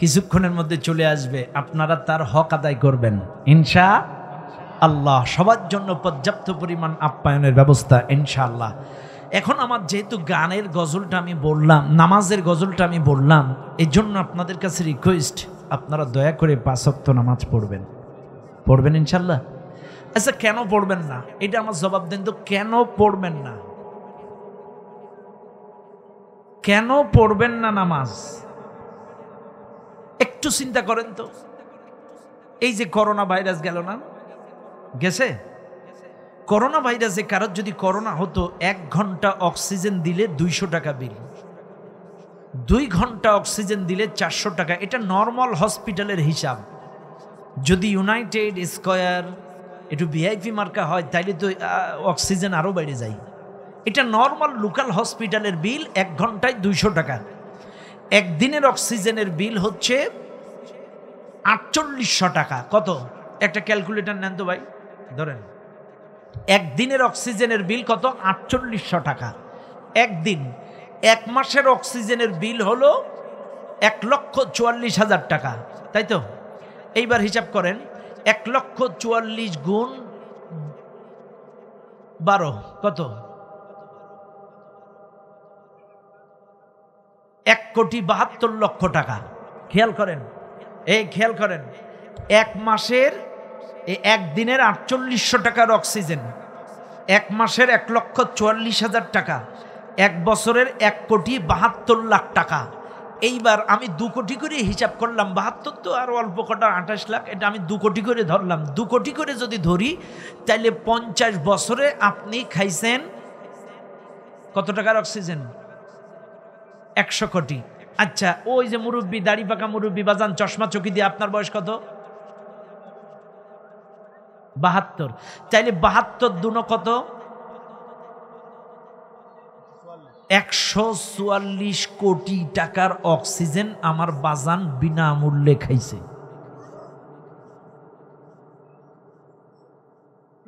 কিছুক্ষণের মধ্যে চলে আসবে, আপনারা তার হক আদায় করবেন ইনশাআল্লাহ। সবার জন্য পর্যাপ্ত পরিমাণ আপ্যায়নের ব্যবস্থা ইনশাআল্লাহ। এখন আমার যেহেতু গানের গজলটা আমি বললাম, নামাজের গজলটা আমি বললাম, এই জন্য আপনাদের কাছে রিকোয়েস্ট, আপনারা দয়া করে 5 ওয়াক্ত নামাজ পড়বেন। পড়বেন ইনশাআল্লাহ? আচ্ছা, কেন পড়বেন না এটা আমার জবাব দেন তো। কেন পড়বেন না? কেন পড়বেন না নামাজ? একটু চিন্তা করেন তো। এই যে করোনা ভাইরাস গেল না, গেছে? করোনা ভাইরাসে কারোর যদি করোনা হতো, 1 ঘন্টা অক্সিজেন দিলে 200 টাকা বিল, 2 ঘন্টা অক্সিজেন দিলে 400 টাকা। এটা নর্মাল হসপিটালের হিসাব। যদি ইউনাইটেড স্কয়ার একটু ভিআইপি মার্কা হয় তাইলে তো অক্সিজেন আরও বেড়ে যায়। এটা নর্মাল লোকাল হসপিটালের বিল, 1 ঘন্টায় 200 টাকা। একদিনের অক্সিজেনের বিল হচ্ছে 4800 টাকা। কত? একটা ক্যালকুলেটর নেন তো ভাই, ধরেন একদিনের অক্সিজেনের বিল কত? 4800 টাকা একদিন। 1 মাসের অক্সিজেনের বিল হলো 1,44,000 টাকা, তাই তো? এইবার হিসাব করেন, 1,44,000 গুণ 12 কত? 1,72,00,000 টাকা। খেয়াল করেন, এই খেয়াল করেন, 1 মাসের একদিনের 4800 টাকার অক্সিজেন, 1 মাসের 1,44,000 টাকা, 1 বছরের 1,72,00,000 টাকা। এইবার আমি 2 কোটি করে হিসাব করলাম, 72 তো আর অল্প কটা 28 লাখ, এটা আমি 2 কোটি করে ধরলাম। 2 কোটি করে যদি ধরি তাহলে 50 বছরে আপনি খাইছেন কত টাকার অক্সিজেন? 100 কোটি। আচ্ছা, ওই যে মুরব্বী, দাড়ি পাকা মুরব্বী বাজান, চশমা চকি দিয়ে, আপনার বয়স কত? 72। তাইলে 72 দুনো কত? 144 কোটি টাকার অক্সিজেন আমার বাজান বিনামূল্যে খাইছে।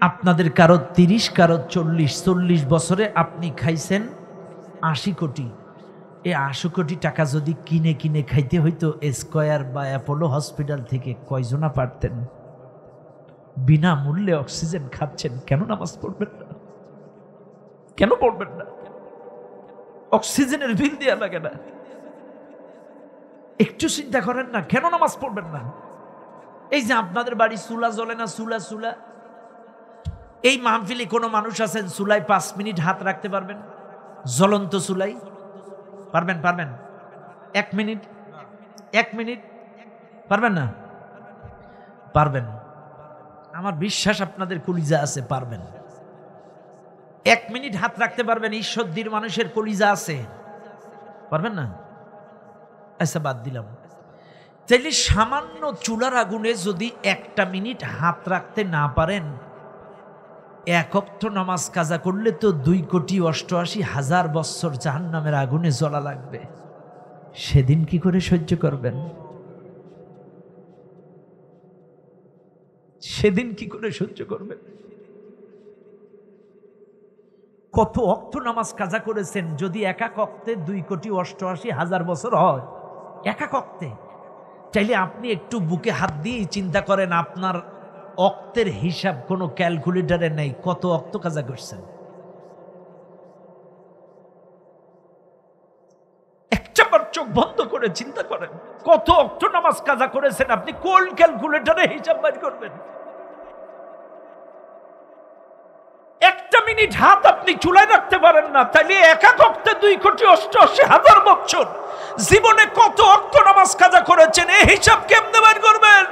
আপনাদের কারো 30, কারো 40 বছরে আপনি খাইছেন 80 কোটি। এই 80 কোটি টাকা যদি কিনে কিনে খাইতে হইতো স্কয়ার বা অ্যাপোলো হসপিটাল থেকে, কয়জনা পারতেন? বিনামূল্যে অক্সিজেন খাচ্ছেন, কেন নামাজ পড়বেন না? কেন পড়বেন না? অক্সিজেনের বিল দেওয়া লাগে না? একটু চিন্তা করেন না, কেন নামাজ পড়বেন না? এই যে আপনাদের বাড়ি চুলা জ্বলে না, চুলা, এই মাহফিলে কোনো মানুষ আছেন চুলায় 5 মিনিট হাত রাখতে পারবেন? জ্বলন্ত চুলাই পারবেন? 1 মিনিট, 1 মিনিট পারবেন না? পারবেন। আমার বিশ্বাস আপনাদের কলিজা আছে, পারবেন। 1 মিনিট হাত রাখতে পারবেন? ঈশ্বরদীর মানুষের কলিজা আছে, পারবেন না? আচ্ছা, বাদ দিলাম। তাইলে সামান্য চুলার আগুনে যদি 1টা মিনিট হাত রাখতে না পারেন, 1 ওয়াক্ত নামাজ কাজা করলে তো 2,88,000 বৎসর জাহান্নামের আগুনে জ্বলা লাগবে। সেদিন কি করে সহ্য করবেন? সেদিন কি করে সহ্য করবেন? কত ওয়াক্ত নামাজ কাজা করেছেন? যদি একা ওয়াক্তে 2,88,000 বছর হয়, একা ওয়াক্তে, চাইলে আপনি একটু বুকে হাত দিয়ে চিন্তা করেন, আপনার ওয়াক্তের হিসাব কোনো ক্যালকুলেটরে নেই, কত ওয়াক্ত কাজা করছেন। একবার চোখ বন্ধ করে চিন্তা করেন, কত ওয়াক্ত নামাজ কাজা করেছেন, আপনি কোন ক্যালকুলেটরে হিসাব বের করবেন? একটা মিনিট হাত আপনি চুলায় রাখতে পারেন না, তাইলে একা ওয়াক্তে 2,88,000 বছর জীবনে কত ওয়াক্ত নামাজ কাজা করেছেন, এই হিসাব কেমনে বের করবেন?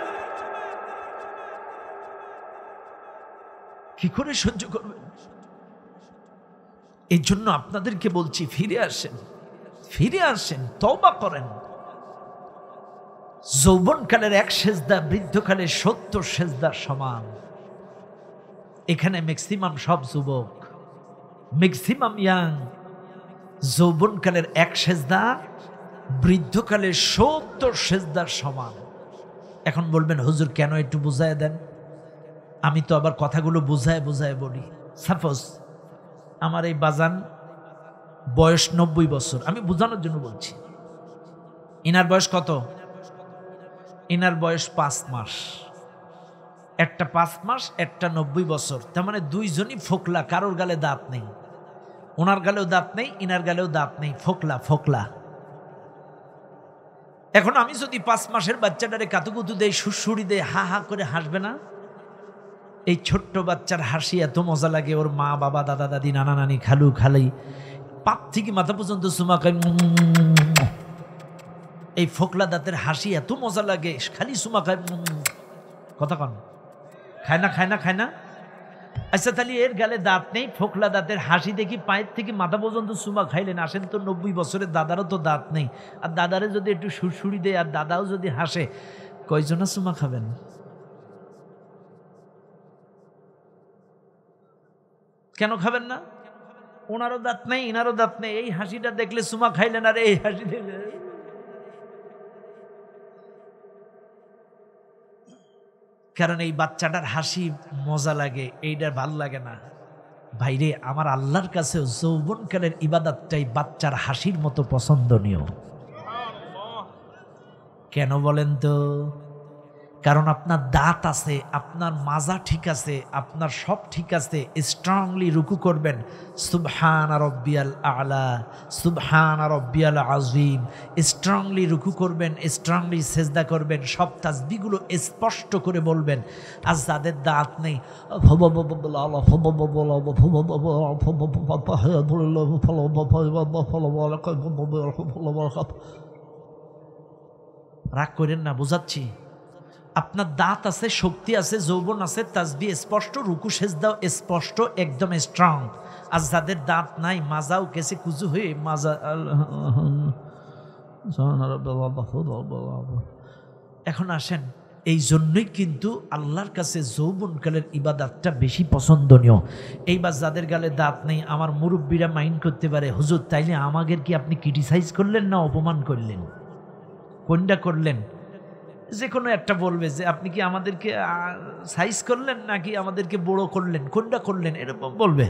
কি করে সহ্য করবেন? এই জন্য আপনাদেরকে বলছি, ফিরে আসেন, ফিরে আসেন, তওবা করেন। যৌবনকালের 1 সেজদা বৃদ্ধকালের 70 সেজদার সমান। এখানে ম্যাক্সিমাম সব যুবক, ম্যাক্সিমাম ইয়াং। যৌবনকালের 1 সেজদা বৃদ্ধকালের 70 সেজদার সমান। এখন বলবেন, হুজুর কেন একটু বুঝায় দেন? আমি তো আবার কথাগুলো বুঝায় বুঝায় বলি। সাপোজ আমার এই বাজান বয়স 90 বছর, আমি বোঝানোর জন্য বলছি। ইনার বয়স কত? ইনার বয়স 5 মাস। একটা 5 মাস, একটা 90 বছর, তার মানে দুইজনই ফোকলা, কারোর গালে দাঁত নেই। ওনার গালেও দাঁত নেই, ইনার গালেও দাঁত নেই, ফোকলা ফোকলা। এখন আমি যদি 5 মাসের বাচ্চাটারে কাতুকুতু দেই, সুরসুরি দেই, হা হা করে হাসবে না? এই ছোট্ট বাচ্চার হাসি এত মজা লাগে, ওর মা বাবা দাদা দাদি নানা নানি খালু খালাই পাপ থেকে মাথা পর্যন্ত চুমা খায়। এই ফোকলা দাঁতের হাসি এত মজা লাগে, খালি চুমা খায়। কথা কন, খায় না খায় না খায় না? আচ্ছা, তাহলে এর গালে দাঁত নেই, ফোকলা দাঁতের হাসি দেখি পায়ের থেকে মাথা পর্যন্ত চুমা খাইলেন। আসেন তো, 90 বছরের দাদারও তো দাঁত নেই, আর দাদারে যদি একটু সুরসুরি দেয় আর দাদাও যদি হাসে, কয়জনা চুমা খাবেন? কেন খাবেন না? ওনারও দাঁত নেই, ইনারও দাঁত নেই, এই হাসিটা দেখলে চুমা খাইলেন, আর এই হাসি দেখলে। কারণ এই বাচ্চাটার হাসি মজা লাগে, এইটার ভাল লাগে না। ভাইরে, আমার আল্লাহর কাছেও যৌবনকালের ইবাদতটাই বাচ্চার হাসির মতো পছন্দনীয়। কেন বলেন তো? কারণ আপনার দাঁত আছে, আপনার মাজা ঠিক আছে, আপনার সব ঠিক আছে। স্ট্রংলি রুকু করবেন, সুবহান রাব্বিয়াল আলা, সুবহান রাব্বিয়াল আযীম। স্ট্রংলি রুকু করবেন, স্ট্রংলি সেজদা করবেন, সব তাসবিহগুলো স্পষ্ট করে বলবেন। আর যাদের দাঁত নেই, রাগ করেন না, বোঝাচ্ছি। আপনার দাঁত আছে, শক্তি আছে, যৌবন আছে, তাসবিহ স্পষ্ট, রুকু সেজদাও স্পষ্ট, একদম স্ট্রং। আর যাদের দাঁত নাই, মাজাও কেসে কুজু হয়ে মাজা। এখন আসেন, এই জন্যই কিন্তু আল্লাহর কাছে যৌবনকালের ইবাদতটা বেশি পছন্দনীয়। এইবার যাদের গালে দাঁত নেই, আমার মুরব্বীরা মাইন্ড করতে পারে, হুজুর তাইলে আমাদের কি আপনি ক্রিটিসাইজ করলেন না অপমান করলেন? কোনটা করলেন? যে কোনো একটা বলবে যে আপনি কি আমাদেরকে সাইজ করলেন নাকি আমাদেরকে বড় করলেন, কোনটা করলেন, এরকম বলবে।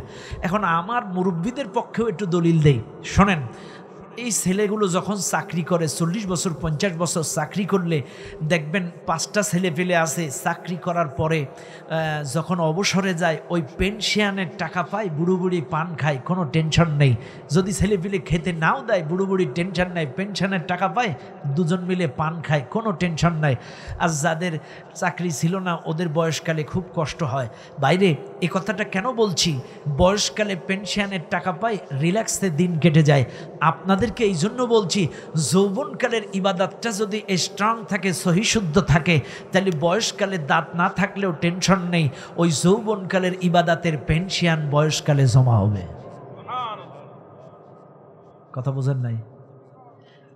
এখন আমার মুরব্বীদের পক্ষেও একটু দলিল দেই, শোনেন। এই ছেলেগুলো যখন চাকরি করে, 40 বছর 50 বছর চাকরি করলে দেখবেন 5টা ছেলে পেলে আছে, চাকরি করার পরে যখন অবসরে যায়, ওই পেনশনের টাকা পায়, বুড়ো বুড়ি পান খায়, কোনো টেনশন নেই। যদি ছেলে পেলে খেতে নাও দেয়, বুড়ো বুড়ির টেনশন নেই, পেনশনের টাকা পায়, দুজন মিলে পান খায়, কোনো টেনশন নাই। আর যাদের চাকরি ছিল না, ওদের বয়সকালে খুব কষ্ট হয়। বাইরে এ কথাটা কেন বলছি? বয়সকালে পেনশনের টাকা পায়, রিল্যাক্সে দিন কেটে যায়। আপনাদেরকে এই জন্য বলছি, যৌবনকালের ইবাদতটা যদি স্ট্রং থাকে, সহিশুদ্ধ থাকে, তাহলে বয়সকালে দাঁত না থাকলেও টেনশন নেই। ওই যৌবনকালের ইবাদতের পেনশন বয়সকালে জমা হবে। কথা বোঝেন নাই?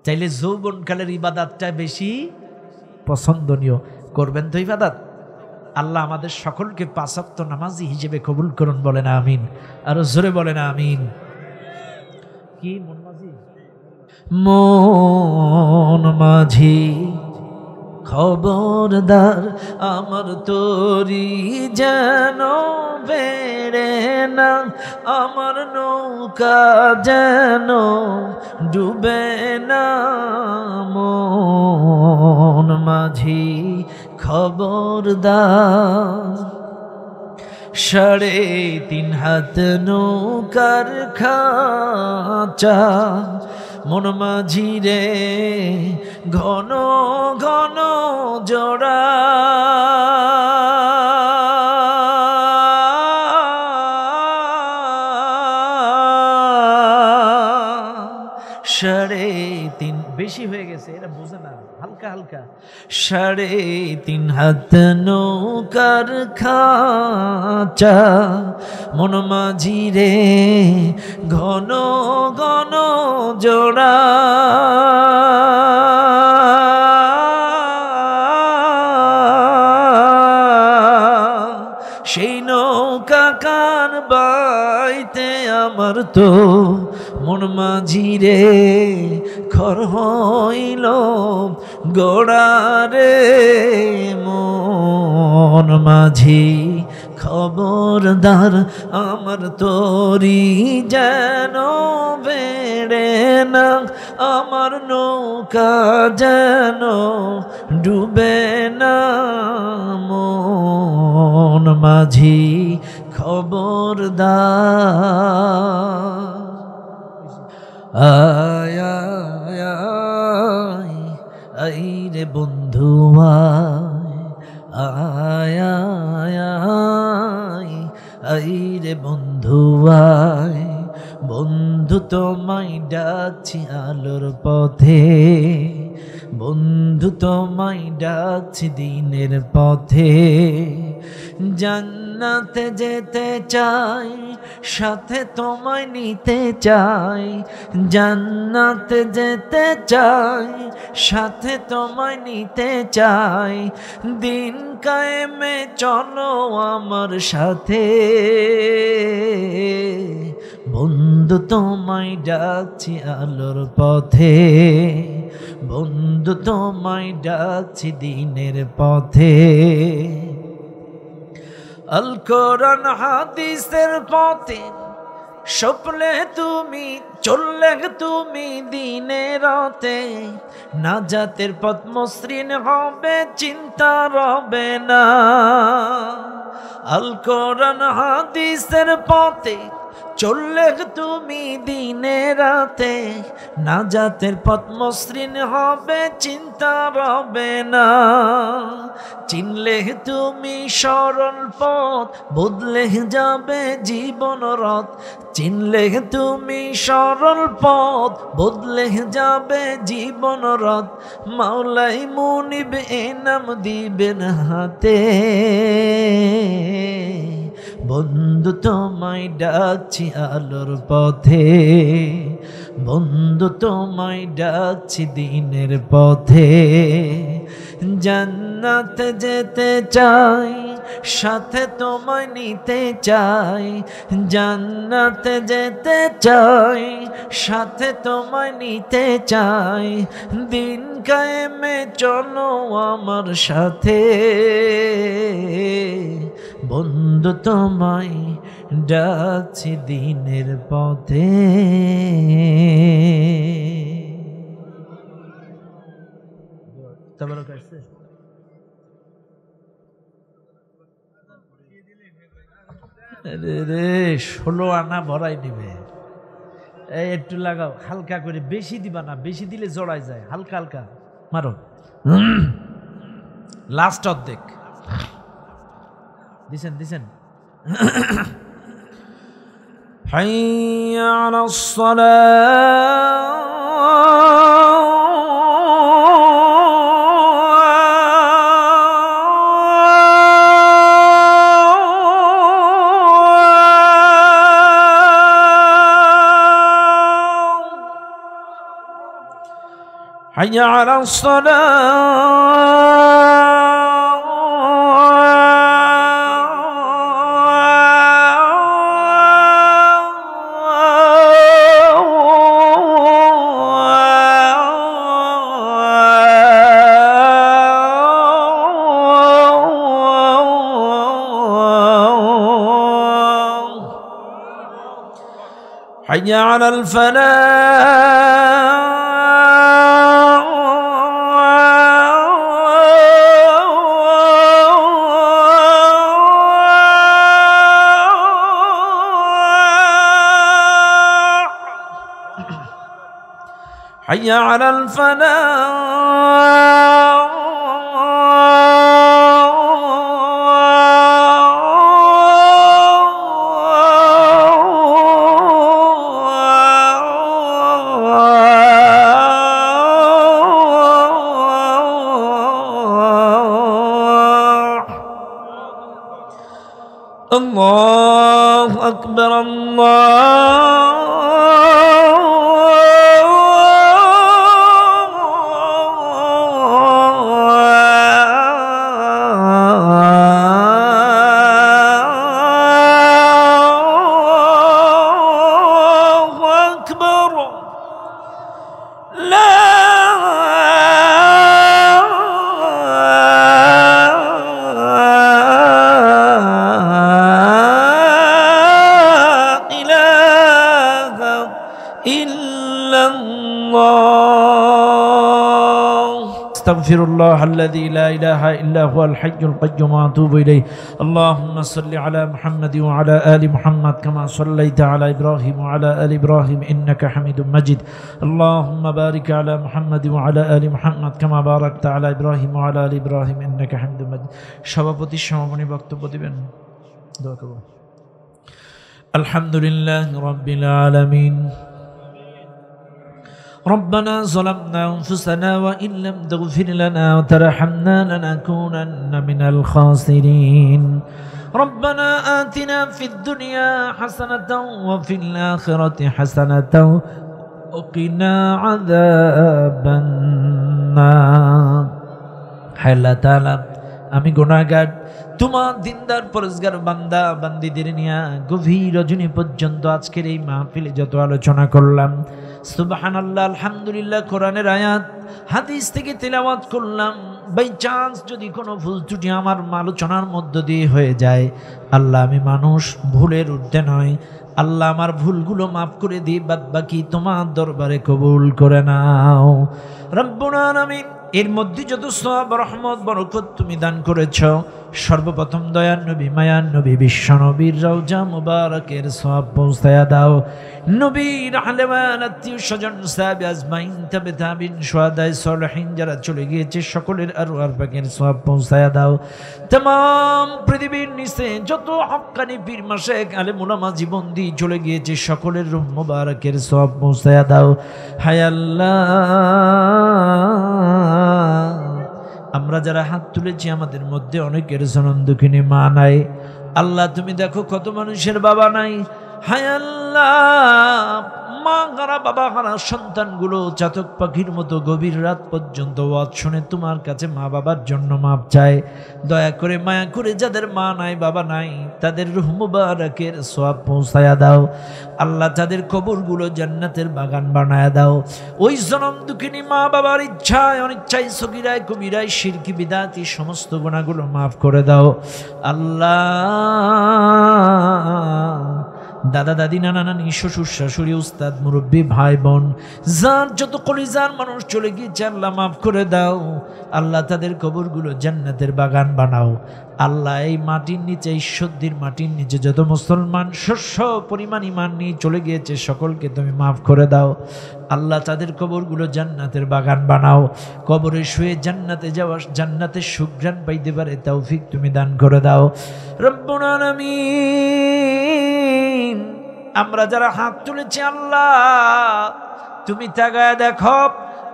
চাইলে যৌবনকালের ইবাদতটা বেশি পছন্দনীয়। করবেন তো ইবাদত? আল্লাহ আমাদের সকলকে 5 ওয়াক্ত নামাজি হিসেবে কবুল করুন, বলেন আমিন। আর জোরে বলেন আমিন। কি মন মাঝি খবরদার আমার তরি যেন বেড়ে না, আমার নৌকা যেন ডুবে না। মন মাঝি খবরদার, 3.5 হাত নৌকার খাঁচা, মন মাঝি রে ঘন ঘন জোড়া। সাড়ে তিন বেশি হয়ে গেছে, এটা বোঝে না, হালকা হালকা। 3.5 হাত নৌকার খাঁচা, মন মাঝি রে ঘন ঘন জোড়া। সেই নৌকা কার বাইতে আমার তো মন মাঝি রে খর হইল গোড়া রে। মন মাঝি খবরদার আমার তরি যেন বেড়ে না, আমার নৌকা যেন ডুবে না। মন মাঝি খবরদার। আয় আয় আয় আয় রে বন্ধু আয় আয় আয় আয় রে বন্ধু আয়। বন্ধু তোমায় ডাকছি আলোর পথে, বন্ধু তোমায় ডাকছি দিনের পথে। জান্নাতে যেতে চাই, সাথে তোমায় নিতে চাই। জান্নাতে যেতে চাই, সাথে তোমায় নিতে চাই। দিন কায়েমে চলো আমার সাথে, বন্ধু তোমায় ডাকছি আলোর পথে, বন্ধু তোমায় ডাকছি দিনের পথে। আল কোরআন হাদিসের পথে স্বপ্নে তুমি চললে তুমি দিনে রাতে, নাজাতের পথ মসৃণ হবে চিন্তা রবে না। আল কোরআন হাদিসের পথে চললে তুমি দিনে রাতে, নাজাতের পথ মসৃণ হবে চিন্তা রবে না। চিনলে তুমি সরল পথ বদলে যাবে জীবন রথ। চিনলে তুমি সরল পথ বদলে যাবে জীবন রথ। মাওলাই মুনিব এনাম দিবেন হাতে, বন্ধু তোমায় ডাকছি আলোর পথে, বন্ধু তোমায় ডাকছি দিনের পথে। জান্নাতে যেতে চাই, সাথে তোমায় নিতে চাই। জান্নাতে যেতে চাই, সাথে তোমায় নিতে চাই। দিন কায়েমে চলো আমার সাথে, বন্ধু তোমায় ডাকছি দিনের পথে। রে 16 আনা ভরাই নিবে। একটু লাগাও হালকা করে, বেশি দিবা না, বেশি দিলে জড়াই যায়। হালকা হালকা মারো। লাস্ট অর্ধেক দিছেন দিছেন। হাইয়া আলাস সালাহ, حي على الصلاة حي على الفلاح حي على الفلاح الله أكبر الله أكبر لا أستغفر الله الذي لا إله إلا هو الحي القيوم وأتوب إليه اللهم صل على محمد وعلى آل محمد كما صليت على إبراهيم وعلى آل إبراهيم إنك حميد مجيد اللهم بارك على محمد وعلى آل محمد كما باركت على إبراهيم وعلى آل إبراهيم إنك حميد مجيد সভাপতি সমাপনী বক্তব্য দিবেন দোয়া করব আলহামদুলিল্লাহ রাব্বিল আলামিন ربنا ظلمنا أنفسنا وإن لم تغفر لنا وترحمنا لنكونن من الخاسرين ربنا آتنا في الدنيا حسنة وفي الآخرة حسنة وقنا عذاب النار হায় আল্লাহ তাআলা আমি গুনাহগার তোমার দিনদার পরহেজগার বান্দা বান্দীদের নিয়ে গভীর রজনী পর্যন্ত আজকের এই মাহফিলে যত আলোচনা করলাম সুবহানাল্লাহ আলহামদুলিল্লাহ কোরআনের আয়াত হাদিস থেকে তেলাওয়াত করলাম বাই চান্স যদি কোনো ভুল ত্রুটি আমার আলোচনার মধ্য দিয়ে হয়ে যায় আল্লাহ আমি মানুষ ভুলের ঊর্ধ্বে নয় আল্লাহ আমার ভুলগুলো মাফ করে দিয়ে বাদ বাকি তোমার দরবারে কবুল করে নাও রব্বুল আলামিন এর মধ্যে যত সওয়াব রহমত বরকত তুমি দান করেছো সর্বপ্রথম দয়ার নবী মায়ার নবী বিশ্ব নবীর রওজা মুবারকের সওয়াব পৌঁছায়া দাও নবীর আলেমান আত্মীয় স্বজন সাহাবী আজমাইন তাবে তাবিন শুহাদায়ে সালেহিন যারা চলে গিয়েছে সকলের আরওয়াহ পাকের সওয়াব পৌঁছায়া দাও तमाम পৃথিবীর নিচে যত হক্কানি পীর মাশায়েখ আলেম উলামা জীবন দিয়ে চলে গিয়েছে সকলের রূহ মুবারকের সওয়াব পৌঁছায়া দাও হায় আল্লাহ আমরা যারা হাত তুলেছি আমাদের মধ্যে অনেকের জনম দুঃখিনী মা নাই আল্লাহ তুমি দেখো কত মানুষের বাবা নাই হায় আল্লাহ মা হারা বাবা হারা সন্তানগুলো চাতক পাখির মতো গভীর রাত পর্যন্ত ওয়াজ শুনে তোমার কাছে মা বাবার জন্য মাপ চায় দয়া করে মায়া করে যাদের মা নাই বাবা নাই তাদের রূহ মুবারকের সওয়াব পৌঁছায়া দাও আল্লাহ তাদের কবরগুলো জান্নাতের বাগান বানায়া দাও ওই জনম দুঃখিনী মা বাবার ইচ্ছায় অনিচ্ছায় সগীরায় কবিরায় শিরকি বিদাতি সমস্ত গুনাহগুলো মাফ করে দাও আল্লাহ দাদা দাদি নানা নানি শ্বশুর শাশুড়ি উস্তাদ মুরব্বী ভাই বোন যার যত কলিজার মানুষ চলে গিয়েছে আল্লাহ মাফ করে দাও আল্লাহ তাদের কবরগুলো জান্নাতের বাগান বানাও আল্লাহ এই মাটির নিচে এই সদ্যির মাটির নিচে যত মুসলমান শস্য পরিমাণ ঈমান নিয়ে চলে গিয়েছে সকলকে তুমি মাফ করে দাও আল্লাহ তাদের কবরগুলো জান্নাতের বাগান বানাও কবরে শুয়ে জান্নাতে যাওয়া জান্নাতের সুঘ্রাণ পাইতে পারে তৌফিক তুমি দান করে দাও রব্বুল আলামিন আমরা যারা হাত তুলেছি আল্লাহ তুমি তাকায় দেখো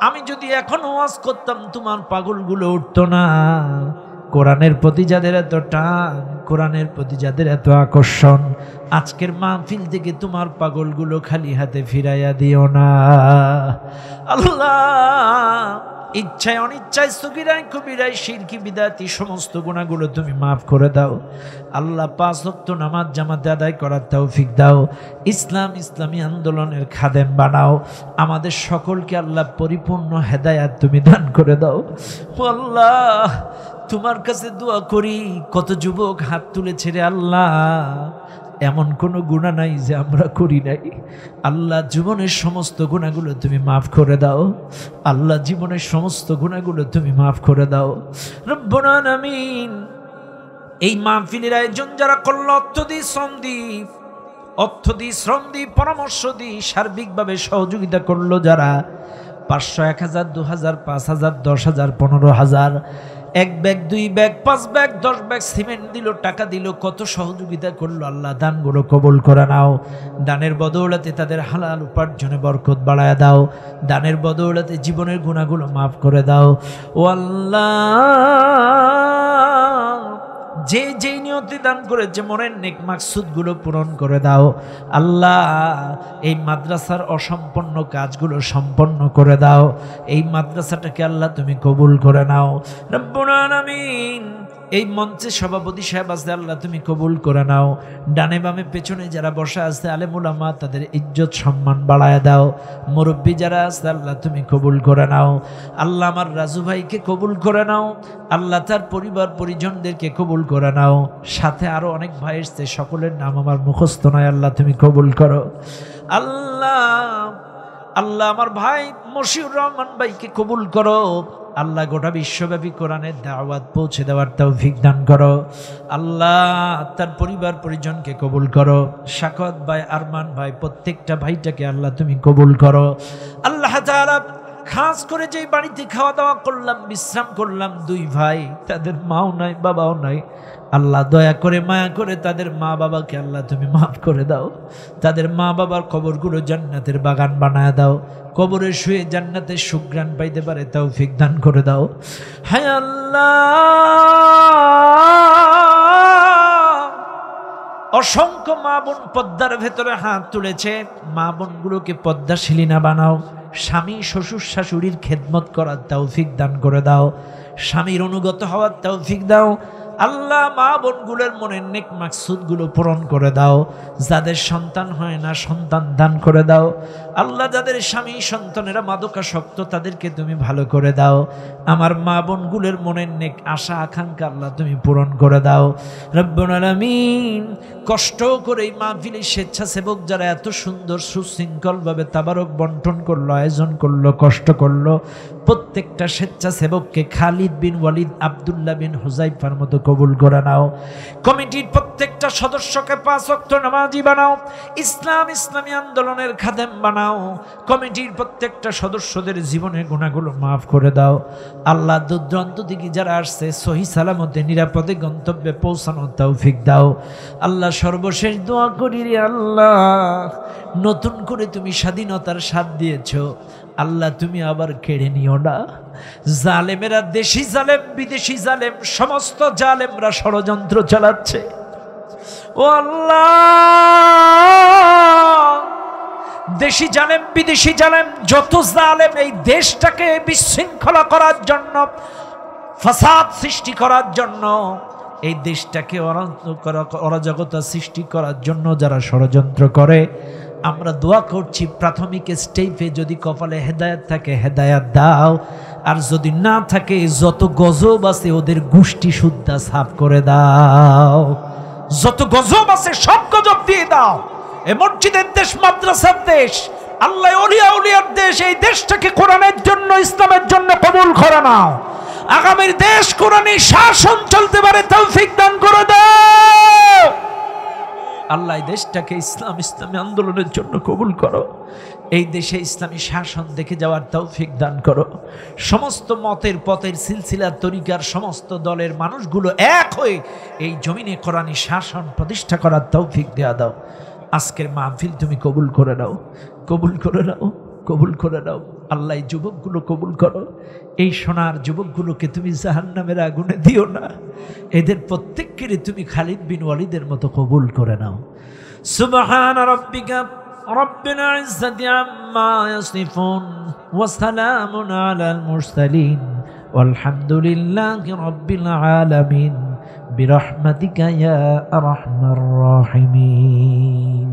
আমি যদি এখন ওয়াজ করতাম তোমার পাগলগুলো উঠতো না কোরআনের প্রতি যাদের এত টান কোরআনের প্রতি যাদের এত আকর্ষণ আজকের মাহফিল থেকে তোমার পাগলগুলো খালি হাতে ফিরাইয়া দিও না আল্লাহ ইচ্ছায় অনিচ্ছায় সগীরায় কবিরায় শিরকি বিদাতি সমস্ত গুনাহগুলো তুমি মাফ করে দাও আল্লাহ 5 ওয়াক্ত নামাজ জামাতে আদায় করার তৌফিক দাও ইসলামী আন্দোলনের খাদেম বানাও আমাদের সকলকে আল্লাহ পরিপূর্ণ হেদায়েত তুমি দান করে দাও আল্লাহ তোমার কাছে দোয়া করি কত যুবক হাত তুলেছে রে আল্লাহ এমন কোনো গুনাহ নাই যে আমরা করি নাই। আল্লাহ জীবনের সমস্ত গুনাহগুলো তুমি মাফ করে দাও। আল্লাহ জীবনের সমস্ত গুনাহগুলো তুমি মাফ করে দাও রব্বুল আলামিন। এই মাহফিলের আয়োজন যারা করলো, অর্থ দি শ্রম দি পরামর্শ দি সার্বিকভাবে সহযোগিতা করলো যারা, 500, 1000, 2000, 5000, 10,000, 15,000, 1 bag, 2 bag, 5 bag, 10 bag cement দিল, টাকা দিল, কত সহযোগিতা করলো। আল্লাহ দানগুলো কবুল করে নাও। দানের বদৌলতে তাদের হালাল উপার্জনে বরকত বাড়ায় দাও। দানের বদৌলতে জীবনের গুনাহগুলো মাফ করে দাও। ও আল্লাহ, যে যেই নিয়তে দান করেছে মনের নেক মাকসুদগুলো পূরণ করে দাও। আল্লাহ, এই মাদ্রাসার অসম্পন্ন কাজগুলো সম্পন্ন করে দাও। এই মাদ্রাসাটাকে আল্লাহ তুমি কবুল করে নাও রব্বুল আলামিন। এই মঞ্চে সভাপতি সাহেব আছে, আল্লাহ তুমি কবুল করে নাও। ডানে বামে পেছনে যারা বসা আছে আলেম উলামা, তাদের ইজ্জত সম্মান বাড়ায় দাও। মুরব্বী যারা আছে আল্লাহ তুমি কবুল করে নাও। আল্লাহ আমার রাজু ভাইকে কবুল করে নাও। আল্লাহ তার পরিবার পরিজনদেরকে কবুল করে নাও। সাথে আরো অনেক ভাই এসছে, সকলের নাম আমার মুখস্থ নয়, আল্লাহ তুমি কবুল করো। আল্লাহ আল্লাহ আমার ভাই মশিউর রহমান ভাইকে কবুল করো। আল্লাহ গোটা বিশ্বব্যাপী কোরআনের দাওয়াত পৌঁছে দেওয়ার তৌফিক দান করো। আল্লাহ তার পরিবার পরিজনকে কবুল করো। শাকত ভাই, আরমান ভাই, প্রত্যেকটা ভাইটাকে আল্লাহ তুমি কবুল করো। আল্লাহ তাআলা খাস করে যেই বাড়িতে খাওয়া দাওয়া করলাম, বিশ্রাম করলাম, 2 ভাই, তাদের মাও নাই বাবাও নাই, আল্লাহ দয়া করে মায়া করে তাদের মা বাবাকে আল্লাহ তুমি মাফ করে দাও। তাদের মা বাবার কবরগুলো জান্নাতের বাগান বানায় দাও। কবরে শুয়ে জান্নাতের সুঘ্রাণ পাইতে পারে তৌফিক দান করে দাও। হায় আল্লাহ, অসংখ্য মা বোন পদ্মার ভেতরে হাত তুলেছে, মা বোনগুলোকে পদ্মাশীলী না বানাও। স্বামী শ্বশুর শাশুড়ির খেদমত করার তৌফিক দান করে দাও। স্বামীর অনুগত হওয়ার তৌফিক দাও। আল্লাহ মা বোনগুলোর মনের নেক মাকসুদগুলো পূরণ করে দাও। যাদের সন্তান হয় না সন্তান দান করে দাও। আল্লাহ যাদের স্বামী সন্তানেরা মাদকাসক্ত তাদেরকে তুমি ভালো করে দাও। আমার মা বোনগুলোর মনের নেক আশা আকাঙ্ক্ষা আল্লাহ তুমি পূরণ করে দাও রব্বুল আলামিন। কষ্ট করে এই মাহফিলের স্বেচ্ছাসেবক যারা এত সুন্দর সুশৃঙ্খলভাবে তাবারক বন্টন করলো, আয়োজন করলো, কষ্ট করলো, প্রত্যেকটা স্বেচ্ছাসেবককে খালিদ বিন ওয়ালিদ, আব্দুল্লাহ বিন হুযাইফার মতো কবুল করে নাও। কমিটির প্রত্যেকটা সদস্যকে 5 ওয়াক্ত নামাজি বানাও। ইসলামী আন্দোলনের খাদেম বানাও। কমিটির প্রত্যেকটা সদস্যদের জীবনের গুনাহগুলো মাফ করে দাও। আল্লাহ দূর দূরান্ত থেকে যারা আসছে সহি সালামতে নিরাপদে গন্তব্যে পৌঁছানোর তৌফিক দাও। আল্লাহ সর্বশেষ দোয়া করি রে আল্লাহ, নতুন করে তুমি স্বাধীনতার স্বাদ দিয়েছো, আল্লাহ তুমি আবার কেড়ে নিও না। জালেমেরা, দেশি জালেম বিদেশি জালেম, সমস্ত জালেমরা ষড়যন্ত্র চালাচ্ছে। ও আল্লাহ, দেশি জালেম বিদেশি জালেম যত জালেম এই দেশটাকে বিশৃঙ্খলা করার জন্য, ফাসাদ সৃষ্টি করার জন্য, এই দেশটাকে অরাজকতা সৃষ্টি করার জন্য যারা ষড়যন্ত্র করে, আমরা দোয়া করছি প্রাথমিক স্টেপে যদি কপালে হেদায়েত থাকে হেদায়েত দাও, আর যদি না থাকে যত গজব আছে ওদের গোষ্ঠী শুদ্ধা সাফ করে দাও। যত গজব আছে সব গজব দিয়ে দাও। এই মসজিদের দেশ, মাদ্রাসার দেশ, আল্লাহ ওলিয়া উলিয়ার দেশ, এই দেশটাকে কোরআনের জন্য, ইসলামের জন্য কবুল করে নাও। আগামীর দেশ কোরআনী শাসন চলতে পারে তৌফিক দান করে দাও। আল্লাহ এই দেশটাকে ইসলামী আন্দোলনের জন্য কবুল করো। এই দেশে ইসলামী শাসন দেখে যাওয়ার তৌফিক দান করো। সমস্ত মতের পথের সিলসিলার তরিকার সমস্ত দলের মানুষগুলো এক হয়ে এই জমিনে কোরআনী শাসন প্রতিষ্ঠা করার তৌফিক দেয়া দাও। আজকের মাহফিল তুমি কবুল করে নাও, কবুল করে নাও, কবুল করে নাও। আল্লাহ এই যুবকগুলো কবুল করো। এই সোনার যুবকগুলোকে তুমি জাহান্নামের আগুনে দিও না। এদের প্রত্যেককে তুমি খালিদ বিন ওয়ালিদের মতো কবুল করে নাও। সুবহান রাব্বিকা রব্বিল ইজ্জাতি আম্মা ইয়াসিফুন ওয়া সালামুন আলাল মুরসালিন ওয়ালহামদুলিল্লাহি রাব্বিল আলামিন বিরহমাতিকা ইয়া আরহামার রাহিমিন।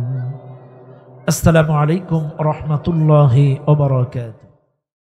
আসসালামু আলাইকুম ওয়া রাহমাতুল্লাহি ওয়া বারাকাতুহু।